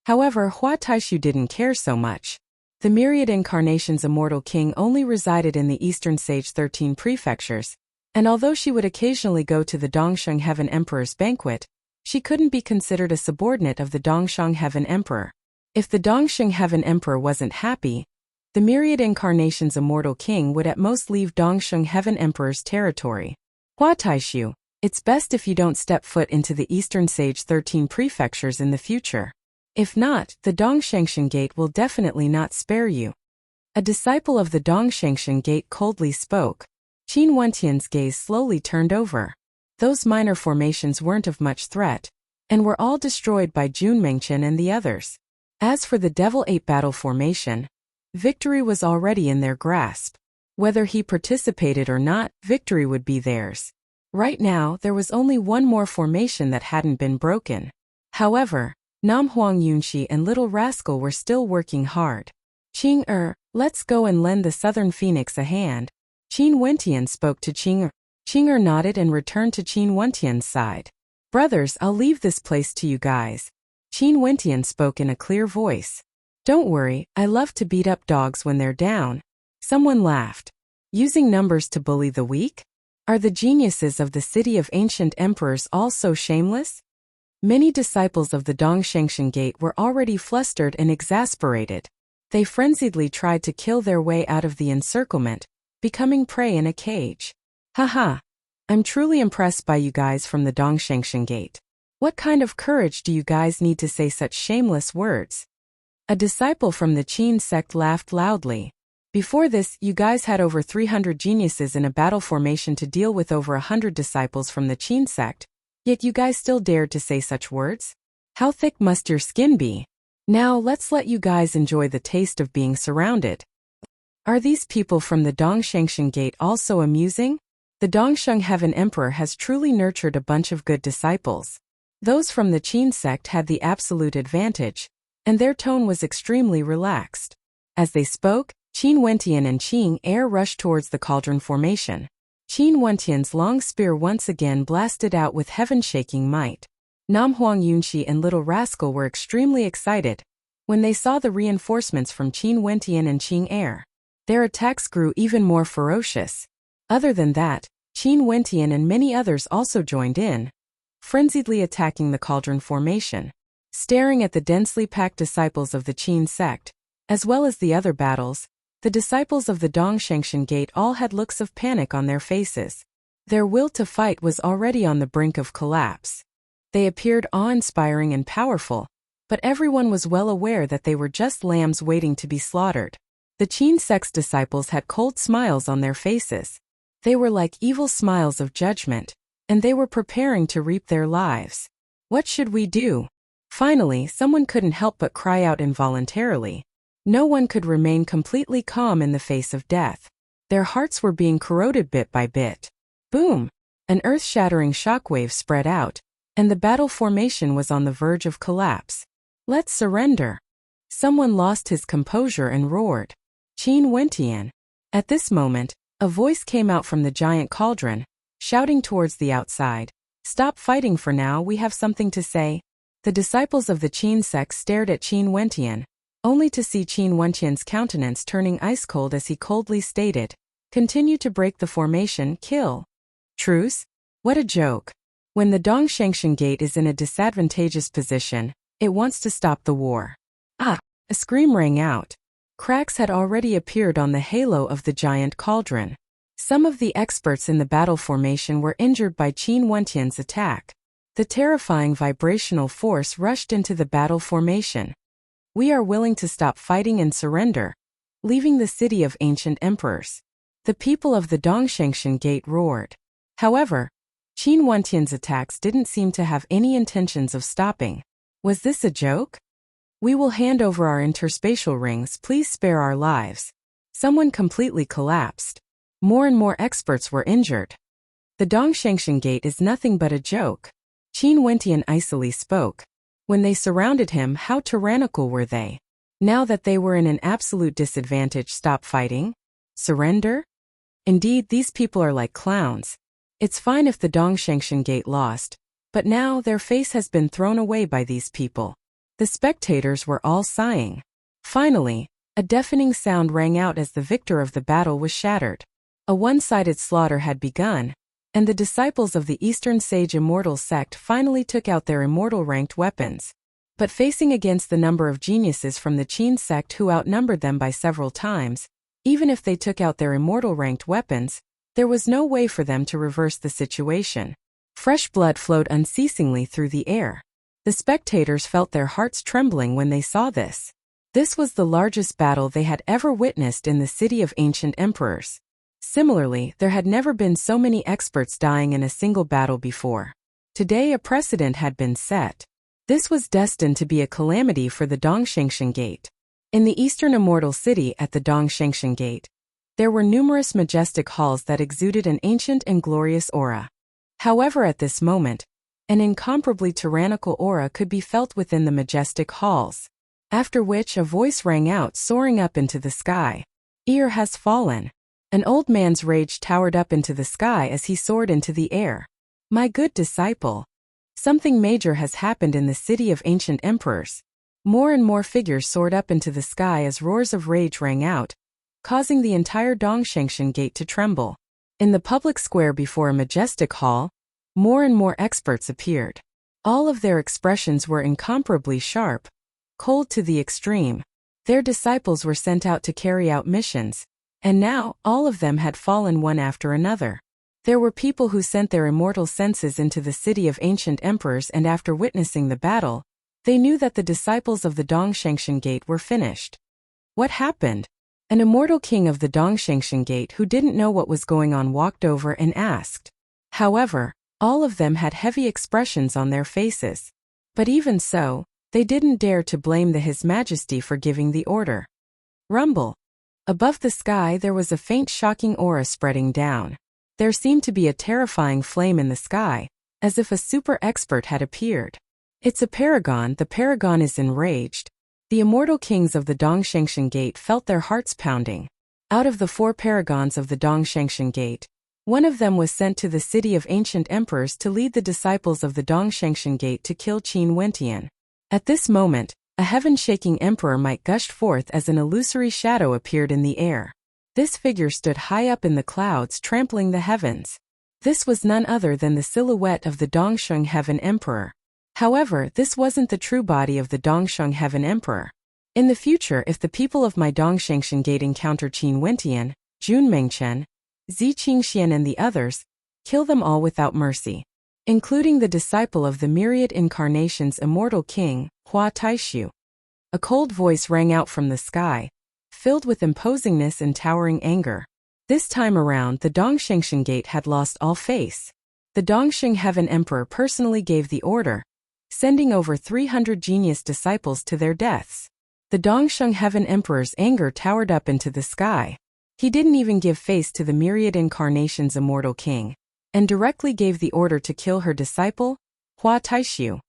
However, Hua Taishu didn't care so much. The myriad incarnations immortal king only resided in the Eastern Sage 13 prefectures, and although she would occasionally go to the Dongshang Heaven Emperor's banquet, She couldn't be considered a subordinate of the Dongsheng Heaven Emperor. If the Dongsheng Heaven Emperor wasn't happy, the myriad incarnations immortal king would at most leave Dongsheng Heaven Emperor's territory. Hua Taishu, it's best if you don't step foot into the Eastern Sage 13 prefectures in the future. If not, the Dongshengshan Gate will definitely not spare you. A disciple of the Dongshengshan Gate coldly spoke. Qin Wentian's gaze slowly turned over. Those minor formations weren't of much threat, and were all destroyed by Jun Mengchen and the others. As for the Devil 8 battle formation, victory was already in their grasp. Whether he participated or not, victory would be theirs. Right now, there was only one more formation that hadn't been broken. However, Nam Huang Yunxi and Little Rascal were still working hard. Qing let's go and lend the Southern Phoenix a hand. Qin Wentian spoke to Qing. Qing nodded and returned to Qin Wentian's side. Brothers, I'll leave this place to you guys. Qin Wentian spoke in a clear voice. Don't worry, I love to beat up dogs when they're down. Someone laughed. Using numbers to bully the weak? Are the geniuses of the city of ancient emperors all so shameless? Many disciples of the Dongshengshan Gate were already flustered and exasperated. They frenziedly tried to kill their way out of the encirclement, becoming prey in a cage. Haha. I'm truly impressed by you guys from the Dongshengshan Gate. What kind of courage do you guys need to say such shameless words? A disciple from the Qin sect laughed loudly. Before this, you guys had over 300 geniuses in a battle formation to deal with over 100 disciples from the Qin sect, yet you guys still dared to say such words? How thick must your skin be? Now let's let you guys enjoy the taste of being surrounded. Are these people from the Dongshengshan Gate also amusing? The Dongsheng Heaven Emperor has truly nurtured a bunch of good disciples. Those from the Qin sect had the absolute advantage, and their tone was extremely relaxed. As they spoke, Qin Wentian and Qing Er rushed towards the cauldron formation. Qin Wentian's long spear once again blasted out with heaven-shaking might. Nam Huang Yunxi and Little Rascal were extremely excited when they saw the reinforcements from Qin Wentian and Qing Er. Their attacks grew even more ferocious. Other than that, Qin Wentian and many others also joined in, frenziedly attacking the cauldron formation. Staring at the densely packed disciples of the Qin sect, as well as the other battles, the disciples of the Dongshengshan Gate all had looks of panic on their faces. Their will to fight was already on the brink of collapse. They appeared awe-inspiring and powerful, but everyone was well aware that they were just lambs waiting to be slaughtered. The Qin sect's disciples had cold smiles on their faces. They were like evil smiles of judgment, and they were preparing to reap their lives. What should we do? Finally, someone couldn't help but cry out involuntarily. No one could remain completely calm in the face of death. Their hearts were being corroded bit by bit. Boom! An earth-shattering shockwave spread out, and the battle formation was on the verge of collapse. Let's surrender. Someone lost his composure and roared. Qin Wentian. At this moment, a voice came out from the giant cauldron, shouting towards the outside. Stop fighting for now, we have something to say. The disciples of the Qin sect stared at Qin Wentian, only to see Qin Wentian's countenance turning ice-cold as he coldly stated, continue to break the formation, kill. Truce? What a joke. When the Dongshengshan Gate is in a disadvantageous position, it wants to stop the war. Ah! A scream rang out. Cracks had already appeared on the halo of the giant cauldron. Some of the experts in the battle formation were injured by Qin Wentian's attack. The terrifying vibrational force rushed into the battle formation. We are willing to stop fighting and surrender, leaving the city of ancient emperors. The people of the Dongshengshan Gate roared. However, Qin Wentian's attacks didn't seem to have any intentions of stopping. Was this a joke? We will hand over our interspatial rings, please spare our lives. Someone completely collapsed. More and more experts were injured. The Dongshengshan Gate is nothing but a joke. Qin Wentian icily spoke. When they surrounded him, how tyrannical were they? Now that they were in an absolute disadvantage, stop fighting? Surrender? Indeed, these people are like clowns. It's fine if the Dongshengshan Gate lost, but now their face has been thrown away by these people. The spectators were all sighing. Finally, a deafening sound rang out as the victor of the battle was shattered. A one-sided slaughter had begun, and the disciples of the Eastern Sage Immortal sect finally took out their immortal ranked weapons. But facing against the number of geniuses from the Qin sect who outnumbered them by several times, even if they took out their immortal ranked weapons, there was no way for them to reverse the situation. Fresh blood flowed unceasingly through the air. The spectators felt their hearts trembling when they saw this. This was the largest battle they had ever witnessed in the city of ancient emperors. Similarly, there had never been so many experts dying in a single battle before. Today a precedent had been set. This was destined to be a calamity for the Dongshengshan Gate. In the eastern immortal city at the Dongshengshan Gate, there were numerous majestic halls that exuded an ancient and glorious aura. However, at this moment, an incomparably tyrannical aura could be felt within the majestic halls. After which a voice rang out, soaring up into the sky. "Ear has fallen." An old man's rage towered up into the sky as he soared into the air. "My good disciple. Something major has happened in the city of ancient emperors." More and more figures soared up into the sky as roars of rage rang out, causing the entire Dongshengshan Gate to tremble. In the public square before a majestic hall, more and more experts appeared. All of their expressions were incomparably sharp, cold to the extreme. Their disciples were sent out to carry out missions, and now all of them had fallen one after another. There were people who sent their immortal senses into the city of ancient emperors, and after witnessing the battle, they knew that the disciples of the Dongshengshan Gate were finished. What happened? An immortal king of the Dongshengshan Gate who didn't know what was going on walked over and asked. However, all of them had heavy expressions on their faces. But even so, they didn't dare to blame His Majesty for giving the order. Rumble. Above the sky there was a faint shocking aura spreading down. There seemed to be a terrifying flame in the sky, as if a super expert had appeared. "It's a paragon, the paragon is enraged." The immortal kings of the Dongshengshan Gate felt their hearts pounding. Out of the 4 paragons of the Dongshengshan Gate, one of them was sent to the city of ancient emperors to lead the disciples of the Dongshengshan Gate to kill Qin Wentian. At this moment, a heaven-shaking emperor might gushed forth as an illusory shadow appeared in the air. This figure stood high up in the clouds, trampling the heavens. This was none other than the silhouette of the Dongsheng Heaven Emperor. However, this wasn't the true body of the Dongsheng Heaven Emperor. In the future, if the people of my Dongshengshan Gate encounter Qin Wentian, Jun Mengchen, Zi Qingxian and the others, kill them all without mercy, including the disciple of the myriad incarnations immortal king, Hua Taishu. A cold voice rang out from the sky, filled with imposingness and towering anger. This time around, the Dongshengshan Gate had lost all face. The Dongsheng Heaven Emperor personally gave the order, sending over 300 genius disciples to their deaths. The Dongsheng Heaven Emperor's anger towered up into the sky. He didn't even give face to the myriad incarnations immortal king, and directly gave the order to kill her disciple, Hua Taishu.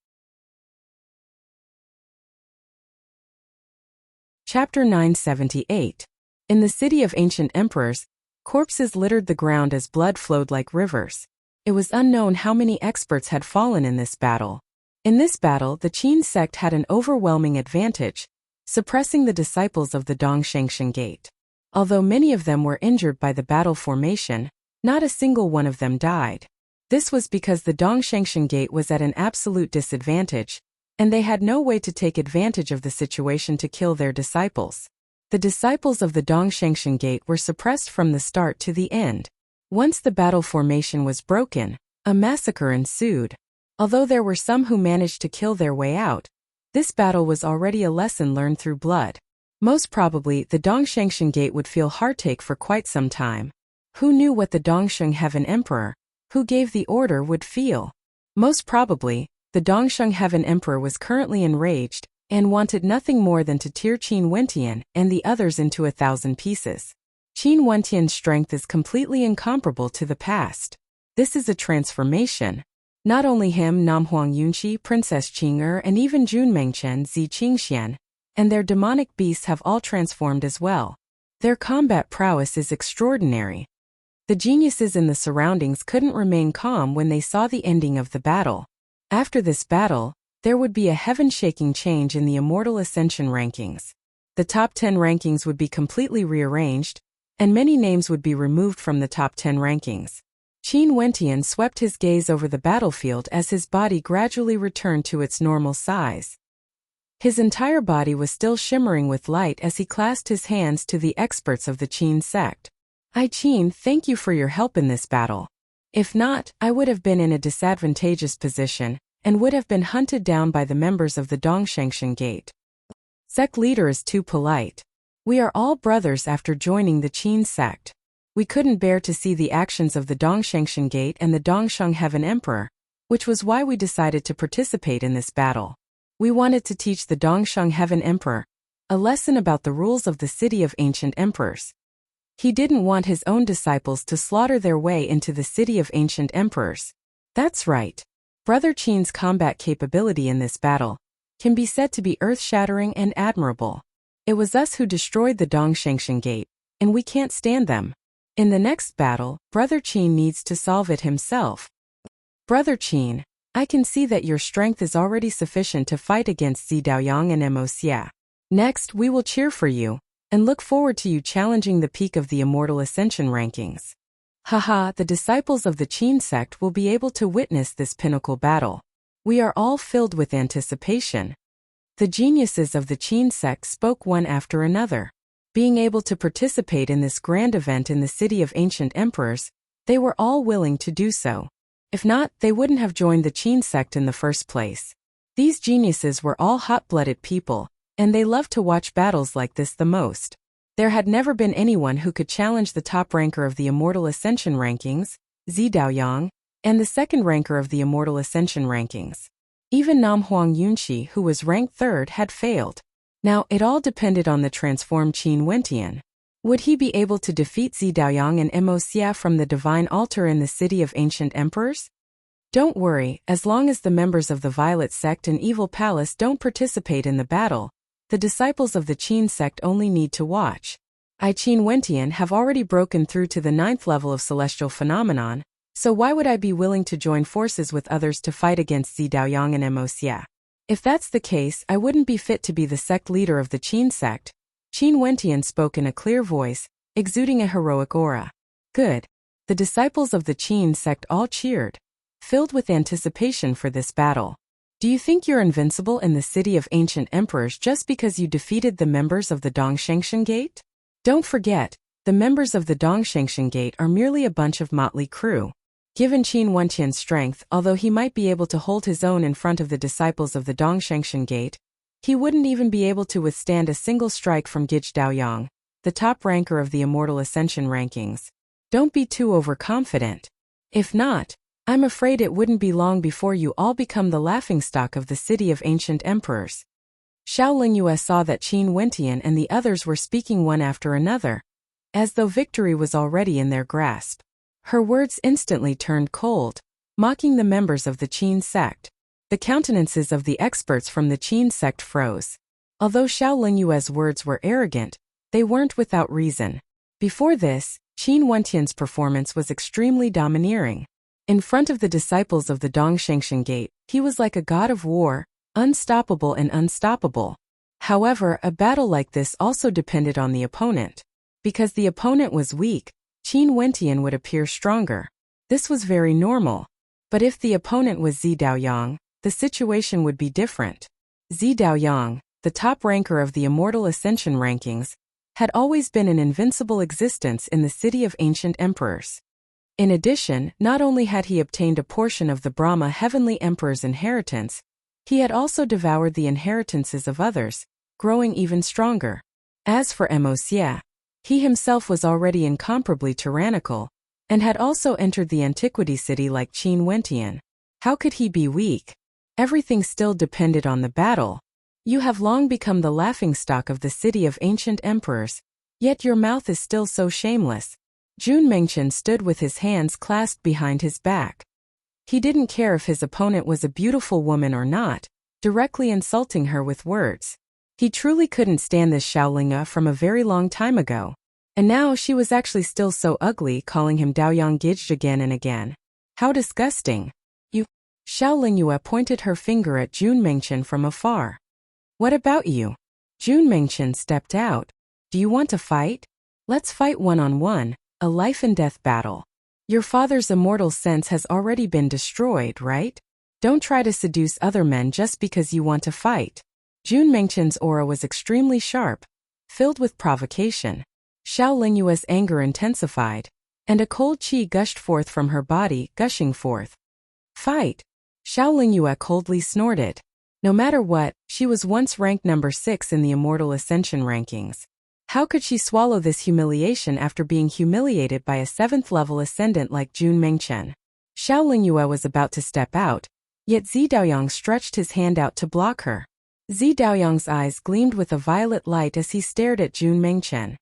Chapter 978. In the city of ancient emperors, corpses littered the ground as blood flowed like rivers. It was unknown how many experts had fallen in this battle. In this battle, the Qin sect had an overwhelming advantage, suppressing the disciples of the Dongshengshan Gate. Although many of them were injured by the battle formation, not a single one of them died. This was because the Dongshengshan Gate was at an absolute disadvantage, and they had no way to take advantage of the situation to kill their disciples. The disciples of the Dongshengshan Gate were suppressed from the start to the end. Once the battle formation was broken, a massacre ensued. Although there were some who managed to kill their way out, this battle was already a lesson learned through blood. Most probably, the Dongshengshan Gate would feel heartache for quite some time. Who knew what the Dongsheng Heaven Emperor, who gave the order, would feel? Most probably, the Dongsheng Heaven Emperor was currently enraged, and wanted nothing more than to tear Qin Wentian and the others into 1,000 pieces. Qin Wentian's strength is completely incomparable to the past. This is a transformation. Not only him, Namhuang Yunqi, Princess Qing'er, and even Jun Mengchen, Zi Qingxian, and their demonic beasts have all transformed as well. Their combat prowess is extraordinary. The geniuses in the surroundings couldn't remain calm when they saw the ending of the battle. After this battle, there would be a heaven-shaking change in the Immortal Ascension rankings. The top 10 rankings would be completely rearranged, and many names would be removed from the top 10 rankings. Qin Wentian swept his gaze over the battlefield as his body gradually returned to its normal size. His entire body was still shimmering with light as he clasped his hands to the experts of the Qin sect. "I Qin, thank you for your help in this battle. If not, I would have been in a disadvantageous position, and would have been hunted down by the members of the Dongshangshan Gate. Sect leader is too polite. We are all brothers after joining the Qin sect. We couldn't bear to see the actions of the Dongshangshan Gate and the Dongsheng Heaven Emperor, which was why we decided to participate in this battle. We wanted to teach the Dongsheng Heaven Emperor a lesson about the rules of the City of Ancient Emperors. He didn't want his own disciples to slaughter their way into the City of Ancient Emperors. That's right. Brother Qin's combat capability in this battle can be said to be earth-shattering and admirable. It was us who destroyed the Dongshangshan Gate, and we can't stand them. In the next battle, Brother Qin needs to solve it himself. Brother Qin, I can see that your strength is already sufficient to fight against Zi Daoyang and Mo Xia. Next, we will cheer for you, and look forward to you challenging the peak of the Immortal Ascension rankings. Haha, the disciples of the Qin sect will be able to witness this pinnacle battle. We are all filled with anticipation. The geniuses of the Qin sect spoke one after another. Being able to participate in this grand event in the City of Ancient Emperors, they were all willing to do so. If not, they wouldn't have joined the Qin sect in the first place. These geniuses were all hot-blooded people, and they loved to watch battles like this the most. There had never been anyone who could challenge the top ranker of the Immortal Ascension rankings, Zi Daoyang, and the second ranker of the Immortal Ascension rankings. Even Nam Huang Yunxi, who was ranked third, had failed. Now, it all depended on the transformed Qin Wentian. Would he be able to defeat Zi Daoyang and Mo Xia from the Divine Altar in the City of Ancient Emperors? Don't worry, as long as the members of the Violet Sect and Evil Palace don't participate in the battle, the disciples of the Qin sect only need to watch. I Qin Wentian have already broken through to the 9th level of Celestial Phenomenon, so why would I be willing to join forces with others to fight against Zi Daoyang and Mo Xia? If that's the case, I wouldn't be fit to be the sect leader of the Qin sect. Qin Wentian spoke in a clear voice, exuding a heroic aura. Good. The disciples of the Qin sect all cheered, filled with anticipation for this battle. Do you think you're invincible in the City of Ancient Emperors just because you defeated the members of the Dongshangshan Gate? Don't forget, the members of the Dongshangshan Gate are merely a bunch of motley crew. Given Qin Wentian's strength, although he might be able to hold his own in front of the disciples of the Dongshangshan Gate, he wouldn't even be able to withstand a single strike from Gij Daoyang, the top ranker of the Immortal Ascension rankings. Don't be too overconfident. If not, I'm afraid it wouldn't be long before you all become the laughingstock of the City of Ancient Emperors. Xiao Lingyue saw that Qin Wentian and the others were speaking one after another, as though victory was already in their grasp. Her words instantly turned cold, mocking the members of the Qin sect. The countenances of the experts from the Qin sect froze. Although Xiao Lingyue's words were arrogant, they weren't without reason. Before this, Qin Wentian's performance was extremely domineering. In front of the disciples of the Dongshangshan Gate, he was like a god of war, unstoppable and unstoppable. However, a battle like this also depended on the opponent. Because the opponent was weak, Qin Wentian would appear stronger. This was very normal. But if the opponent was Zi Daoyang, the situation would be different. Zi Daoyang, the top ranker of the Immortal Ascension rankings, had always been an invincible existence in the City of Ancient Emperors. In addition, not only had he obtained a portion of the Brahma Heavenly Emperor's inheritance, he had also devoured the inheritances of others, growing even stronger. As for Mo Xia, he himself was already incomparably tyrannical, and had also entered the Antiquity City like Qin Wentian. How could he be weak? Everything still depended on the battle. You have long become the laughingstock of the City of Ancient Emperors, yet your mouth is still so shameless. Jun Mengchen stood with his hands clasped behind his back. He didn't care if his opponent was a beautiful woman or not, directly insulting her with words. He truly couldn't stand this Xiao Lingyue from a very long time ago. And now she was actually still so ugly, calling him Daoyang Gij again and again. How disgusting. You. Xiao Lingyue pointed her finger at Jun Mengchen from afar. What about you? Jun Mengchen stepped out. Do you want to fight? Let's fight one-on-one, a life-and-death battle. Your father's immortal sense has already been destroyed, right? Don't try to seduce other men just because you want to fight. Jun Mengqian's aura was extremely sharp, filled with provocation. Xiao Lingyue's anger intensified, and a cold qi gushed forth from her body, gushing forth. Fight! Xiao Lingyue coldly snorted. No matter what, she was once ranked number 6 in the Immortal Ascension rankings. How could she swallow this humiliation after being humiliated by a 7th-level ascendant like Jun Mengqian? Xiao Lingyue was about to step out, yet Zi Daoyang stretched his hand out to block her. Zi Daoyang's eyes gleamed with a violet light as he stared at Jun Mengqian.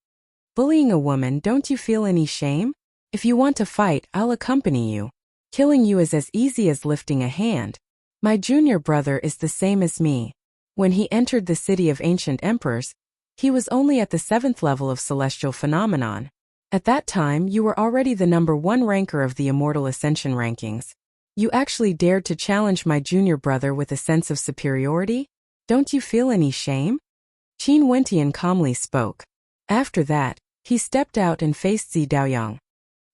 Bullying a woman, don't you feel any shame? If you want to fight, I'll accompany you. Killing you is as easy as lifting a hand. My junior brother is the same as me. When he entered the city of ancient emperors, he was only at the 7th level of celestial phenomenon. At that time, you were already the number 1 ranker of the Immortal Ascension rankings. You actually dared to challenge my junior brother with a sense of superiority? Don't you feel any shame? Qin Wentian calmly spoke. After that, he stepped out and faced Zi Daoyang.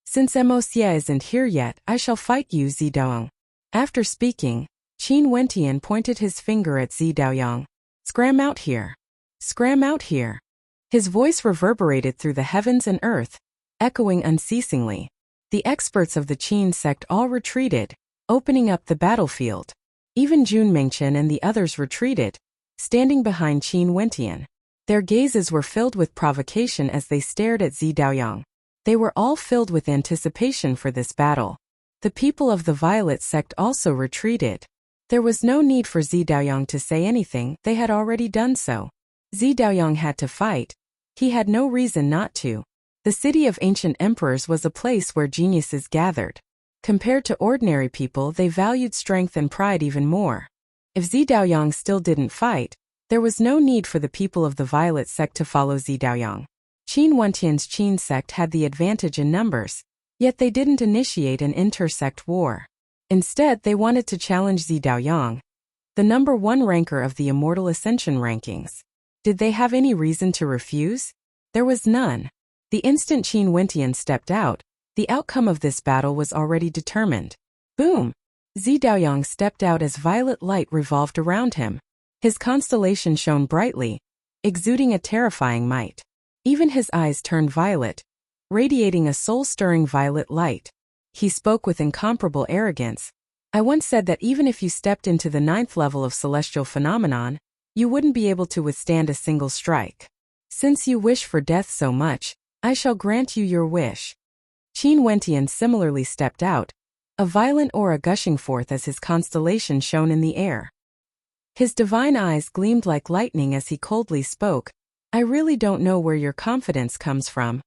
Since Xie isn't here yet, I shall fight you, Zi Daoyang. After speaking, Qin Wentian pointed his finger at Zi Daoyang. Scram out here. Scram out here. His voice reverberated through the heavens and earth, echoing unceasingly. The experts of the Qin sect all retreated, opening up the battlefield. Even Jun Mengqian and the others retreated, standing behind Qin Wentian. Their gazes were filled with provocation as they stared at Zi Daoyang. They were all filled with anticipation for this battle. The people of the Violet sect also retreated. There was no need for Zi Daoyang to say anything, they had already done so. Zi Daoyang had to fight. He had no reason not to. The city of ancient emperors was a place where geniuses gathered. Compared to ordinary people, they valued strength and pride even more. If Zi Daoyang still didn't fight, there was no need for the people of the Violet sect to follow Zi Daoyang. Qin Wentian's Qin sect had the advantage in numbers, yet they didn't initiate an inter-sect war. Instead, they wanted to challenge Zi Daoyang, the number 1 ranker of the Immortal Ascension rankings. Did they have any reason to refuse? There was none. The instant Qin Wentian stepped out, the outcome of this battle was already determined. Boom! Zi Daoyang stepped out as violet light revolved around him. His constellation shone brightly, exuding a terrifying might. Even his eyes turned violet, radiating a soul-stirring violet light. He spoke with incomparable arrogance. I once said that even if you stepped into the 9th level of celestial phenomenon, you wouldn't be able to withstand a single strike. Since you wish for death so much, I shall grant you your wish. Qin Wentian similarly stepped out, a violent aura gushing forth as his constellation shone in the air. His divine eyes gleamed like lightning as he coldly spoke. I really don't know where your confidence comes from.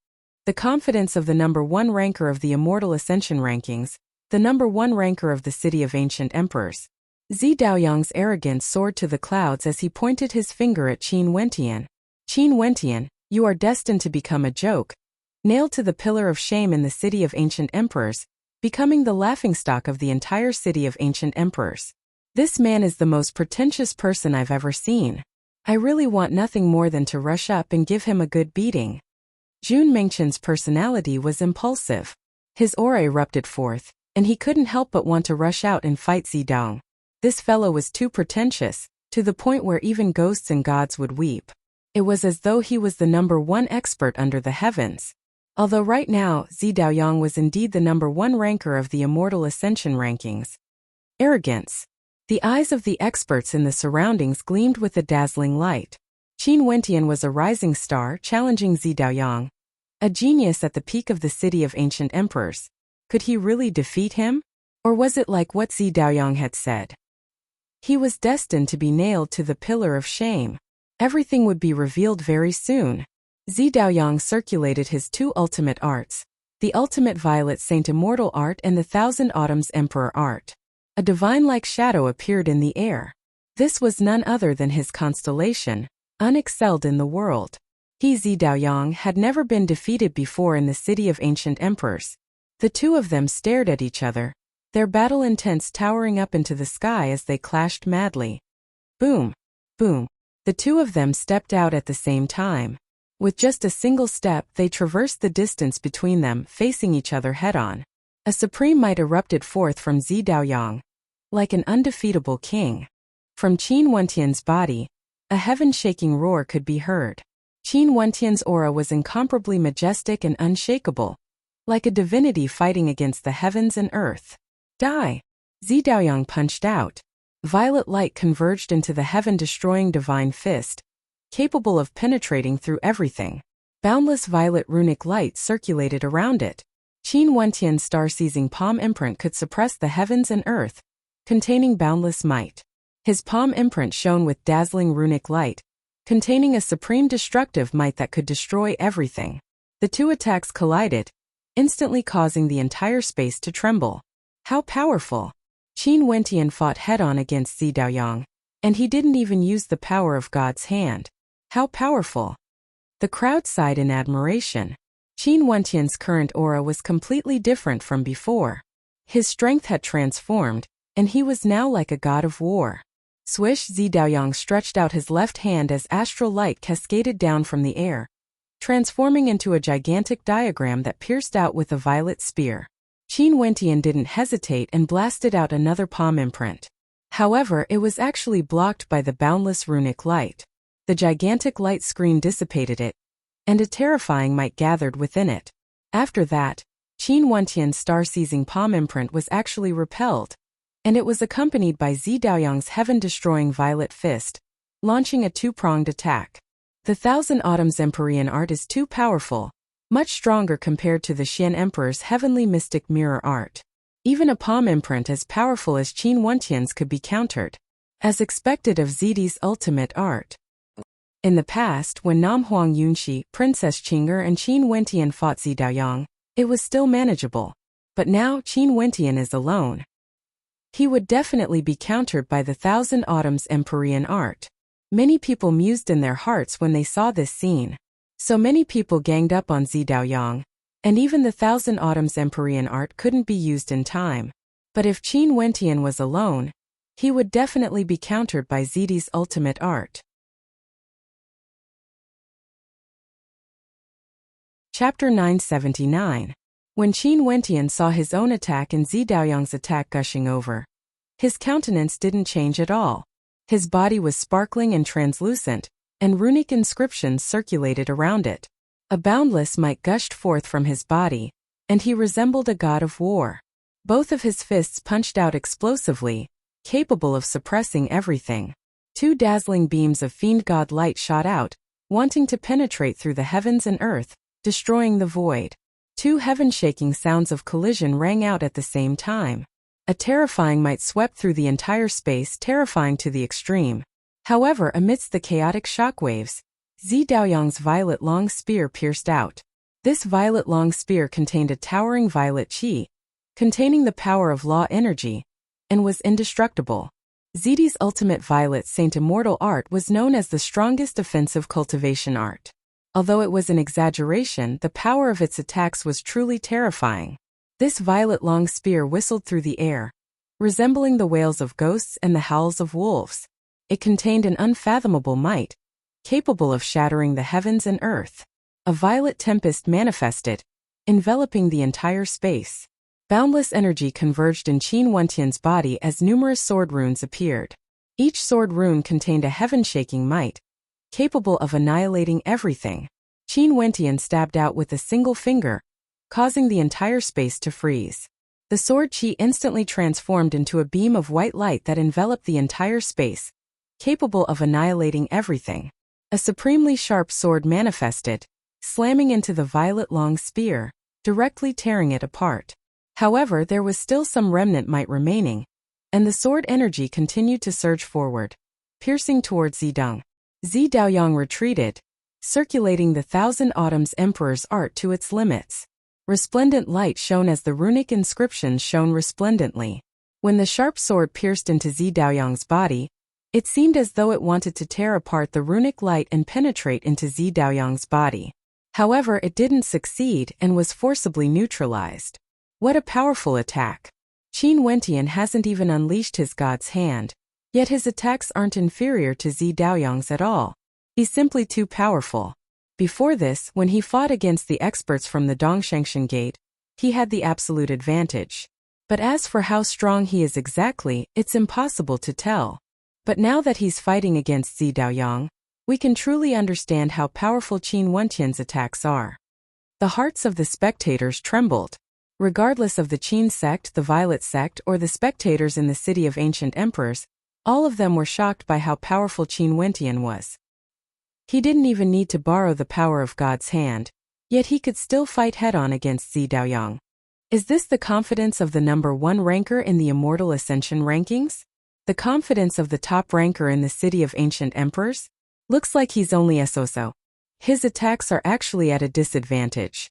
The confidence of the number 1 ranker of the Immortal Ascension rankings, the number 1 ranker of the City of Ancient Emperors. Zi Daoyang's arrogance soared to the clouds as he pointed his finger at Qin Wentian. Qin Wentian, you are destined to become a joke, nailed to the pillar of shame in the City of Ancient Emperors, becoming the laughingstock of the entire City of Ancient Emperors. This man is the most pretentious person I've ever seen. I really want nothing more than to rush up and give him a good beating. Jun Mengqian's personality was impulsive. His aura erupted forth, and he couldn't help but want to rush out and fight Zi Daoyang. This fellow was too pretentious, to the point where even ghosts and gods would weep. It was as though he was the number 1 expert under the heavens. Although right now, Zi Daoyang was indeed the number 1 ranker of the Immortal Ascension rankings. Arrogance. The eyes of the experts in the surroundings gleamed with a dazzling light. Qin Wentian was a rising star challenging Zi Daoyang, a genius at the peak of the City of Ancient Emperors. Could he really defeat him? Or was it like what Zi Daoyang had said? He was destined to be nailed to the pillar of shame. Everything would be revealed very soon. Zi Daoyang circulated his 2 ultimate arts, the Ultimate Violet Saint Immortal Art and the Thousand Autumns Emperor Art. A divine-like shadow appeared in the air. This was none other than his constellation, unexcelled in the world. He, Zi Daoyang, had never been defeated before in the City of Ancient Emperors. The 2 of them stared at each other, their battle intense towering up into the sky as they clashed madly. Boom! Boom! The 2 of them stepped out at the same time. With just a single step, they traversed the distance between them, facing each other head-on. A supreme might erupted forth from Zi Daoyang, like an undefeatable king. From Qin Wentian's body, a heaven-shaking roar could be heard. Qin Wentian's aura was incomparably majestic and unshakable, like a divinity fighting against the heavens and earth. Die! Zi Daoyang punched out. Violet light converged into the heaven-destroying divine fist, capable of penetrating through everything. Boundless violet runic light circulated around it. Qin Wentian's star-seizing palm imprint could suppress the heavens and earth, containing boundless might. His palm imprint shone with dazzling runic light, containing a supreme destructive might that could destroy everything. The two attacks collided, instantly causing the entire space to tremble. How powerful! Qin Wentian fought head-on against Zi Daoyang, and he didn't even use the power of God's hand. How powerful! The crowd sighed in admiration. Qin Wentian's current aura was completely different from before. His strength had transformed, and he was now like a god of war. Swish! Zi Daoyang stretched out his left hand as astral light cascaded down from the air, transforming into a gigantic diagram that pierced out with a violet spear. Qin Wentian didn't hesitate and blasted out another palm imprint. However, it was actually blocked by the boundless runic light. The gigantic light screen dissipated it, and a terrifying might gathered within it. After that, Qin Wentian's star-seizing palm imprint was actually repelled, and it was accompanied by Zi Daoyang's heaven-destroying violet fist, launching a two-pronged attack. The Thousand Autumns Empyrean art is too powerful, much stronger compared to the Xian Emperor's heavenly mystic mirror art. Even a palm imprint as powerful as Qin Wentian's could be countered, as expected of Zidi's ultimate art. In the past, when Nam Huang Yunxi, Princess Qing'er and Qin Wentian fought Zi Daoyang, it was still manageable. But now Qin Wentian is alone. He would definitely be countered by the Thousand Autumns Empyrean art. Many people mused in their hearts when they saw this scene. So many people ganged up on Zi Daoyang, and even the Thousand Autumns Empyrean art couldn't be used in time. But if Qin Wentian was alone, he would definitely be countered by Zidi's ultimate art. Chapter 979. When Qin Wentian saw his own attack and Zi Daoyang's attack gushing over, his countenance didn't change at all. His body was sparkling and translucent, and runic inscriptions circulated around it. A boundless might gushed forth from his body, and he resembled a god of war. Both of his fists punched out explosively, capable of suppressing everything. Two dazzling beams of fiend god light shot out, wanting to penetrate through the heavens and earth, destroying the void. Two heaven-shaking sounds of collision rang out at the same time. A terrifying might swept through the entire space, terrifying to the extreme. However, amidst the chaotic shockwaves, Zi Daoyang's violet long spear pierced out. This violet long spear contained a towering violet qi, containing the power of law energy, and was indestructible. Zidi's ultimate violet saint immortal art was known as the strongest offensive cultivation art. Although it was an exaggeration, the power of its attacks was truly terrifying. This violet long spear whistled through the air, resembling the wails of ghosts and the howls of wolves. It contained an unfathomable might, capable of shattering the heavens and earth. A violet tempest manifested, enveloping the entire space. Boundless energy converged in Qin Wentian's body as numerous sword runes appeared. Each sword rune contained a heaven-shaking might, capable of annihilating everything. Qin Wentian stabbed out with a single finger, causing the entire space to freeze. The sword qi instantly transformed into a beam of white light that enveloped the entire space, capable of annihilating everything. A supremely sharp sword manifested, slamming into the violet long spear, directly tearing it apart. However, there was still some remnant might remaining, and the sword energy continued to surge forward, piercing towards Zidong. Zi Daoyang retreated, circulating the Thousand Autumns Emperor's art to its limits. Resplendent light shone as the runic inscriptions shone resplendently. When the sharp sword pierced into Zi Daoyang's body, it seemed as though it wanted to tear apart the runic light and penetrate into Zi Daoyang's body. However, it didn't succeed and was forcibly neutralized. What a powerful attack! Qin Wentian hasn't even unleashed his god's hand, yet his attacks aren't inferior to Zi Daoyang's at all. He's simply too powerful. Before this, when he fought against the experts from the Dongshangshan Gate, he had the absolute advantage. But as for how strong he is exactly, it's impossible to tell. But now that he's fighting against Zi Daoyang, we can truly understand how powerful Qin Wentian's attacks are. The hearts of the spectators trembled. Regardless of the Qin sect, the Violet sect, or the spectators in the City of Ancient Emperors, all of them were shocked by how powerful Qin Wentian was. He didn't even need to borrow the power of God's hand, yet he could still fight head-on against Zi Daoyang. Is this the confidence of the number 1 ranker in the Immortal Ascension rankings? The confidence of the top ranker in the City of Ancient Emperors? Looks like he's only so-so. His attacks are actually at a disadvantage.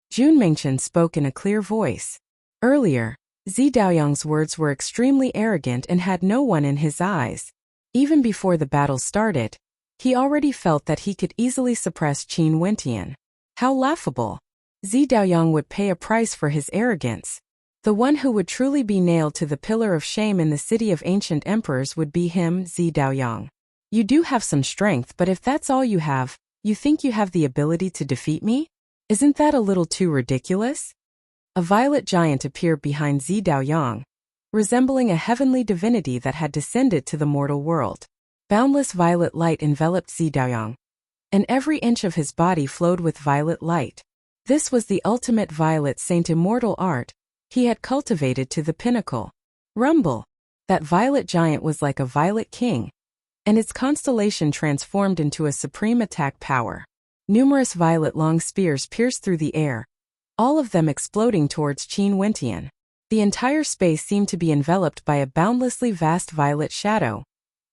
Jun Mengchen spoke in a clear voice. Earlier, Zi Daoyang's words were extremely arrogant and had no one in his eyes. Even before the battle started, he already felt that he could easily suppress Qin Wentian. How laughable! Zi Daoyang would pay a price for his arrogance. The one who would truly be nailed to the pillar of shame in the City of Ancient Emperors would be him, Zi Daoyang. You do have some strength, but if that's all you have, you think you have the ability to defeat me? Isn't that a little too ridiculous? A violet giant appeared behind Zi Daoyang, resembling a heavenly divinity that had descended to the mortal world. Boundless violet light enveloped Zi Daoyang, and every inch of his body flowed with violet light. This was the ultimate violet saint immortal art he had cultivated to the pinnacle. Rumble! That violet giant was like a violet king, and its constellation transformed into a supreme attack power. Numerous violet long spears pierced through the air, all of them exploding towards Qin Wentian. The entire space seemed to be enveloped by a boundlessly vast violet shadow,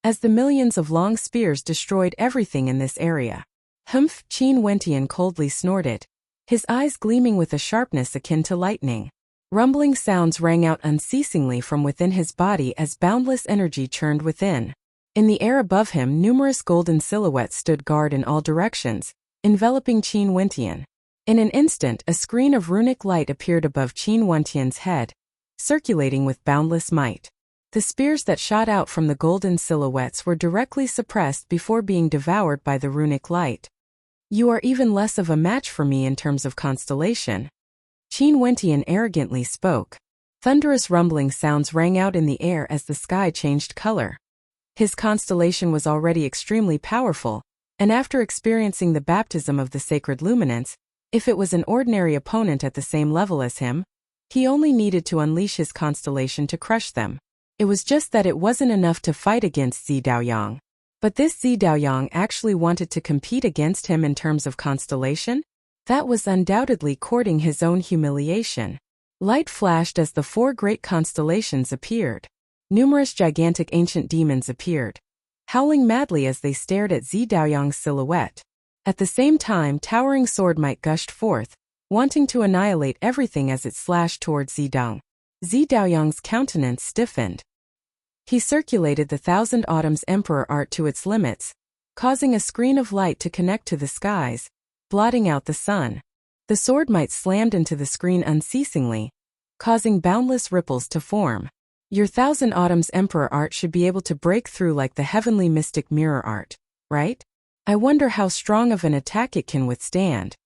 as the millions of long spears destroyed everything in this area. Humph! Qin Wentian coldly snorted, his eyes gleaming with a sharpness akin to lightning. Rumbling sounds rang out unceasingly from within his body as boundless energy churned within. In the air above him, numerous golden silhouettes stood guard in all directions, enveloping Qin Wentian. In an instant, a screen of runic light appeared above Qin Wentian's head, circulating with boundless might. The spears that shot out from the golden silhouettes were directly suppressed before being devoured by the runic light. You are even less of a match for me in terms of constellation. Qin Wentian arrogantly spoke. Thunderous rumbling sounds rang out in the air as the sky changed color. His constellation was already extremely powerful, and after experiencing the baptism of the sacred luminance, if it was an ordinary opponent at the same level as him, he only needed to unleash his constellation to crush them. It was just that it wasn't enough to fight against Zi Daoyang. But this Zi Daoyang actually wanted to compete against him in terms of constellation? That was undoubtedly courting his own humiliation. Light flashed as the 4 great constellations appeared. Numerous gigantic ancient demons appeared, howling madly as they stared at Zi Daoyang's silhouette. At the same time, towering sword might gushed forth, wanting to annihilate everything as it slashed towards Zi Daoyang. Zi Daoyang's countenance stiffened. He circulated the Thousand Autumns Emperor art to its limits, causing a screen of light to connect to the skies, blotting out the sun. The sword might slammed into the screen unceasingly, causing boundless ripples to form. Your Thousand Autumns Emperor art should be able to break through like the heavenly mystic mirror art, right? I wonder how strong of an attack it can withstand.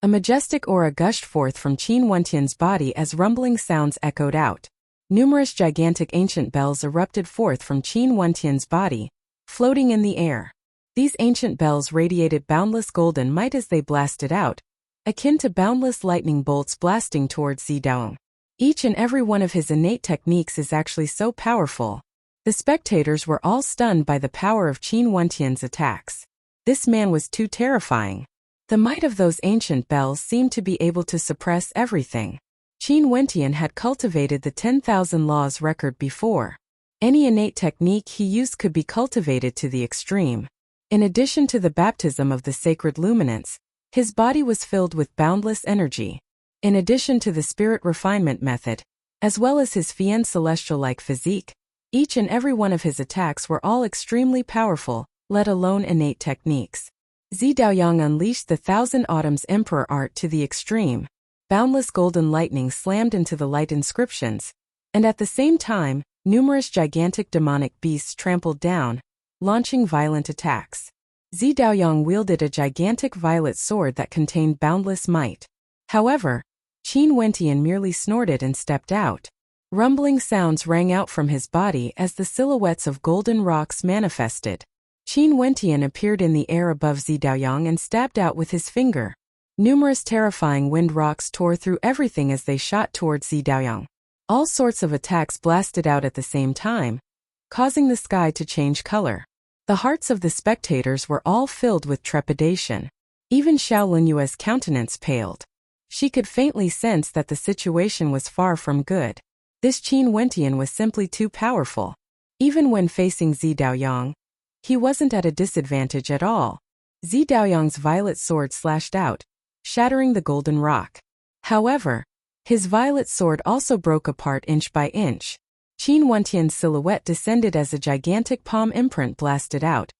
A majestic aura gushed forth from Qin Wentian's body as rumbling sounds echoed out. Numerous gigantic ancient bells erupted forth from Qin Wentian's body, floating in the air. These ancient bells radiated boundless golden might as they blasted out, akin to boundless lightning bolts blasting towards Zi Daoyang. Each and every one of his innate techniques is actually so powerful. The spectators were all stunned by the power of Qin Wentian's attacks. This man was too terrifying. The might of those ancient bells seemed to be able to suppress everything. Qin Wentian had cultivated the 10,000 laws record before. Any innate technique he used could be cultivated to the extreme. In addition to the baptism of the sacred luminance, his body was filled with boundless energy. In addition to the spirit refinement method, as well as his fien celestial-like physique, each and every one of his attacks were all extremely powerful, let alone innate techniques. Zi Daoyang unleashed the Thousand Autumns Emperor art to the extreme. Boundless golden lightning slammed into the light inscriptions, and at the same time, numerous gigantic demonic beasts trampled down, launching violent attacks. Zi Daoyang wielded a gigantic violet sword that contained boundless might. However, Qin Wentian merely snorted and stepped out. Rumbling sounds rang out from his body as the silhouettes of golden rocks manifested. Qin Wentian appeared in the air above Zidaoyang and stabbed out with his finger. Numerous terrifying wind rocks tore through everything as they shot towards Zidaoyang. All sorts of attacks blasted out at the same time, causing the sky to change color. The hearts of the spectators were all filled with trepidation. Even Xiao Linyue's countenance paled. She could faintly sense that the situation was far from good. This Qin Wentian was simply too powerful. Even when facing Zidaoyang, he wasn't at a disadvantage at all. Zidaoyang's violet sword slashed out, shattering the golden rock. However, his violet sword also broke apart inch by inch. Qin Wentian's silhouette descended as a gigantic palm imprint blasted out,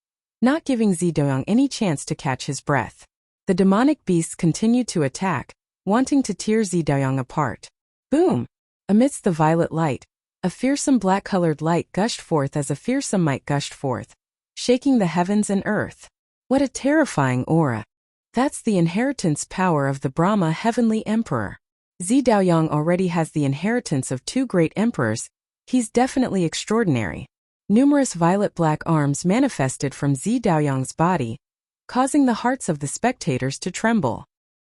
not giving Zidaoyang any chance to catch his breath. The demonic beasts continued to attack, wanting to tear Zidaoyang apart. Boom! Amidst the violet light, a fearsome black-colored light gushed forth as a fearsome might gushed forth, shaking the heavens and earth. What a terrifying aura! That's the inheritance power of the Brahma Heavenly Emperor. Zidaoyang already has the inheritance of 2 great emperors. He's definitely extraordinary. Numerous violet-black arms manifested from Zidaoyang's body, causing the hearts of the spectators to tremble.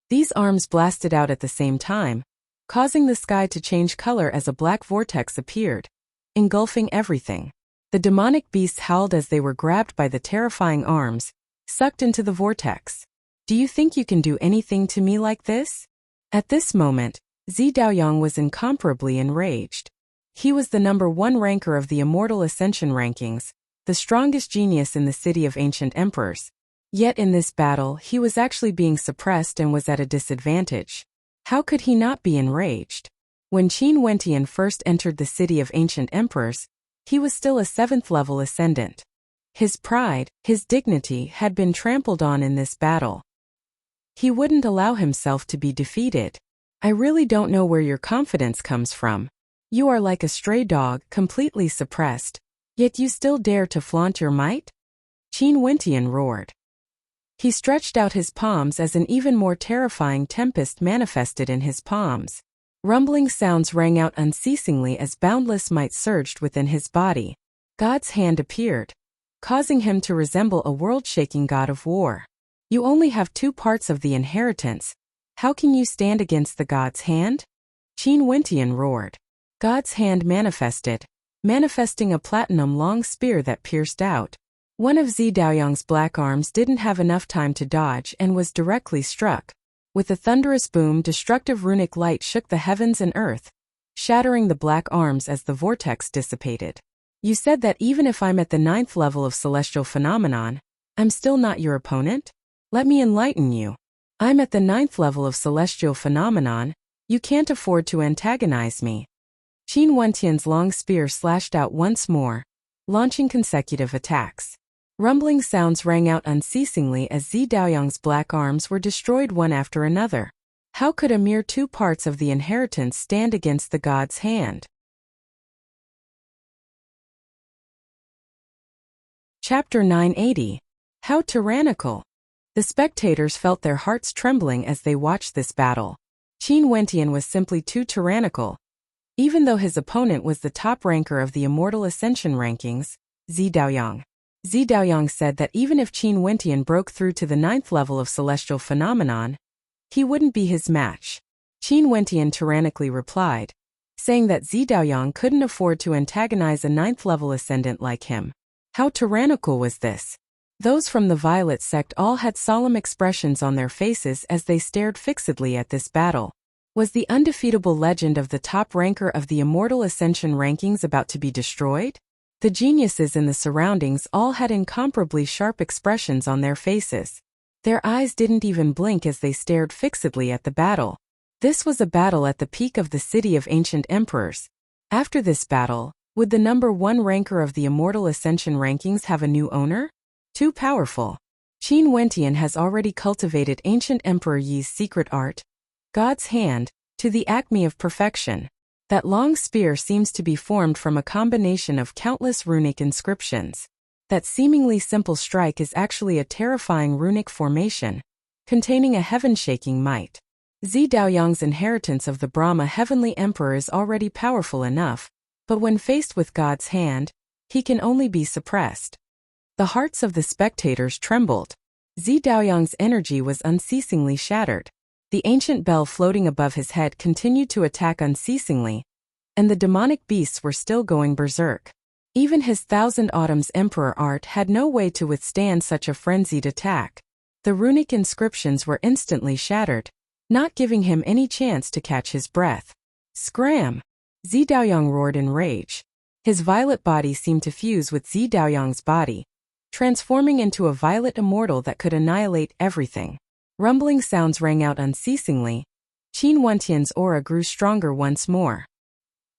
These arms blasted out at the same time, causing the sky to change color as a black vortex appeared, engulfing everything. The demonic beasts howled as they were grabbed by the terrifying arms, sucked into the vortex. Do you think you can do anything to me like this? At this moment, Zidaoyang was incomparably enraged. He was the #1 ranker of the Immortal Ascension rankings, the strongest genius in the City of Ancient Emperors. Yet in this battle he was actually being suppressed and was at a disadvantage. How could he not be enraged? When Qin Wentian first entered the City of Ancient Emperors, he was still a 7th-level ascendant. His pride, his dignity had been trampled on in this battle. He wouldn't allow himself to be defeated. I really don't know where your confidence comes from. You are like a stray dog, completely suppressed, yet you still dare to flaunt your might? Qin Wentian roared. He stretched out his palms as an even more terrifying tempest manifested in his palms. Rumbling sounds rang out unceasingly as boundless might surged within his body. God's hand appeared, causing him to resemble a world-shaking god of war. You only have 2 parts of the inheritance. How can you stand against the god's hand? Qin Wentian roared. God's hand manifesting a platinum long spear that pierced out. One of Zidaoyang's black arms didn't have enough time to dodge and was directly struck. With a thunderous boom, destructive runic light shook the heavens and earth, shattering the black arms as the vortex dissipated. You said that even if I'm at the 9th level of celestial phenomenon, I'm still not your opponent? Let me enlighten you. I'm at the 9th level of celestial phenomenon. You can't afford to antagonize me. Qin Wentian's long spear slashed out once more, launching consecutive attacks. Rumbling sounds rang out unceasingly as Zidaoyang's black arms were destroyed one after another. How could a mere 2 parts of the inheritance stand against the god's hand? Chapter 980. How tyrannical! The spectators felt their hearts trembling as they watched this battle. Qin Wentian was simply too tyrannical. Even though his opponent was the top ranker of the Immortal Ascension rankings, Zidaoyang. Zidaoyang said that even if Qin Wentian broke through to the 9th level of celestial phenomenon, he wouldn't be his match. Qin Wentian tyrannically replied, saying that Zidaoyang couldn't afford to antagonize a 9th level ascendant like him. How tyrannical was this? Those from the Violet sect all had solemn expressions on their faces as they stared fixedly at this battle. Was the undefeatable legend of the top ranker of the Immortal Ascension rankings about to be destroyed? The geniuses in the surroundings all had incomparably sharp expressions on their faces. Their eyes didn't even blink as they stared fixedly at the battle. This was a battle at the peak of the City of Ancient Emperors. After this battle, would the #1 ranker of the Immortal Ascension rankings have a new owner? Too powerful. Qin Wentian has already cultivated Ancient Emperor Yi's secret art, God's hand, to the acme of perfection. That long spear seems to be formed from a combination of countless runic inscriptions. That seemingly simple strike is actually a terrifying runic formation, containing a heaven-shaking might. Zi Daoyang's inheritance of the Brahma Heavenly Emperor is already powerful enough, but when faced with God's hand, he can only be suppressed. The hearts of the spectators trembled. Zi Daoyang's energy was unceasingly shattered. The ancient bell floating above his head continued to attack unceasingly, and the demonic beasts were still going berserk. Even his Thousand Autumns Emperor art had no way to withstand such a frenzied attack. The runic inscriptions were instantly shattered, not giving him any chance to catch his breath. Scram! Zi Daoyang roared in rage. His violet body seemed to fuse with Zi Daoyang's body, transforming into a violet immortal that could annihilate everything. Rumbling sounds rang out unceasingly. Qin Wentian's aura grew stronger once more.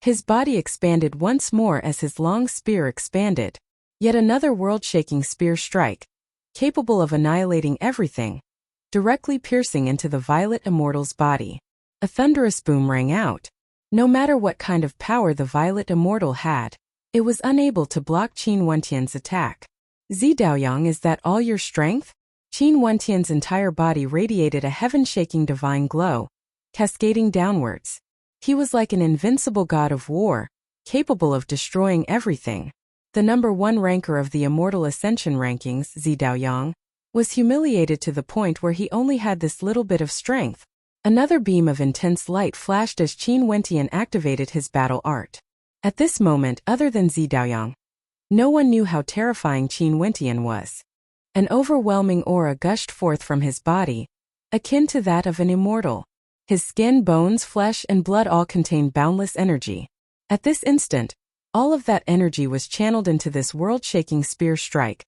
His body expanded once more as his long spear expanded. Yet another world-shaking spear strike, capable of annihilating everything, directly piercing into the violet immortal's body. A thunderous boom rang out. No matter what kind of power the violet immortal had, it was unable to block Qin Wentian's attack. Zi Daoyang, is that all your strength? Qin Wentian's entire body radiated a heaven-shaking divine glow, cascading downwards. He was like an invincible god of war, capable of destroying everything. The number 1 ranker of the Immortal Ascension rankings, Zi Daoyang, was humiliated to the point where he only had this little bit of strength. Another beam of intense light flashed as Qin Wentian activated his battle art. At this moment, other than Zi Daoyang, no one knew how terrifying Qin Wentian was. An overwhelming aura gushed forth from his body, akin to that of an immortal. His skin, bones, flesh, and blood all contained boundless energy. At this instant, all of that energy was channeled into this world-shaking spear strike,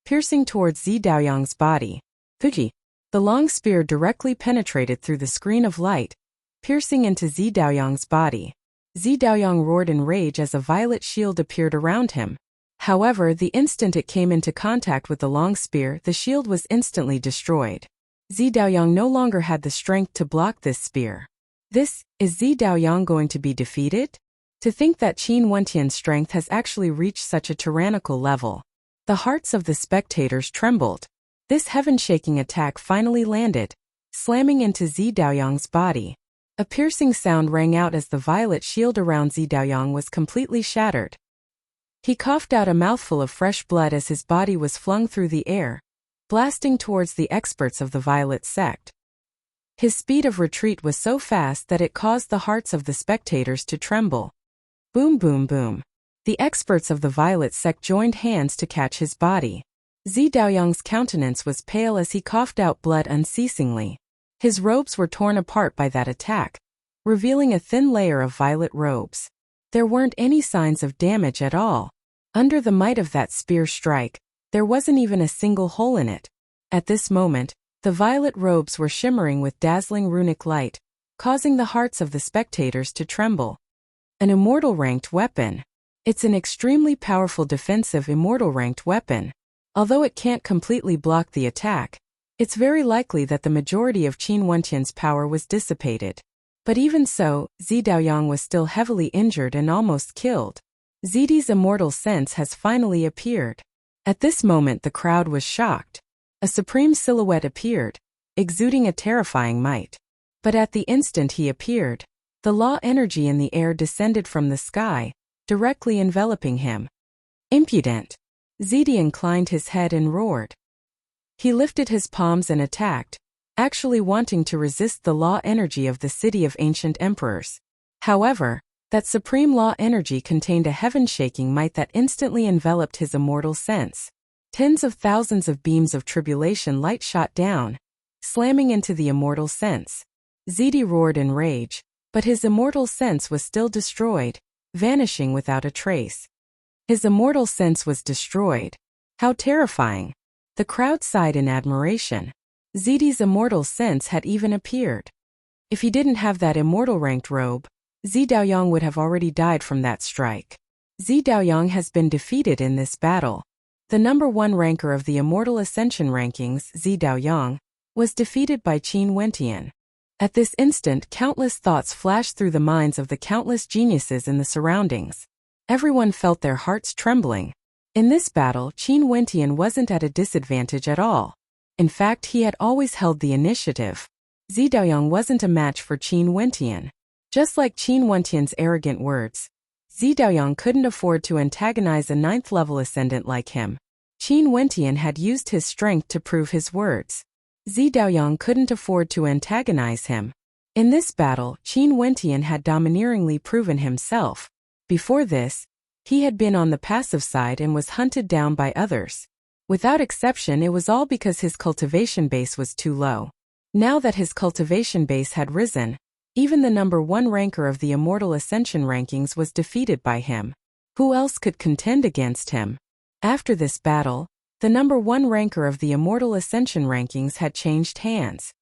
piercing towards Zi Daoyang's body. Fuji! The long spear directly penetrated through the screen of light, piercing into Zi Daoyang's body. Zi Daoyang roared in rage as a violet shield appeared around him. However, the instant it came into contact with the long spear, the shield was instantly destroyed. Zi Daoyang no longer had the strength to block this spear. Is Zi Daoyang going to be defeated? To think that Qin Wentian's strength has actually reached such a tyrannical level. The hearts of the spectators trembled. This heaven-shaking attack finally landed, slamming into Zi Daoyang's body. A piercing sound rang out as the violet shield around Zi Daoyang was completely shattered. He coughed out a mouthful of fresh blood as his body was flung through the air, blasting towards the experts of the Violet sect. His speed of retreat was so fast that it caused the hearts of the spectators to tremble. Boom, boom, boom. The experts of the Violet sect joined hands to catch his body. Zi Daoyang's countenance was pale as he coughed out blood unceasingly. His robes were torn apart by that attack, revealing a thin layer of violet robes. There weren't any signs of damage at all. Under the might of that spear strike, there wasn't even a single hole in it. At this moment, the violet robes were shimmering with dazzling runic light, causing the hearts of the spectators to tremble. An immortal ranked weapon. It's an extremely powerful defensive immortal ranked weapon. Although it can't completely block the attack, it's very likely that the majority of Qin Wentian's power was dissipated. But even so, Zi Daoyang was still heavily injured and almost killed. Zidi's immortal sense has finally appeared. At this moment the crowd was shocked. A supreme silhouette appeared, exuding a terrifying might. But at the instant he appeared, the law energy in the air descended from the sky, directly enveloping him. Impudent! Zidi inclined his head and roared. He lifted his palms and attacked, actually wanting to resist the law energy of the city of ancient emperors. However, that supreme law energy contained a heaven-shaking might that instantly enveloped his immortal sense. Tens of thousands of beams of tribulation light shot down, slamming into the immortal sense. Zidi roared in rage, but his immortal sense was still destroyed, vanishing without a trace. His immortal sense was destroyed. How terrifying! The crowd sighed in admiration. Zidi's immortal sense had even appeared. If he didn't have that immortal ranked robe, Zi Daoyang would have already died from that strike. Zi Daoyang has been defeated in this battle. The number 1 ranker of the Immortal Ascension rankings, Zi Daoyang, was defeated by Qin Wentian. At this instant, countless thoughts flashed through the minds of the countless geniuses in the surroundings. Everyone felt their hearts trembling. In this battle, Qin Wentian wasn't at a disadvantage at all. In fact, he had always held the initiative. Zi Daoyang wasn't a match for Qin Wentian. Just like Qin Wentian's arrogant words, Zi Daoyang couldn't afford to antagonize a 9th-level ascendant like him. Qin Wentian had used his strength to prove his words. Zi Daoyang couldn't afford to antagonize him. In this battle, Qin Wentian had domineeringly proven himself. Before this, he had been on the passive side and was hunted down by others. Without exception, it was all because his cultivation base was too low. Now that his cultivation base had risen, even the number 1 ranker of the Immortal Ascension rankings was defeated by him. Who else could contend against him? After this battle, the number 1 ranker of the Immortal Ascension rankings had changed hands.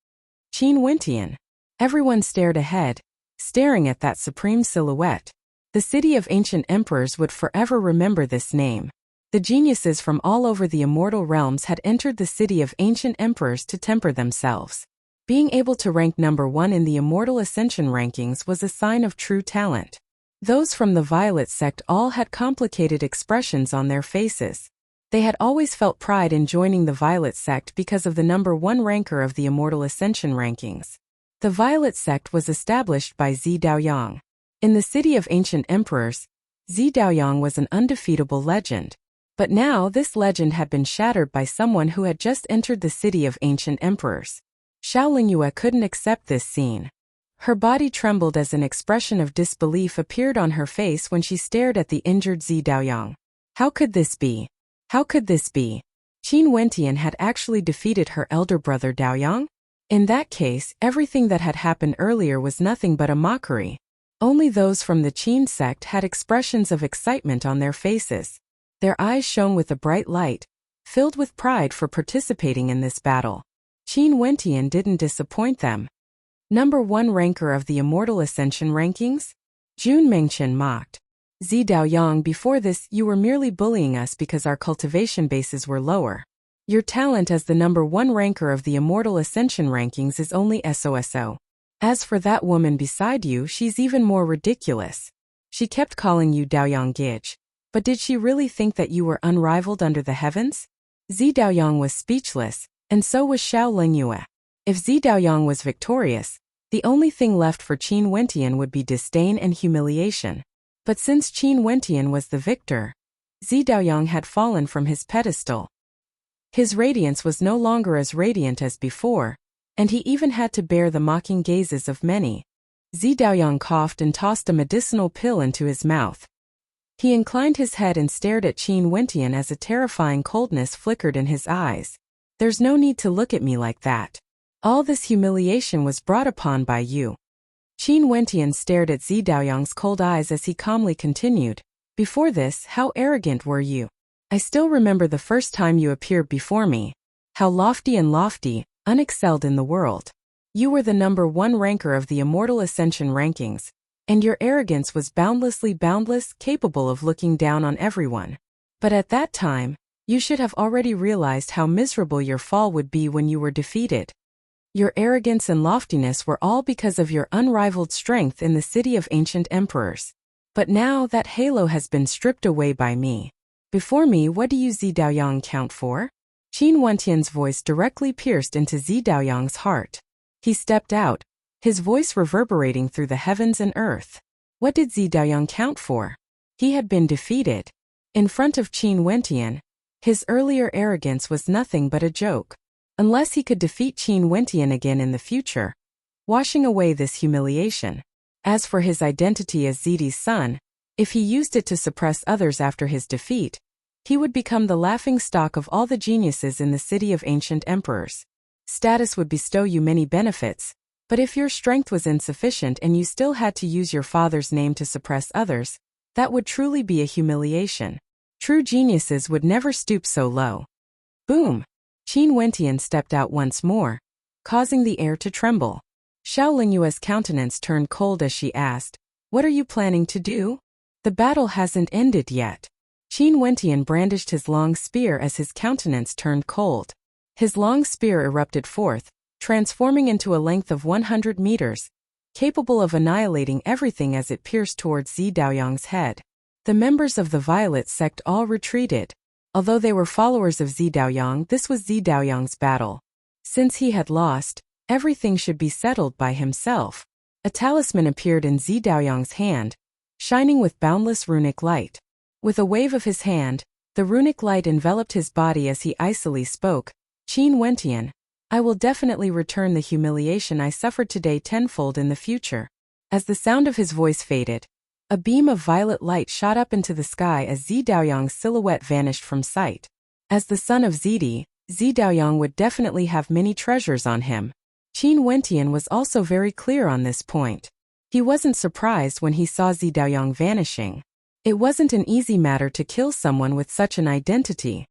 Qin Wentian. Everyone stared ahead, staring at that supreme silhouette. The city of ancient emperors would forever remember this name. The geniuses from all over the immortal realms had entered the city of ancient emperors to temper themselves. Being able to rank number 1 in the Immortal Ascension rankings was a sign of true talent. Those from the Violet sect all had complicated expressions on their faces. They had always felt pride in joining the Violet sect because of the number 1 ranker of the Immortal Ascension rankings. The Violet sect was established by Zi Daoyang. In the city of ancient emperors, Zi Daoyang was an undefeatable legend. But now this legend had been shattered by someone who had just entered the city of ancient emperors. Xiao Lingyue couldn't accept this scene. Her body trembled as an expression of disbelief appeared on her face when she stared at the injured Zi Daoyang. How could this be? How could this be? Qin Wentian had actually defeated her elder brother Daoyang? In that case, everything that had happened earlier was nothing but a mockery. Only those from the Qin sect had expressions of excitement on their faces. Their eyes shone with a bright light, filled with pride for participating in this battle. Qin Wentian didn't disappoint them. Number 1 ranker of the Immortal Ascension rankings? Jun Mengchen mocked. Zi Daoyang, before this you were merely bullying us because our cultivation bases were lower. Your talent as the number 1 ranker of the Immortal Ascension rankings is only SOSO. As for that woman beside you, she's even more ridiculous. She kept calling you Daoyang Gij. But did she really think that you were unrivaled under the heavens? Zi Daoyang was speechless, and so was Xiao Lingyue. If Zi Daoyang was victorious, the only thing left for Qin Wentian would be disdain and humiliation. But since Qin Wentian was the victor, Zi Daoyang had fallen from his pedestal. His radiance was no longer as radiant as before, and he even had to bear the mocking gazes of many. Zi Daoyang coughed and tossed a medicinal pill into his mouth. He inclined his head and stared at Qin Wentian as a terrifying coldness flickered in his eyes. There's no need to look at me like that. All this humiliation was brought upon by you. Qin Wentian stared at Zi Daoyang's cold eyes as he calmly continued. Before this, how arrogant were you? I still remember the first time you appeared before me. How lofty and lofty, unexcelled in the world. You were the number 1 ranker of the Immortal Ascension rankings, and your arrogance was boundlessly boundless, capable of looking down on everyone. But at that time, you should have already realized how miserable your fall would be when you were defeated. Your arrogance and loftiness were all because of your unrivaled strength in the city of ancient emperors. But now that halo has been stripped away by me. Before me, what do you Zi Daoyang count for? Qin Wentian's voice directly pierced into Zi Daoyang's heart. He stepped out, his voice reverberating through the heavens and earth. What did Zi Daoyang count for? He had been defeated. In front of Qin Wentian, his earlier arrogance was nothing but a joke. Unless he could defeat Qin Wentian again in the future, washing away this humiliation. As for his identity as Zidi's son, if he used it to suppress others after his defeat, he would become the laughingstock of all the geniuses in the city of ancient emperors. Status would bestow you many benefits, but if your strength was insufficient and you still had to use your father's name to suppress others, that would truly be a humiliation. True geniuses would never stoop so low. Boom! Qin Wentian stepped out once more, causing the air to tremble. Xiao Lingyue's countenance turned cold as she asked, "What are you planning to do? The battle hasn't ended yet." Qin Wentian brandished his long spear as his countenance turned cold. His long spear erupted forth, transforming into a length of 100 meters, capable of annihilating everything as it pierced towards Zi Daoyang's head. The members of the Violet sect all retreated. Although they were followers of Zi Daoyang, this was Zi Daoyang's battle. Since he had lost, Everything should be settled by himself. A talisman appeared in Zi Daoyang's hand, shining with boundless runic light. With a wave of his hand, the runic light enveloped his body as he icily spoke, "Qin Wentian, I will definitely return the humiliation I suffered today tenfold in the future." As the sound of his voice faded, a beam of violet light shot up into the sky as Zi Daoyang's silhouette vanished from sight. As the son of Zidi, Zi Daoyang would definitely have many treasures on him. Qin Wentian was also very clear on this point. He wasn't surprised when he saw Zi Daoyang vanishing. It wasn't an easy matter to kill someone with such an identity.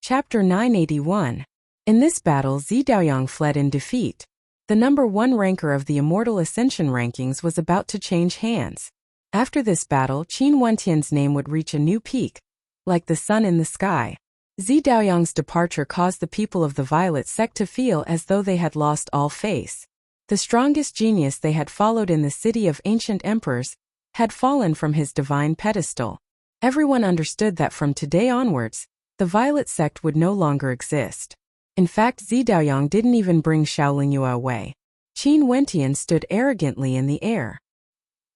Chapter 981. In this battle, Zi Daoyang fled in defeat. The number 1 ranker of the Immortal Ascension rankings was about to change hands. After this battle, Qin Wentian's name would reach a new peak, like the sun in the sky. Zi Daoyang's departure caused the people of the Violet Sect to feel as though they had lost all faith. The strongest genius they had followed in the city of ancient emperors had fallen from his divine pedestal. Everyone understood that from today onwards, the Violet Sect would no longer exist. In fact, Zi Daoyang didn't even bring Xiaolingyue away. Qin Wentian stood arrogantly in the air.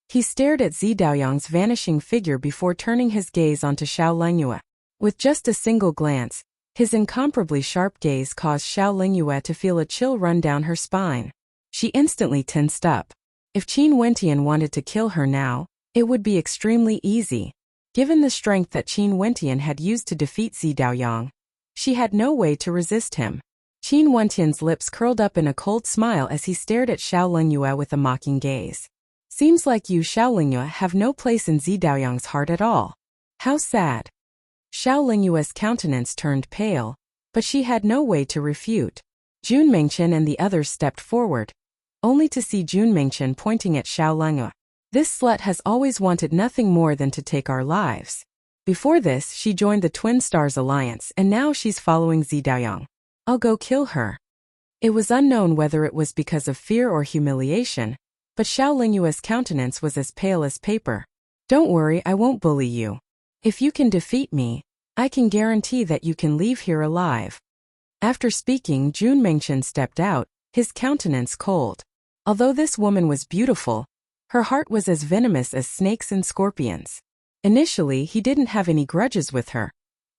He stared at Zi Daoyang's vanishing figure before turning his gaze onto Xiaolingyue. With just a single glance, his incomparably sharp gaze caused Xiaolingyue to feel a chill run down her spine. She instantly tensed up. If Qin Wentian wanted to kill her now, it would be extremely easy. Given the strength that Qin Wentian had used to defeat Zi Daoyang, she had no way to resist him. Qin Wentian's lips curled up in a cold smile as he stared at Xiaolingyue with a mocking gaze. "Seems like you, Xiaolingyue, have no place in Zi Daoyang's heart at all. How sad." Xiaolingyue's countenance turned pale, but she had no way to refute. Jun Mengchen and the others stepped forward, only to see Jun Mengchen pointing at Xiaolingyue. "This slut has always wanted nothing more than to take our lives. Before this, she joined the Twin Stars Alliance, and now she's following Zi Daoyang. I'll go kill her." It was unknown whether it was because of fear or humiliation, but Xiaolingyue's countenance was as pale as paper. "Don't worry, I won't bully you. If you can defeat me, I can guarantee that you can leave here alive." After speaking, Jun Mengchen stepped out, his countenance cold. Although this woman was beautiful, her heart was as venomous as snakes and scorpions. Initially, he didn't have any grudges with her,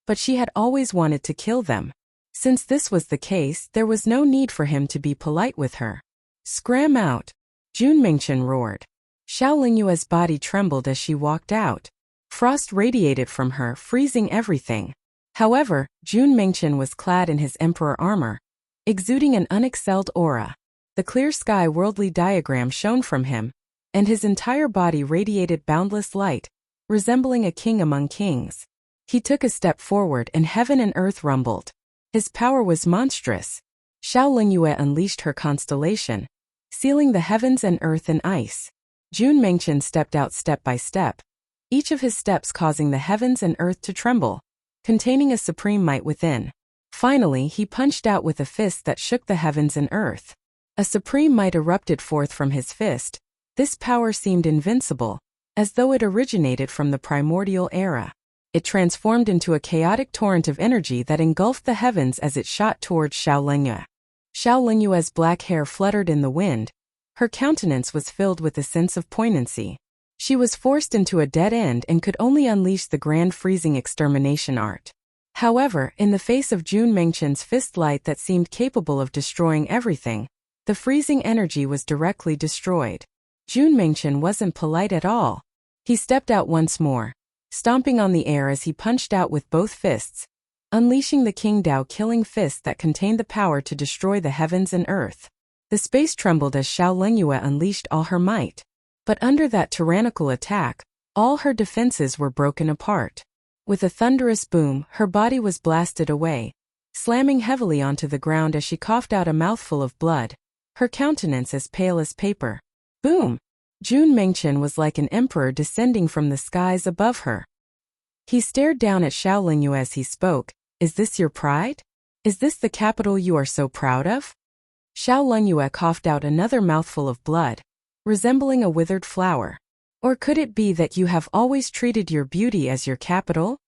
but she had always wanted to kill them. Since this was the case, there was no need for him to be polite with her. "Scram out!" Jun Mengchen roared. Xiaolingyue's body trembled as she walked out. Frost radiated from her, freezing everything. However, Jun Mengchen was clad in his emperor armor, exuding an unexcelled aura. The clear sky worldly diagram shone from him, and his entire body radiated boundless light, resembling a king among kings. He took a step forward and heaven and earth rumbled. His power was monstrous. Xiaolingyue unleashed her constellation, sealing the heavens and earth in ice. Jun Mengchen stepped out step by step, each of his steps causing the heavens and earth to tremble, containing a supreme might within. Finally, he punched out with a fist that shook the heavens and earth. A supreme might erupted forth from his fist. This power seemed invincible, as though it originated from the primordial era. It transformed into a chaotic torrent of energy that engulfed the heavens as it shot towards Xiaolingyue. Xiaolingyue's black hair fluttered in the wind. Her countenance was filled with a sense of poignancy. She was forced into a dead end and could only unleash the grand freezing extermination art. However, in the face of Jun Mengchen's fist light that seemed capable of destroying everything, the freezing energy was directly destroyed. Jun Mengchen wasn't polite at all. He stepped out once more, stomping on the air as he punched out with both fists, unleashing the King Dao killing fist that contained the power to destroy the heavens and earth. The space trembled as Xiaolingyue unleashed all her might. But under that tyrannical attack, all her defenses were broken apart. With a thunderous boom, her body was blasted away, slamming heavily onto the ground as she coughed out a mouthful of blood, her countenance as pale as paper. Boom! Jun Mengchen was like an emperor descending from the skies above her. He stared down at Xiaolingyue as he spoke. "Is this your pride? Is this the capital you are so proud of?" Xiaolingyue coughed out another mouthful of blood, resembling a withered flower. "Or could it be that you have always treated your beauty as your capital?"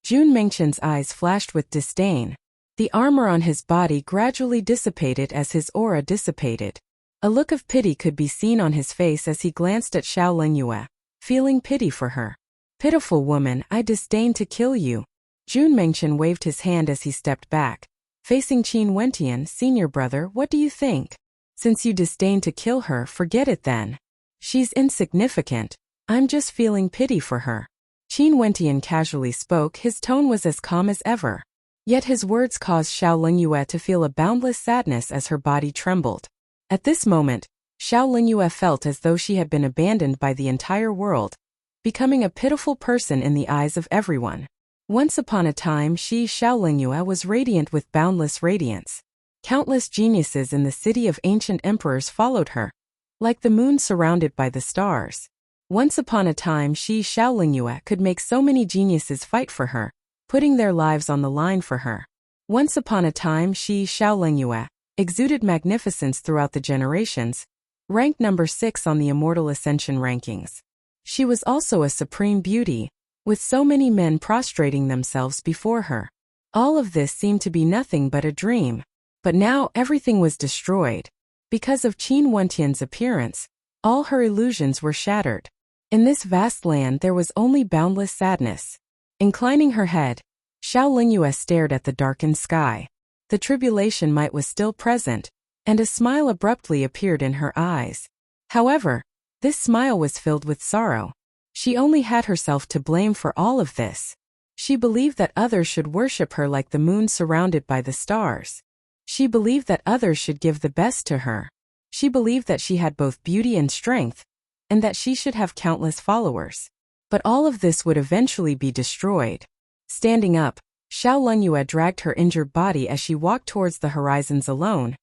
Jun Mengchen's eyes flashed with disdain. The armor on his body gradually dissipated as his aura dissipated. A look of pity could be seen on his face as he glanced at Xiao Lingyue, feeling pity for her. Pitiful woman, I disdain to kill you. Jun Mengchen waved his hand as he stepped back. Facing Qin Wentian, senior brother, what do you think? Since you disdain to kill her, forget it then. She's insignificant. I'm just feeling pity for her. Qin Wentian casually spoke, his tone was as calm as ever. Yet his words caused Xiao Lingyue to feel a boundless sadness as her body trembled. At this moment, Xiao Lingyue felt as though she had been abandoned by the entire world, becoming a pitiful person in the eyes of everyone. Once upon a time, Xiao Lingyue was radiant with boundless radiance. Countless geniuses in the city of ancient emperors followed her, like the moon surrounded by the stars. Once upon a time, Xiao Lingyue could make so many geniuses fight for her, putting their lives on the line for her. Once upon a time, Xiao Lingyue exuded magnificence throughout the generations, ranked number 6 on the Immortal Ascension rankings. She was also a supreme beauty, with so many men prostrating themselves before her. All of this seemed to be nothing but a dream. But now everything was destroyed. Because of Qin Wentian's appearance, all her illusions were shattered. In this vast land there was only boundless sadness. Inclining her head, Xiao Lingyue stared at the darkened sky. The tribulation might was still present, and a smile abruptly appeared in her eyes. However, this smile was filled with sorrow. She only had herself to blame for all of this. She believed that others should worship her like the moon surrounded by the stars. She believed that others should give the best to her. She believed that she had both beauty and strength, and that she should have countless followers. But all of this would eventually be destroyed. Standing up, Xiao Lingyue dragged her injured body as she walked towards the horizons alone,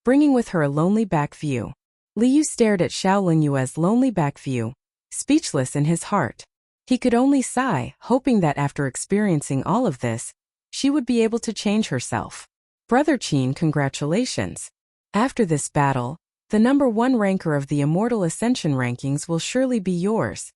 bringing with her a lonely back view. Liu stared at Xiao Lingyue's lonely back view, speechless in his heart. He could only sigh, hoping that after experiencing all of this, she would be able to change herself. Brother Qin, congratulations. After this battle, the number 1 ranker of the Immortal Ascension rankings will surely be yours.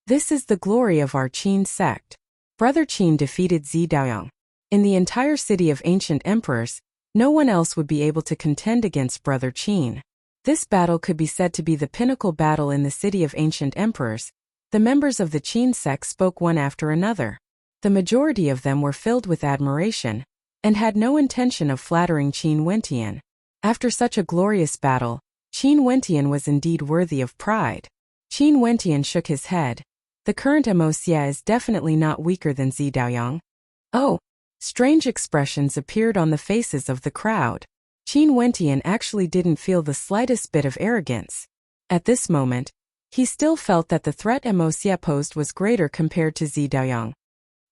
This is the glory of our Qin sect. Brother Qin defeated Zi Daoyang. In the entire city of ancient emperors, no one else would be able to contend against Brother Qin. This battle could be said to be the pinnacle battle in the city of ancient emperors. The members of the Qin sect spoke one after another. The majority of them were filled with admiration, and had no intention of flattering Qin Wentian. After such a glorious battle, Qin Wentian was indeed worthy of pride. Qin Wentian shook his head. The current Emosia is definitely not weaker than Zi Daoyang. Oh! Strange expressions appeared on the faces of the crowd. Qin Wentian actually didn't feel the slightest bit of arrogance. At this moment, he still felt that the threat Emosia posed was greater compared to Zi Daoyang.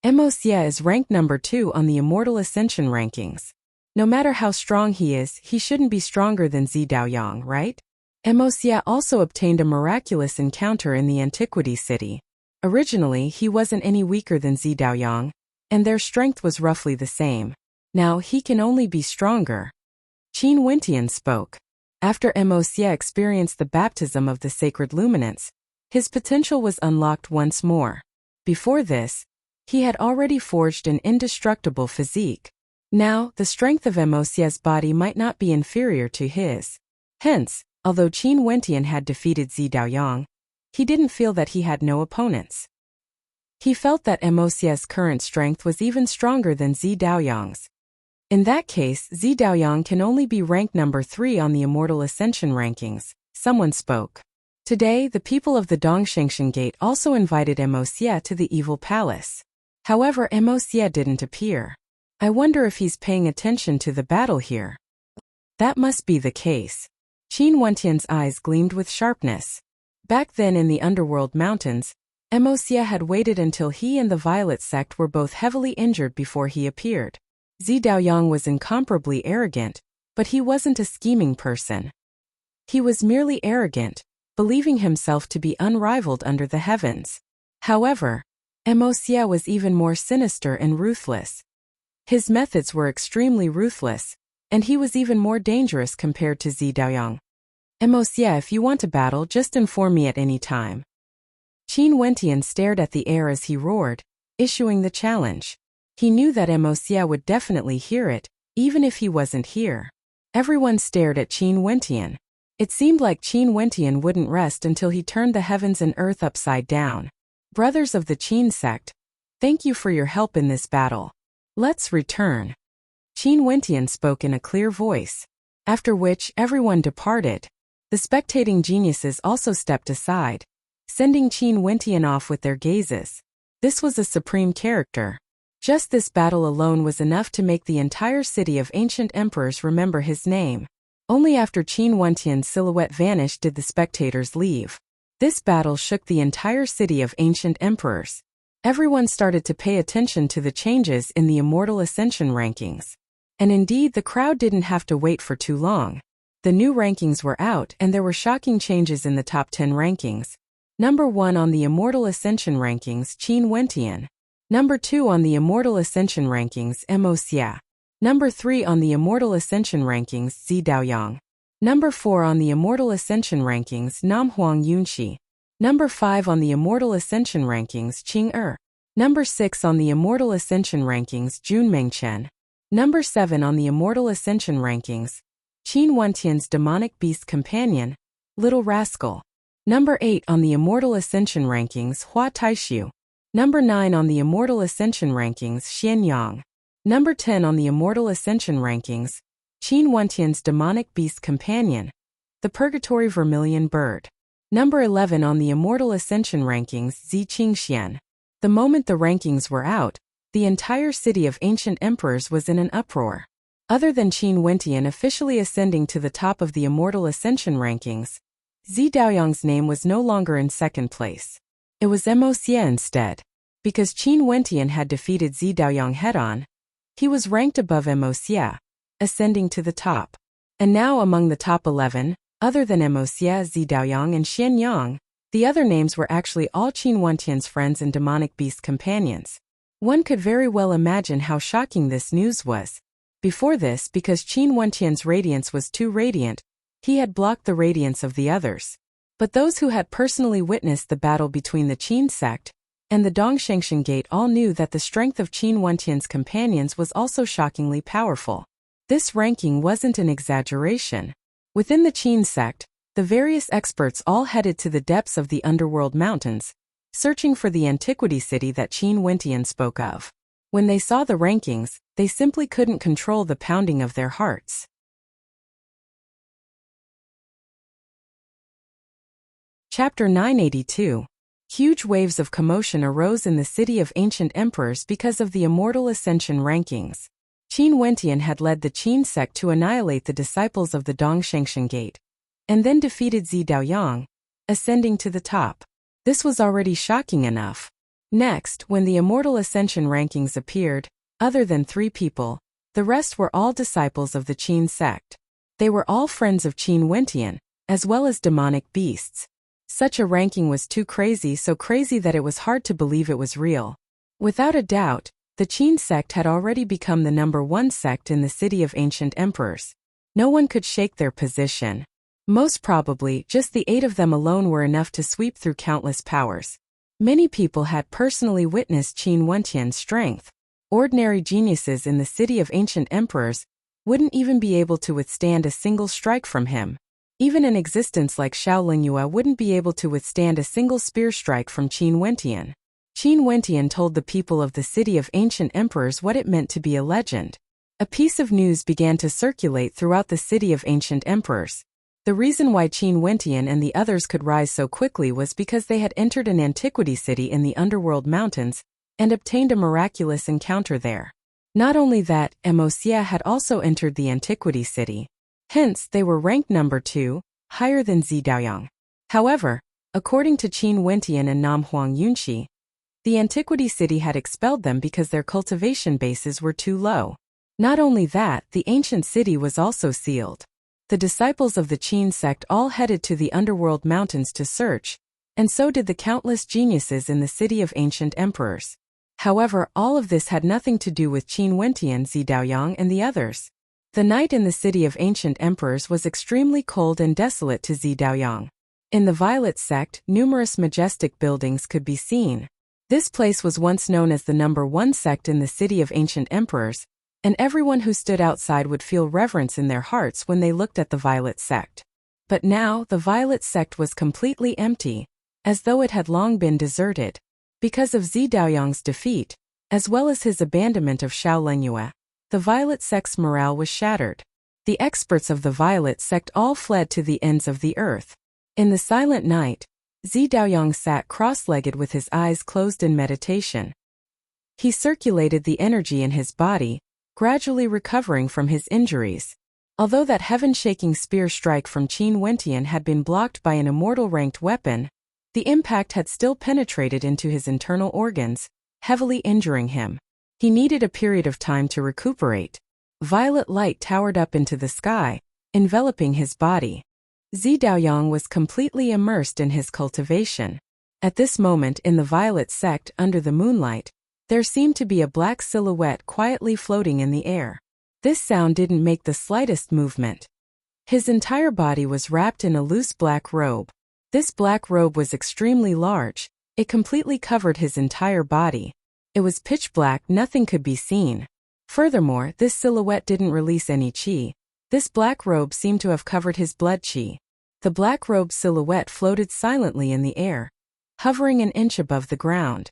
Emosia is ranked number 2 on the Immortal Ascension rankings. No matter how strong he is, he shouldn't be stronger than Zi Daoyang, right? Emosia also obtained a miraculous encounter in the Antiquity City. Originally, he wasn't any weaker than Zi Daoyang, and their strength was roughly the same. Now he can only be stronger. Qin Wentian spoke. After Emosia experienced the baptism of the sacred luminance, his potential was unlocked once more. Before this, he had already forged an indestructible physique. Now, the strength of Emosia's body might not be inferior to his. Hence, although Qin Wentian had defeated Zi Daoyang, he didn't feel that he had no opponents. He felt that Emosia's current strength was even stronger than Zi Daoyang's. In that case, Zi Daoyang can only be ranked number 3 on the Immortal Ascension rankings. Someone spoke. Today, the people of the Dongshengshan Gate also invited Emosia to the Evil Palace. However, Emosia didn't appear. I wonder if he's paying attention to the battle here. That must be the case. Qin Wentian's eyes gleamed with sharpness. Back then in the Underworld Mountains, Emosia had waited until he and the Violet sect were both heavily injured before he appeared. Zi Daoyang was incomparably arrogant, but he wasn't a scheming person. He was merely arrogant, believing himself to be unrivaled under the heavens. However, Emosia was even more sinister and ruthless. His methods were extremely ruthless, and he was even more dangerous compared to Zi Daoyang. Emosia, if you want to battle, just inform me at any time. Qin Wentian stared at the air as he roared, issuing the challenge. He knew that Emosia would definitely hear it, even if he wasn't here. Everyone stared at Qin Wentian. It seemed like Qin Wentian wouldn't rest until he turned the heavens and earth upside down. Brothers of the Qin sect, thank you for your help in this battle. Let's return. Qin Wentian spoke in a clear voice. After which, everyone departed. The spectating geniuses also stepped aside, sending Qin Wentian off with their gazes. This was a supreme character. Just this battle alone was enough to make the entire city of ancient emperors remember his name. Only after Qin Wentian's silhouette vanished did the spectators leave. This battle shook the entire city of ancient emperors. Everyone started to pay attention to the changes in the Immortal Ascension rankings. And indeed, the crowd didn't have to wait for too long. The new rankings were out and there were shocking changes in the top 10 rankings. Number 1 on the Immortal Ascension rankings, Qin Wentian. Number 2 on the Immortal Ascension rankings, Emosia. Number 3 on the Immortal Ascension rankings, Zi Daoyang. Number 4 on the Immortal Ascension rankings, Nam Huang Yunxi. Number 5 on the Immortal Ascension rankings, Qing Er. Number 6 on the Immortal Ascension rankings, Jun Mengchen. Number 7 on the Immortal Ascension rankings, Qin Wentian's demonic beast companion, Little Rascal. Number 8 on the Immortal Ascension rankings, Hua Taishu. Number 9 on the Immortal Ascension rankings, Xian Yang. Number 10 on the Immortal Ascension rankings, Qin Wentian's demonic beast companion, the Purgatory Vermilion Bird. Number 11 on the Immortal Ascension rankings, Zi Qingxian. The moment the rankings were out, the entire city of ancient emperors was in an uproar. Other than Qin Wentian officially ascending to the top of the Immortal Ascension rankings, Zi Daoyang's name was no longer in second place. It was Emosia instead. Because Qin Wentian had defeated Zi Daoyang head-on, he was ranked above Emosia, ascending to the top. And now among the top 11, other than Emosia, Zi Daoyang and Xian Yang, the other names were actually all Qin Wentian's friends and demonic beast companions. One could very well imagine how shocking this news was. Before this, because Qin Wentian's radiance was too radiant, he had blocked the radiance of the others. But those who had personally witnessed the battle between the Qin sect and the Dongshengshan Gate all knew that the strength of Qin Wentian's companions was also shockingly powerful. This ranking wasn't an exaggeration. Within the Qin sect, the various experts all headed to the depths of the underworld mountains, searching for the antiquity city that Qin Wentian spoke of. When they saw the rankings, they simply couldn't control the pounding of their hearts. Chapter 982. Huge waves of commotion arose in the city of ancient emperors because of the Immortal Ascension rankings. Qin Wentian had led the Qin sect to annihilate the disciples of the Dongshengshan Gate, and then defeated Zi Daoyang, ascending to the top. This was already shocking enough. Next, when the Immortal Ascension rankings appeared, other than 3 people, the rest were all disciples of the Qin sect. They were all friends of Qin Wentian, as well as demonic beasts. Such a ranking was too crazy, so crazy that it was hard to believe it was real. Without a doubt, the Qin sect had already become the number 1 sect in the city of ancient emperors. No one could shake their position. Most probably, just the 8 of them alone were enough to sweep through countless powers. Many people had personally witnessed Qin Wentian's strength. Ordinary geniuses in the city of ancient emperors wouldn't even be able to withstand a single strike from him. Even an existence like Shaolingyue wouldn't be able to withstand a single spear strike from Qin Wentian. Qin Wentian told the people of the city of ancient emperors what it meant to be a legend. A piece of news began to circulate throughout the city of ancient emperors. The reason why Qin Wentian and the others could rise so quickly was because they had entered an antiquity city in the underworld mountains and obtained a miraculous encounter there. Not only that, Emosia had also entered the antiquity city. Hence, they were ranked number 2, higher than Zi Daoyang. However, according to Qin Wentian and Nam Huang Yunxi, the antiquity city had expelled them because their cultivation bases were too low. Not only that, the ancient city was also sealed. The disciples of the Qin sect all headed to the underworld mountains to search, and so did the countless geniuses in the city of ancient emperors. However, all of this had nothing to do with Qin Wentian, Zi Daoyang, and the others. The night in the city of ancient emperors was extremely cold and desolate to Zi Daoyang. In the Violet sect, numerous majestic buildings could be seen. This place was once known as the #1 sect in the city of ancient emperors, and everyone who stood outside would feel reverence in their hearts when they looked at the violet sect. But now, the violet sect was completely empty, as though it had long been deserted. Because of Zi Daoyang's defeat, as well as his abandonment of Shaolingyue, the violet sect's morale was shattered. The experts of the violet sect all fled to the ends of the earth. In the silent night, Zi Daoyang sat cross-legged with his eyes closed in meditation. He circulated the energy in his body, gradually recovering from his injuries. Although that heaven-shaking spear strike from Qin Wentian had been blocked by an immortal-ranked weapon, the impact had still penetrated into his internal organs, heavily injuring him. He needed a period of time to recuperate. Violet light towered up into the sky, enveloping his body. Zi Daoyang was completely immersed in his cultivation. At this moment in the violet sect under the moonlight, there seemed to be a black silhouette quietly floating in the air. This sound didn't make the slightest movement. His entire body was wrapped in a loose black robe. This black robe was extremely large. It completely covered his entire body. It was pitch black, nothing could be seen. Furthermore, this silhouette didn't release any qi. This black robe seemed to have covered his blood qi. The black robe silhouette floated silently in the air, hovering an inch above the ground.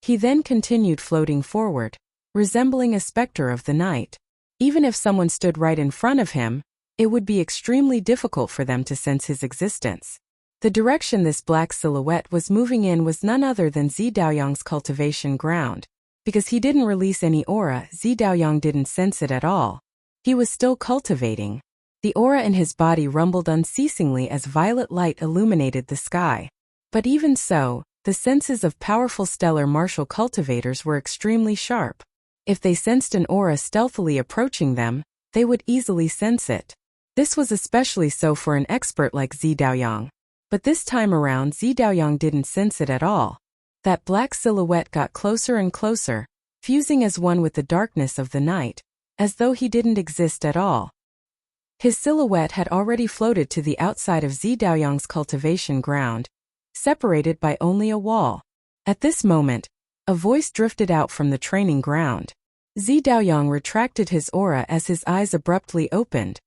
He then continued floating forward, resembling a specter of the night. Even if someone stood right in front of him, it would be extremely difficult for them to sense his existence. The direction this black silhouette was moving in was none other than Zi Daoyang's cultivation ground. Because he didn't release any aura, Zi Daoyang didn't sense it at all. He was still cultivating. The aura in his body rumbled unceasingly as violet light illuminated the sky. But even so, the senses of powerful stellar martial cultivators were extremely sharp. If they sensed an aura stealthily approaching them, they would easily sense it. This was especially so for an expert like Zi Daoyang. But this time around Zi Daoyang didn't sense it at all. That black silhouette got closer and closer, fusing as one with the darkness of the night, as though he didn't exist at all. His silhouette had already floated to the outside of Zi Daoyang's cultivation ground, separated by only a wall. At this moment, a voice drifted out from the training ground. Zi Daoyang retracted his aura as his eyes abruptly opened.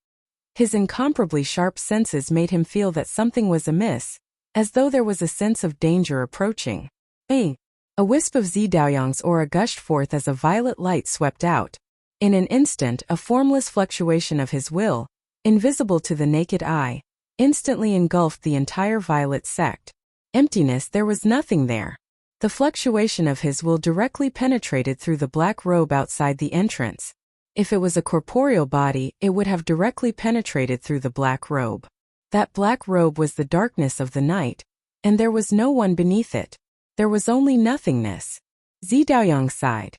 His incomparably sharp senses made him feel that something was amiss, as though there was a sense of danger approaching. A wisp of Zi Daoyang's aura gushed forth as a violet light swept out. In an instant, a formless fluctuation of his will, invisible to the naked eye, instantly engulfed the entire violet sect. Emptiness, there was nothing there. The fluctuation of his will directly penetrated through the black robe outside the entrance. If it was a corporeal body, it would have directly penetrated through the black robe. That black robe was the darkness of the night, and there was no one beneath it. There was only nothingness. Zi Daoyang sighed.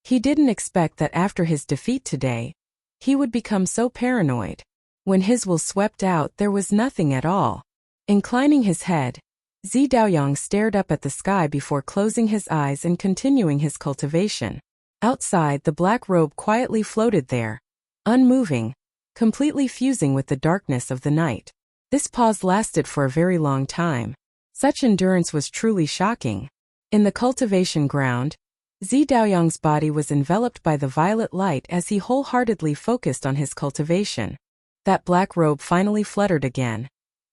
He didn't expect that after his defeat today, he would become so paranoid. When his will swept out, there was nothing at all. Inclining his head, Zi Daoyang stared up at the sky before closing his eyes and continuing his cultivation. Outside, the black robe quietly floated there, unmoving, completely fusing with the darkness of the night. This pause lasted for a very long time. Such endurance was truly shocking. In the cultivation ground, Zi Daoyang's body was enveloped by the violet light as he wholeheartedly focused on his cultivation. That black robe finally fluttered again,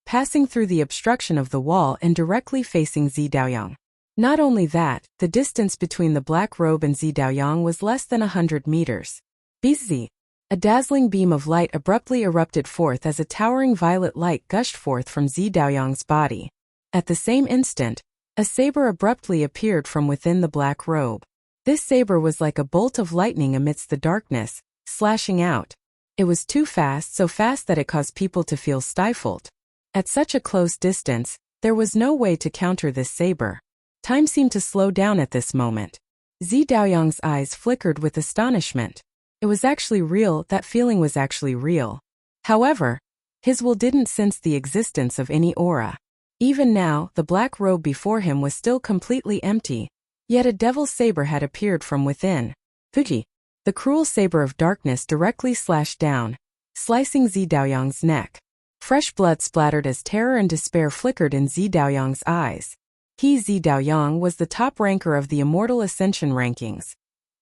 passing through the obstruction of the wall and directly facing Zi Daoyang. Not only that, the distance between the black robe and Zi Daoyang was less than 100 meters. Bzz! A dazzling beam of light abruptly erupted forth as a towering violet light gushed forth from Zi Daoyang's body. At the same instant, a saber abruptly appeared from within the black robe. This saber was like a bolt of lightning amidst the darkness, slashing out. It was too fast, so fast that it caused people to feel stifled. At such a close distance, there was no way to counter this saber. Time seemed to slow down at this moment. Zi Daoyang's eyes flickered with astonishment. It was actually real, that feeling was actually real. However, his will didn't sense the existence of any aura. Even now, the black robe before him was still completely empty, yet a devil's saber had appeared from within. Fuji! The cruel saber of darkness directly slashed down, slicing Zi Daoyang's neck. Fresh blood splattered as terror and despair flickered in Zi Daoyang's eyes. He, Zi Daoyang, was the top ranker of the Immortal Ascension rankings,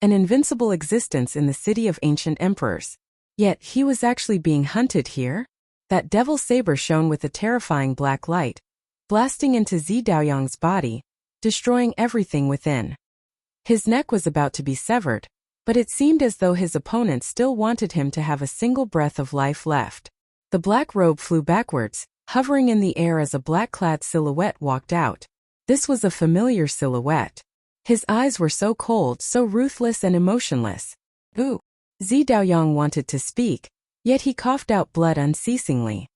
an invincible existence in the city of ancient emperors. Yet he was actually being hunted here? That devil saber shone with a terrifying black light, blasting into Zi Daoyang's body, destroying everything within. His neck was about to be severed, but it seemed as though his opponent still wanted him to have a single breath of life left. The black robe flew backwards, hovering in the air as a black-clad silhouette walked out. This was a familiar silhouette. His eyes were so cold, so ruthless and emotionless. Ooh! Zi Daoyang wanted to speak, yet he coughed out blood unceasingly.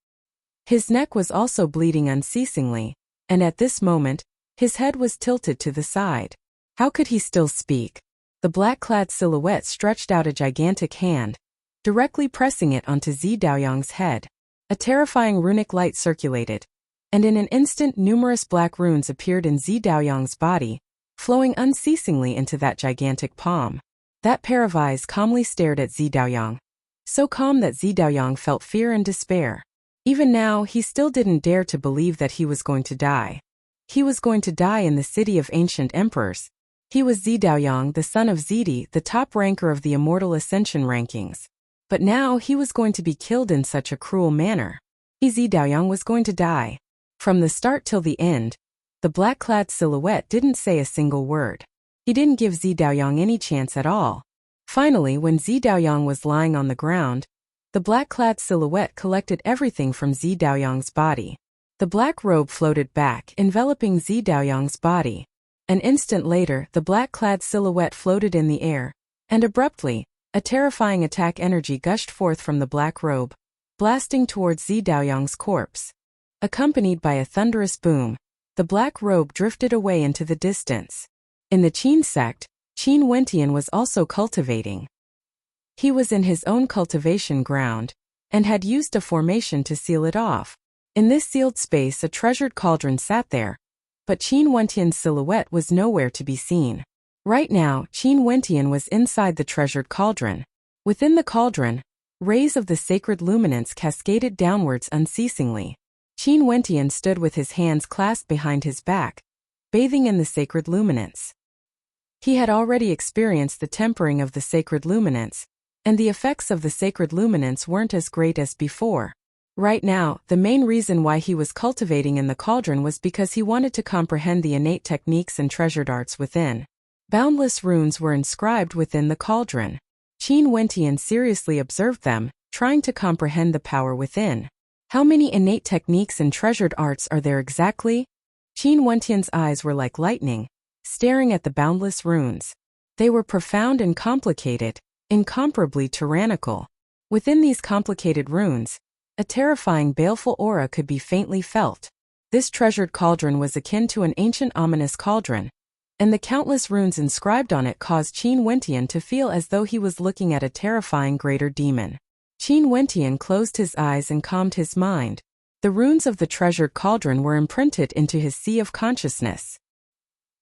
His neck was also bleeding unceasingly, and at this moment, his head was tilted to the side. How could he still speak? The black-clad silhouette stretched out a gigantic hand, directly pressing it onto Zi Daoyang's head. A terrifying runic light circulated, and in an instant numerous black runes appeared in Zi Daoyang's body, flowing unceasingly into that gigantic palm. That pair of eyes calmly stared at Zi Daoyang, so calm that Zi Daoyang felt fear and despair. Even now, he still didn't dare to believe that he was going to die. He was going to die in the city of ancient emperors. He was Zi Daoyang, the son of Zidi, the top ranker of the Immortal Ascension rankings. But now he was going to be killed in such a cruel manner. Zi Daoyang was going to die. From the start till the end, the black-clad silhouette didn't say a single word. He didn't give Zi Daoyang any chance at all. Finally, when Zi Daoyang was lying on the ground, the black-clad silhouette collected everything from Zi Daoyang's body. The black robe floated back, enveloping Zi Daoyang's body. An instant later, the black-clad silhouette floated in the air, and abruptly, a terrifying attack energy gushed forth from the black robe, blasting towards Zi Daoyang's corpse. Accompanied by a thunderous boom, the black robe drifted away into the distance. In the Qin sect, Qin Wentian was also cultivating. He was in his own cultivation ground, and had used a formation to seal it off. In this sealed space a treasured cauldron sat there, but Qin Wentian's silhouette was nowhere to be seen. Right now, Qin Wentian was inside the treasured cauldron. Within the cauldron, rays of the sacred luminance cascaded downwards unceasingly. Qin Wentian stood with his hands clasped behind his back, bathing in the sacred luminance. He had already experienced the tempering of the sacred luminance, and the effects of the sacred luminance weren't as great as before. Right now, the main reason why he was cultivating in the cauldron was because he wanted to comprehend the innate techniques and treasured arts within. Boundless runes were inscribed within the cauldron. Qin Wentian seriously observed them, trying to comprehend the power within. How many innate techniques and treasured arts are there exactly? Qin Wentian's eyes were like lightning, staring at the boundless runes. They were profound and complicated, incomparably tyrannical. Within these complicated runes, a terrifying baleful aura could be faintly felt. This treasured cauldron was akin to an ancient ominous cauldron, and the countless runes inscribed on it caused Qin Wentian to feel as though he was looking at a terrifying greater demon. Qin Wentian closed his eyes and calmed his mind. The runes of the treasured cauldron were imprinted into his sea of consciousness.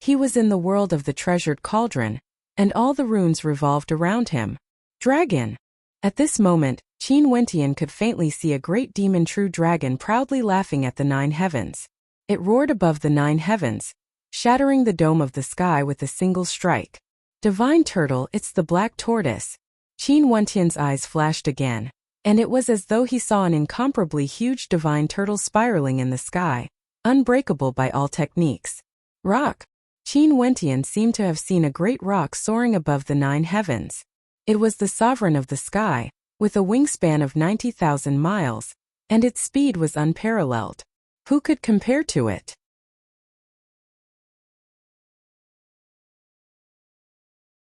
He was in the world of the treasured cauldron, and all the runes revolved around him. Dragon! At this moment, Qin Wentian could faintly see a great demon true dragon proudly laughing at the 9 heavens. It roared above the 9 heavens, shattering the dome of the sky with a single strike. Divine turtle, it's the black tortoise. Qin Wentian's eyes flashed again, and it was as though he saw an incomparably huge divine turtle spiraling in the sky, unbreakable by all techniques. Rock! Qin Wentian seemed to have seen a great rock soaring above the 9 heavens. It was the sovereign of the sky, with a wingspan of 90,000 miles, and its speed was unparalleled. Who could compare to it?